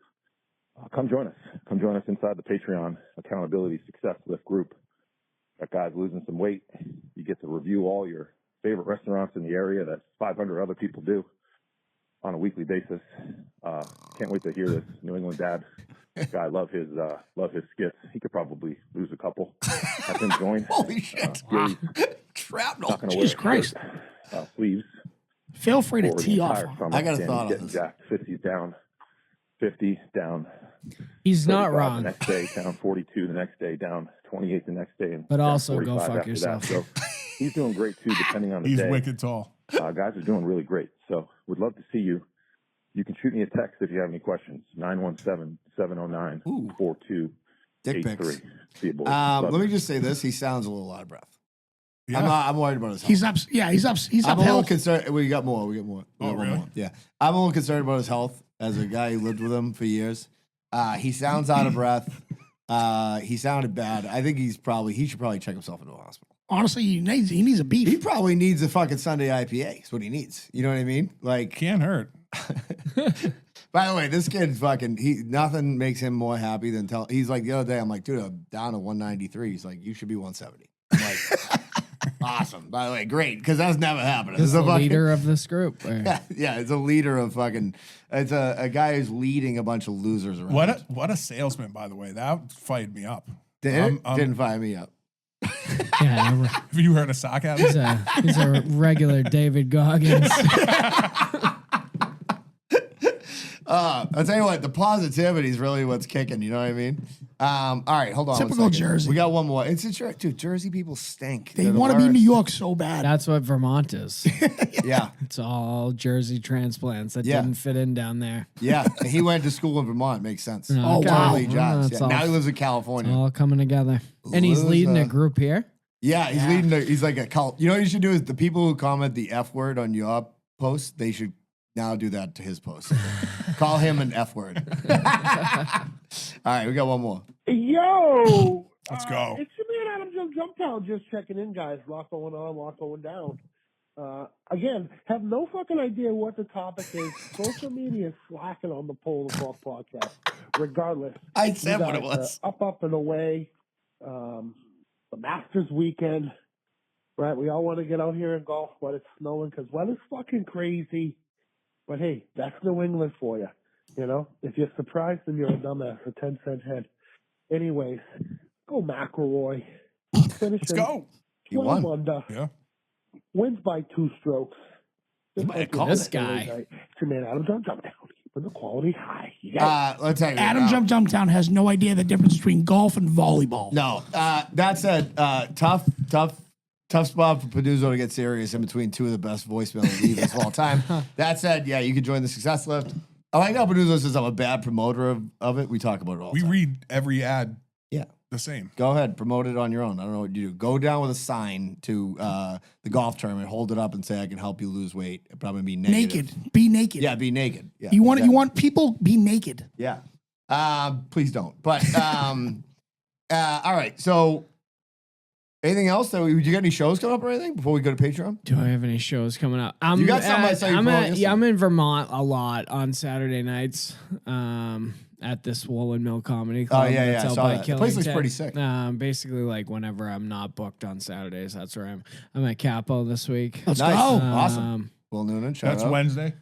Speaker 7: Come join us. Come join us inside the Patreon Accountability Success Lift group. Got guys losing some weight. You get to review all your favorite restaurants in the area that 500 other people do on a weekly basis. Can't wait to hear this New England dad guy. Love his skits. He could probably lose a couple. Have him join.
Speaker 2: Holy shit.
Speaker 7: Gary's
Speaker 2: Shrapnel.
Speaker 7: not going to wear
Speaker 5: Jesus Christ.
Speaker 7: sleeves.
Speaker 5: Feel free to
Speaker 7: for the
Speaker 5: tee off.
Speaker 7: entire summer.
Speaker 2: I got a
Speaker 7: Danny's
Speaker 2: thought on
Speaker 7: getting
Speaker 2: this.
Speaker 7: jacked. 50's down 50, down
Speaker 4: He's not
Speaker 7: 35
Speaker 4: wrong.
Speaker 7: the next day, down 42 the next day, down 28 the next day, and
Speaker 4: But
Speaker 7: down
Speaker 4: also go
Speaker 7: 45
Speaker 4: fuck
Speaker 7: after
Speaker 4: yourself.
Speaker 7: That. So he's doing great too, depending on the
Speaker 3: He's
Speaker 7: day.
Speaker 3: wicked tall.
Speaker 7: Guys are doing really great. So would love to see you. You can shoot me a text if you have any questions. 917-709-4283.
Speaker 2: Dick pics.
Speaker 7: See you, boys.
Speaker 2: Let me just say this: he sounds a little out of breath. I'm worried about his health.
Speaker 5: He's up. Yeah, he's up. He's
Speaker 2: I'm a little
Speaker 5: uphill.
Speaker 2: concerned. We got more. We got more. We got one
Speaker 3: really?
Speaker 2: more. Yeah, I'm a little concerned about his health as a guy who lived with him for years. He sounds out of breath. He sounded bad. I think he should probably check himself into a hospital.
Speaker 5: Honestly, he needs a beat.
Speaker 2: He probably needs a fucking Sunday IPA. Is what he needs. You know what I mean? Like,
Speaker 3: Can't hurt.
Speaker 2: by the way, this kid's fucking. Nothing makes him more happy than he's like the other day. I'm like, dude, I'm down to 193. He's like, you should be 170. I'm like, awesome. By the way, great, because that's never happened.
Speaker 4: He's
Speaker 2: It's
Speaker 4: the
Speaker 2: a fucking-
Speaker 4: leader of this group. Or-
Speaker 2: Yeah, it's a leader of fucking. It's a guy who's leading a bunch of losers around.
Speaker 3: What a salesman, by the way. That fired me up.
Speaker 2: Didn't fire me up.
Speaker 4: yeah,
Speaker 3: Have you heard of sarcasm?
Speaker 4: he's a regular David Goggins.
Speaker 2: I'll tell you what, the positivity is really what's kicking. You know what I mean? All right, hold on.
Speaker 5: Typical
Speaker 2: one second.
Speaker 5: Jersey.
Speaker 2: We got one more. It's a dude. Jersey people stink.
Speaker 5: They
Speaker 2: They're the
Speaker 5: want to be
Speaker 2: worst.
Speaker 5: New York so bad.
Speaker 4: That's what Vermont is.
Speaker 2: Yeah,
Speaker 4: It's all Jersey transplants that
Speaker 2: Yeah.
Speaker 4: didn't fit in down there.
Speaker 2: yeah. He went to school in Vermont. Makes sense.
Speaker 4: Oh,
Speaker 5: wow.
Speaker 2: Totally
Speaker 4: Well,
Speaker 2: jives.
Speaker 4: that's
Speaker 2: Yeah.
Speaker 4: all-
Speaker 2: Now he lives in
Speaker 4: It's
Speaker 2: California.
Speaker 4: all coming together. And he's leading a
Speaker 2: Loser.
Speaker 4: group here.
Speaker 2: Yeah, he's leading. He's like a cult. You know what you should do is the people who comment the F word on your post, they should now do that to his post. Call him an F word. All right, we got one more.
Speaker 8: Yo!
Speaker 3: Let's go.
Speaker 8: It's your man Adam Jumptown just checking in, guys. Lot going on, lot going down. Again, have no fucking idea what the topic is. Social media is slacking on the Pull the Clock podcast. Regardless.
Speaker 2: I said
Speaker 8: You
Speaker 2: what it
Speaker 8: guys,
Speaker 2: was.
Speaker 8: Up and away. The Masters weekend. Right? We all want to get out here and golf, but it's snowing because weather's fucking crazy. But hey, that's New England for you. You know? If you're surprised, then you're a dumbass. A 10-cent head. Anyways, go McIlroy. Finish
Speaker 3: Let's go.
Speaker 2: He won.
Speaker 8: under.
Speaker 3: Yeah.
Speaker 8: Wins by 2 strokes. Just
Speaker 2: might have
Speaker 8: like
Speaker 2: called
Speaker 4: This
Speaker 8: it.
Speaker 4: guy.
Speaker 8: It's your man Adam Jumptown. Keeping the quality high. You got it.
Speaker 2: Let's tell you
Speaker 5: Adam
Speaker 2: now.
Speaker 5: Jumptown has no idea the difference between golf and volleyball.
Speaker 2: No, that said, tough spot for Peduzzo to get serious in between two of the best voicemail leaders of all time. That said, yeah, you could join the Success Lift. I like how Peduzzo says I'm a bad promoter of it. We talk about it all the
Speaker 3: We
Speaker 2: time.
Speaker 3: read every ad
Speaker 2: Yeah.
Speaker 3: the same.
Speaker 2: Go ahead, promote it on your own. I don't know what you do. Go down with a sign to the golf tournament, hold it up, and say, "I can help you lose weight." It'd probably be negative.
Speaker 5: Naked. Be naked.
Speaker 2: Yeah, be naked. Yeah,
Speaker 5: You
Speaker 2: exactly.
Speaker 5: want people be naked.
Speaker 2: Yeah. Please don't. But all right. So, anything else? That you got any shows coming up or anything before we go to Patreon?
Speaker 4: Do I have any shows coming up?
Speaker 2: You got something I saw you promote yesterday.
Speaker 4: I'm in Vermont a lot on Saturday nights. At this Woolen Mill Comedy Club.
Speaker 2: yeah,
Speaker 4: that's
Speaker 2: I
Speaker 4: out
Speaker 2: saw
Speaker 4: by
Speaker 2: that. The place looks
Speaker 4: Killington.
Speaker 2: pretty sick.
Speaker 4: Basically, like whenever I'm not booked on Saturdays, that's where I'm at Capo this week.
Speaker 5: Let's
Speaker 2: Nice.
Speaker 5: go.
Speaker 2: Awesome. Will Noonan, shout
Speaker 3: That's
Speaker 2: out.
Speaker 3: Wednesday.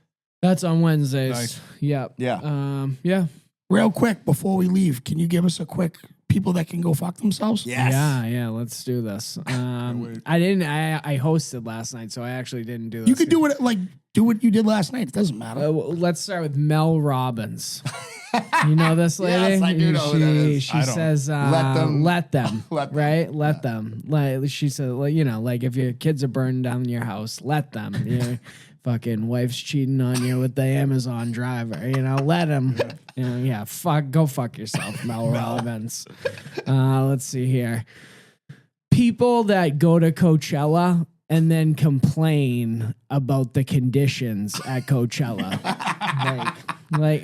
Speaker 4: That's on Wednesdays.
Speaker 3: Nice.
Speaker 4: Yep.
Speaker 2: Yeah.
Speaker 4: Yeah.
Speaker 5: Real quick, before we leave, can you give us a quick people that can go fuck themselves?
Speaker 2: Yes.
Speaker 4: Yeah. Let's do this.
Speaker 3: wait.
Speaker 4: I hosted last night, so I actually didn't do this.
Speaker 5: You could do it do what you did last night. It doesn't matter.
Speaker 4: Well, let's start with Mel Robbins. You know this lady?
Speaker 2: Yes, I do know who that is.
Speaker 4: She
Speaker 3: I don't.
Speaker 4: says,
Speaker 2: Let them-
Speaker 4: let them,
Speaker 2: Let them.
Speaker 4: right? Let them. Like she said, like, you know, like if your kids are burning down your house, let them. Your fucking wife's cheating on you with the Amazon driver, you know, let them. You know, yeah, go fuck yourself, Mel Robbins. Let's see here. People that go to Coachella and then complain about the conditions at Coachella. like,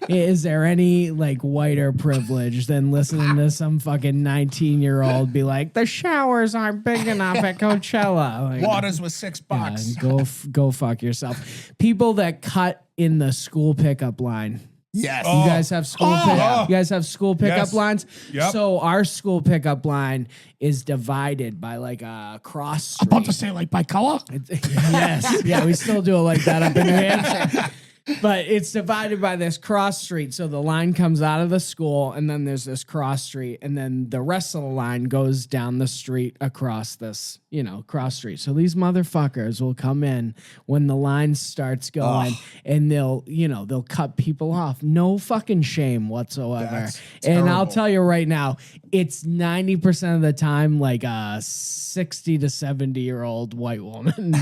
Speaker 4: is there any like whiter privilege than listening to some fucking 19-year-old be like, the showers aren't big enough at Coachella? Like,
Speaker 3: Waters was $6.
Speaker 4: yeah, go fuck yourself. People that cut in the school pickup line.
Speaker 2: Yes.
Speaker 3: Oh.
Speaker 4: You guys have school.
Speaker 3: Oh.
Speaker 4: You guys have school pickup
Speaker 3: Yes.
Speaker 4: lines.
Speaker 3: Yep.
Speaker 4: So our school pickup line is divided by like a cross street.
Speaker 5: I'm about to say, like, by color?
Speaker 4: Yes, yeah, we still do it like that up in New Hampshire. But it's divided by this cross street. So the line comes out of the school, and then there's this cross street, and then the rest of the line goes down the street across this, cross street. So these motherfuckers will come in when the line starts going, and they'll cut people off. No fucking shame whatsoever.
Speaker 3: That's
Speaker 4: and I'll
Speaker 3: terrible.
Speaker 4: tell you right now, it's 90% of the time like a 60 to 70-year-old white woman.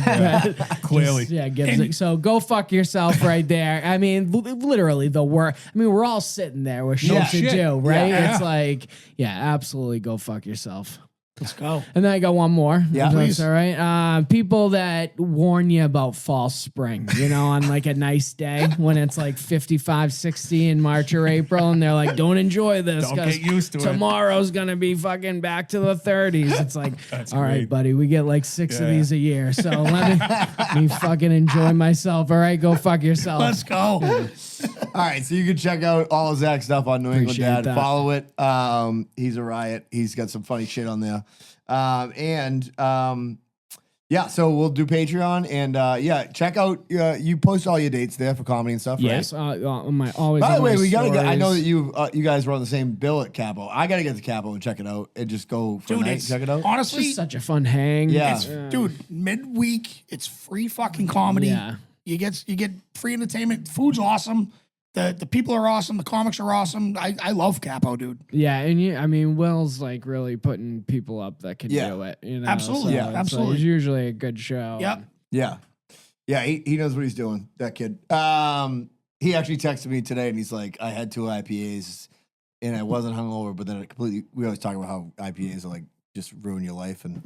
Speaker 3: Clearly.
Speaker 4: Gives it. So go fuck yourself right there. I mean, literally the work. I mean, we're all sitting there with shit to
Speaker 3: shit.
Speaker 4: do, right?
Speaker 3: Yeah.
Speaker 4: It's like, absolutely go fuck yourself.
Speaker 5: Let's go.
Speaker 4: And then I got one more.
Speaker 2: Yeah,
Speaker 4: If
Speaker 2: please.
Speaker 4: that's all right. People that warn you about fall spring, on like a nice day when it's like 55, 60 in March or April, and they're like, don't enjoy this
Speaker 3: Don't
Speaker 4: 'cause
Speaker 3: get used to it.
Speaker 4: tomorrow's going to be fucking back to the 30s. It's like,
Speaker 3: That's
Speaker 4: all right,
Speaker 3: great.
Speaker 4: buddy, we get like 6 of
Speaker 3: Yeah.
Speaker 4: these a year. So let me fucking enjoy myself. All right, go fuck yourself.
Speaker 5: Let's go.
Speaker 2: All right, so you can check out all of Zach's stuff on New England
Speaker 4: Appreciate
Speaker 2: Dad.
Speaker 4: that.
Speaker 2: Follow it. He's a riot. He's got some funny shit on there. So we'll do Patreon and check out. You post all your dates there for comedy and stuff,
Speaker 4: Yes,
Speaker 2: right?
Speaker 4: on my always.
Speaker 2: By the
Speaker 4: on
Speaker 2: way,
Speaker 4: my
Speaker 2: we gotta get. I know that
Speaker 4: stories.
Speaker 2: you guys were on the same bill at Capo. I gotta get to Capo and check it out and just go for a
Speaker 5: Dude,
Speaker 2: night.
Speaker 5: it's
Speaker 2: Check it out.
Speaker 4: It's
Speaker 5: honestly,
Speaker 4: just such a fun hang.
Speaker 2: Yeah.
Speaker 5: dude, midweek, it's free fucking comedy.
Speaker 4: Yeah.
Speaker 5: You get free entertainment. Food's awesome. The people are awesome. The comics are awesome. I love Capo, dude.
Speaker 4: Yeah, and Will's like really putting people up that can
Speaker 2: Yeah.
Speaker 4: do it.
Speaker 5: Absolutely,
Speaker 2: yeah,
Speaker 5: absolutely.
Speaker 4: It's usually a good show.
Speaker 5: Yep.
Speaker 2: Yeah. Yeah, he knows what he's doing, that kid. He actually texted me today and he's like, I had 2 IPAs and I wasn't hungover, but then we always talk about how IPAs are like just ruin your life. And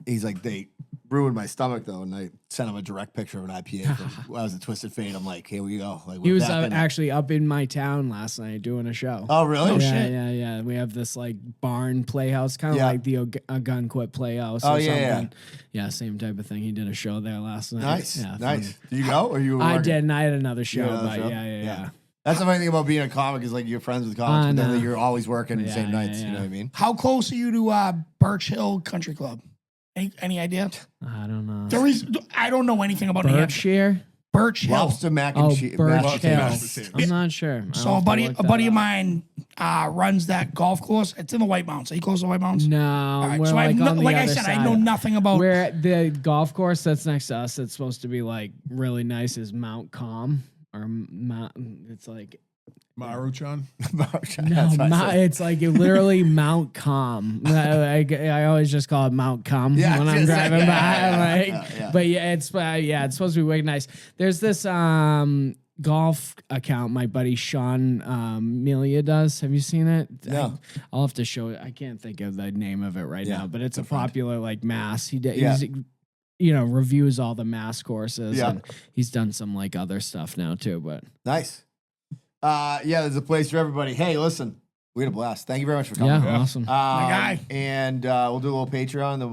Speaker 2: he's like, they ruined my stomach though. And I sent him a direct picture of an IPA from when I was at Twisted Fate. I'm like, here we go. Like,
Speaker 4: He
Speaker 2: we're
Speaker 4: was
Speaker 2: back in it.
Speaker 4: actually up in my town last night doing a show.
Speaker 2: Oh, really?
Speaker 5: Oh,
Speaker 4: yeah,
Speaker 5: shit.
Speaker 4: yeah. We have this like barn playhouse, kind of
Speaker 2: Yeah.
Speaker 4: like the Gunquit Playhouse
Speaker 2: Oh,
Speaker 4: or
Speaker 2: yeah, yeah.
Speaker 4: something. Yeah, same type of thing. He did a show there last night.
Speaker 2: Nice.
Speaker 4: Yeah,
Speaker 2: nice.
Speaker 4: fun.
Speaker 2: Did you go or you were
Speaker 4: I
Speaker 2: working?
Speaker 4: did, and I had another show,
Speaker 2: had another
Speaker 4: but
Speaker 2: show?
Speaker 4: yeah.
Speaker 2: That's the funny thing about being a comic is like you're friends with comics,
Speaker 4: I
Speaker 2: but then
Speaker 4: know.
Speaker 2: you're always working the
Speaker 4: Yeah,
Speaker 2: same
Speaker 4: yeah,
Speaker 2: nights. You
Speaker 4: yeah.
Speaker 2: know what I mean?
Speaker 5: How close are you to Birch Hill Country Club? Any idea?
Speaker 4: I don't know.
Speaker 5: There is. I don't know anything about New Hampshire.
Speaker 4: Berkshire?
Speaker 5: Birch Hill.
Speaker 2: Lobster mac and
Speaker 4: Oh,
Speaker 2: cheese.
Speaker 4: Birch
Speaker 2: mashed
Speaker 4: Hill.
Speaker 2: potatoes.
Speaker 4: I'm not sure. I'll
Speaker 5: So a
Speaker 4: have to
Speaker 5: buddy,
Speaker 4: look
Speaker 5: a
Speaker 4: that
Speaker 5: buddy of
Speaker 4: up.
Speaker 5: mine runs that golf course. It's in the White Mountains. Are you close to the White Mountains?
Speaker 4: No,
Speaker 5: All right,
Speaker 4: we're
Speaker 5: so I
Speaker 4: like,
Speaker 5: have no,
Speaker 4: on the
Speaker 5: like I
Speaker 4: other
Speaker 5: said, I
Speaker 4: side.
Speaker 5: know nothing about.
Speaker 4: We're at the golf course that's next to us. It's supposed to be like really nice. Is Mount Calm or Mount? It's like
Speaker 3: Maruchan.
Speaker 4: it's like literally Mount Calm. I always just call it Mount Calm
Speaker 2: Yeah,
Speaker 4: when I'm
Speaker 2: just-
Speaker 4: driving
Speaker 2: yeah,
Speaker 4: by.
Speaker 2: yeah,
Speaker 4: Like,
Speaker 2: yeah.
Speaker 4: but it's supposed to be way nice. There's this golf account my buddy Sean Melia does. Have you seen it?
Speaker 2: No.
Speaker 4: I'll have to show it. I can't think of the name of it right
Speaker 2: Yeah,
Speaker 4: now, but it's a
Speaker 2: good find.
Speaker 4: popular like mass. He's reviews all the mass courses.
Speaker 2: Yeah.
Speaker 4: And he's done some like other stuff now too. But
Speaker 2: Nice. There's a place for everybody. Hey, listen, we had a blast. Thank you very much for coming.
Speaker 4: yeah, awesome.
Speaker 5: guy.
Speaker 2: And we'll do a little Patreon, then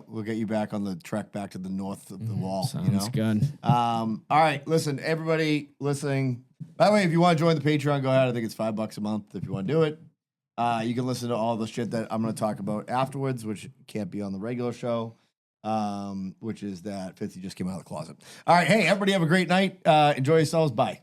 Speaker 2: we'll get you back on the trek back to the north of the wall.
Speaker 4: Sounds
Speaker 2: you know?
Speaker 4: good.
Speaker 2: All right, listen, everybody listening. By the way, if you want to join the Patreon, go ahead. I think it's $5 a month if you want to do it. You can listen to all the shit that I'm going to talk about afterwards, which can't be on the regular show, which is that 50 just came out of the closet. All right, hey, everybody have a great night. Enjoy yourselves. Bye.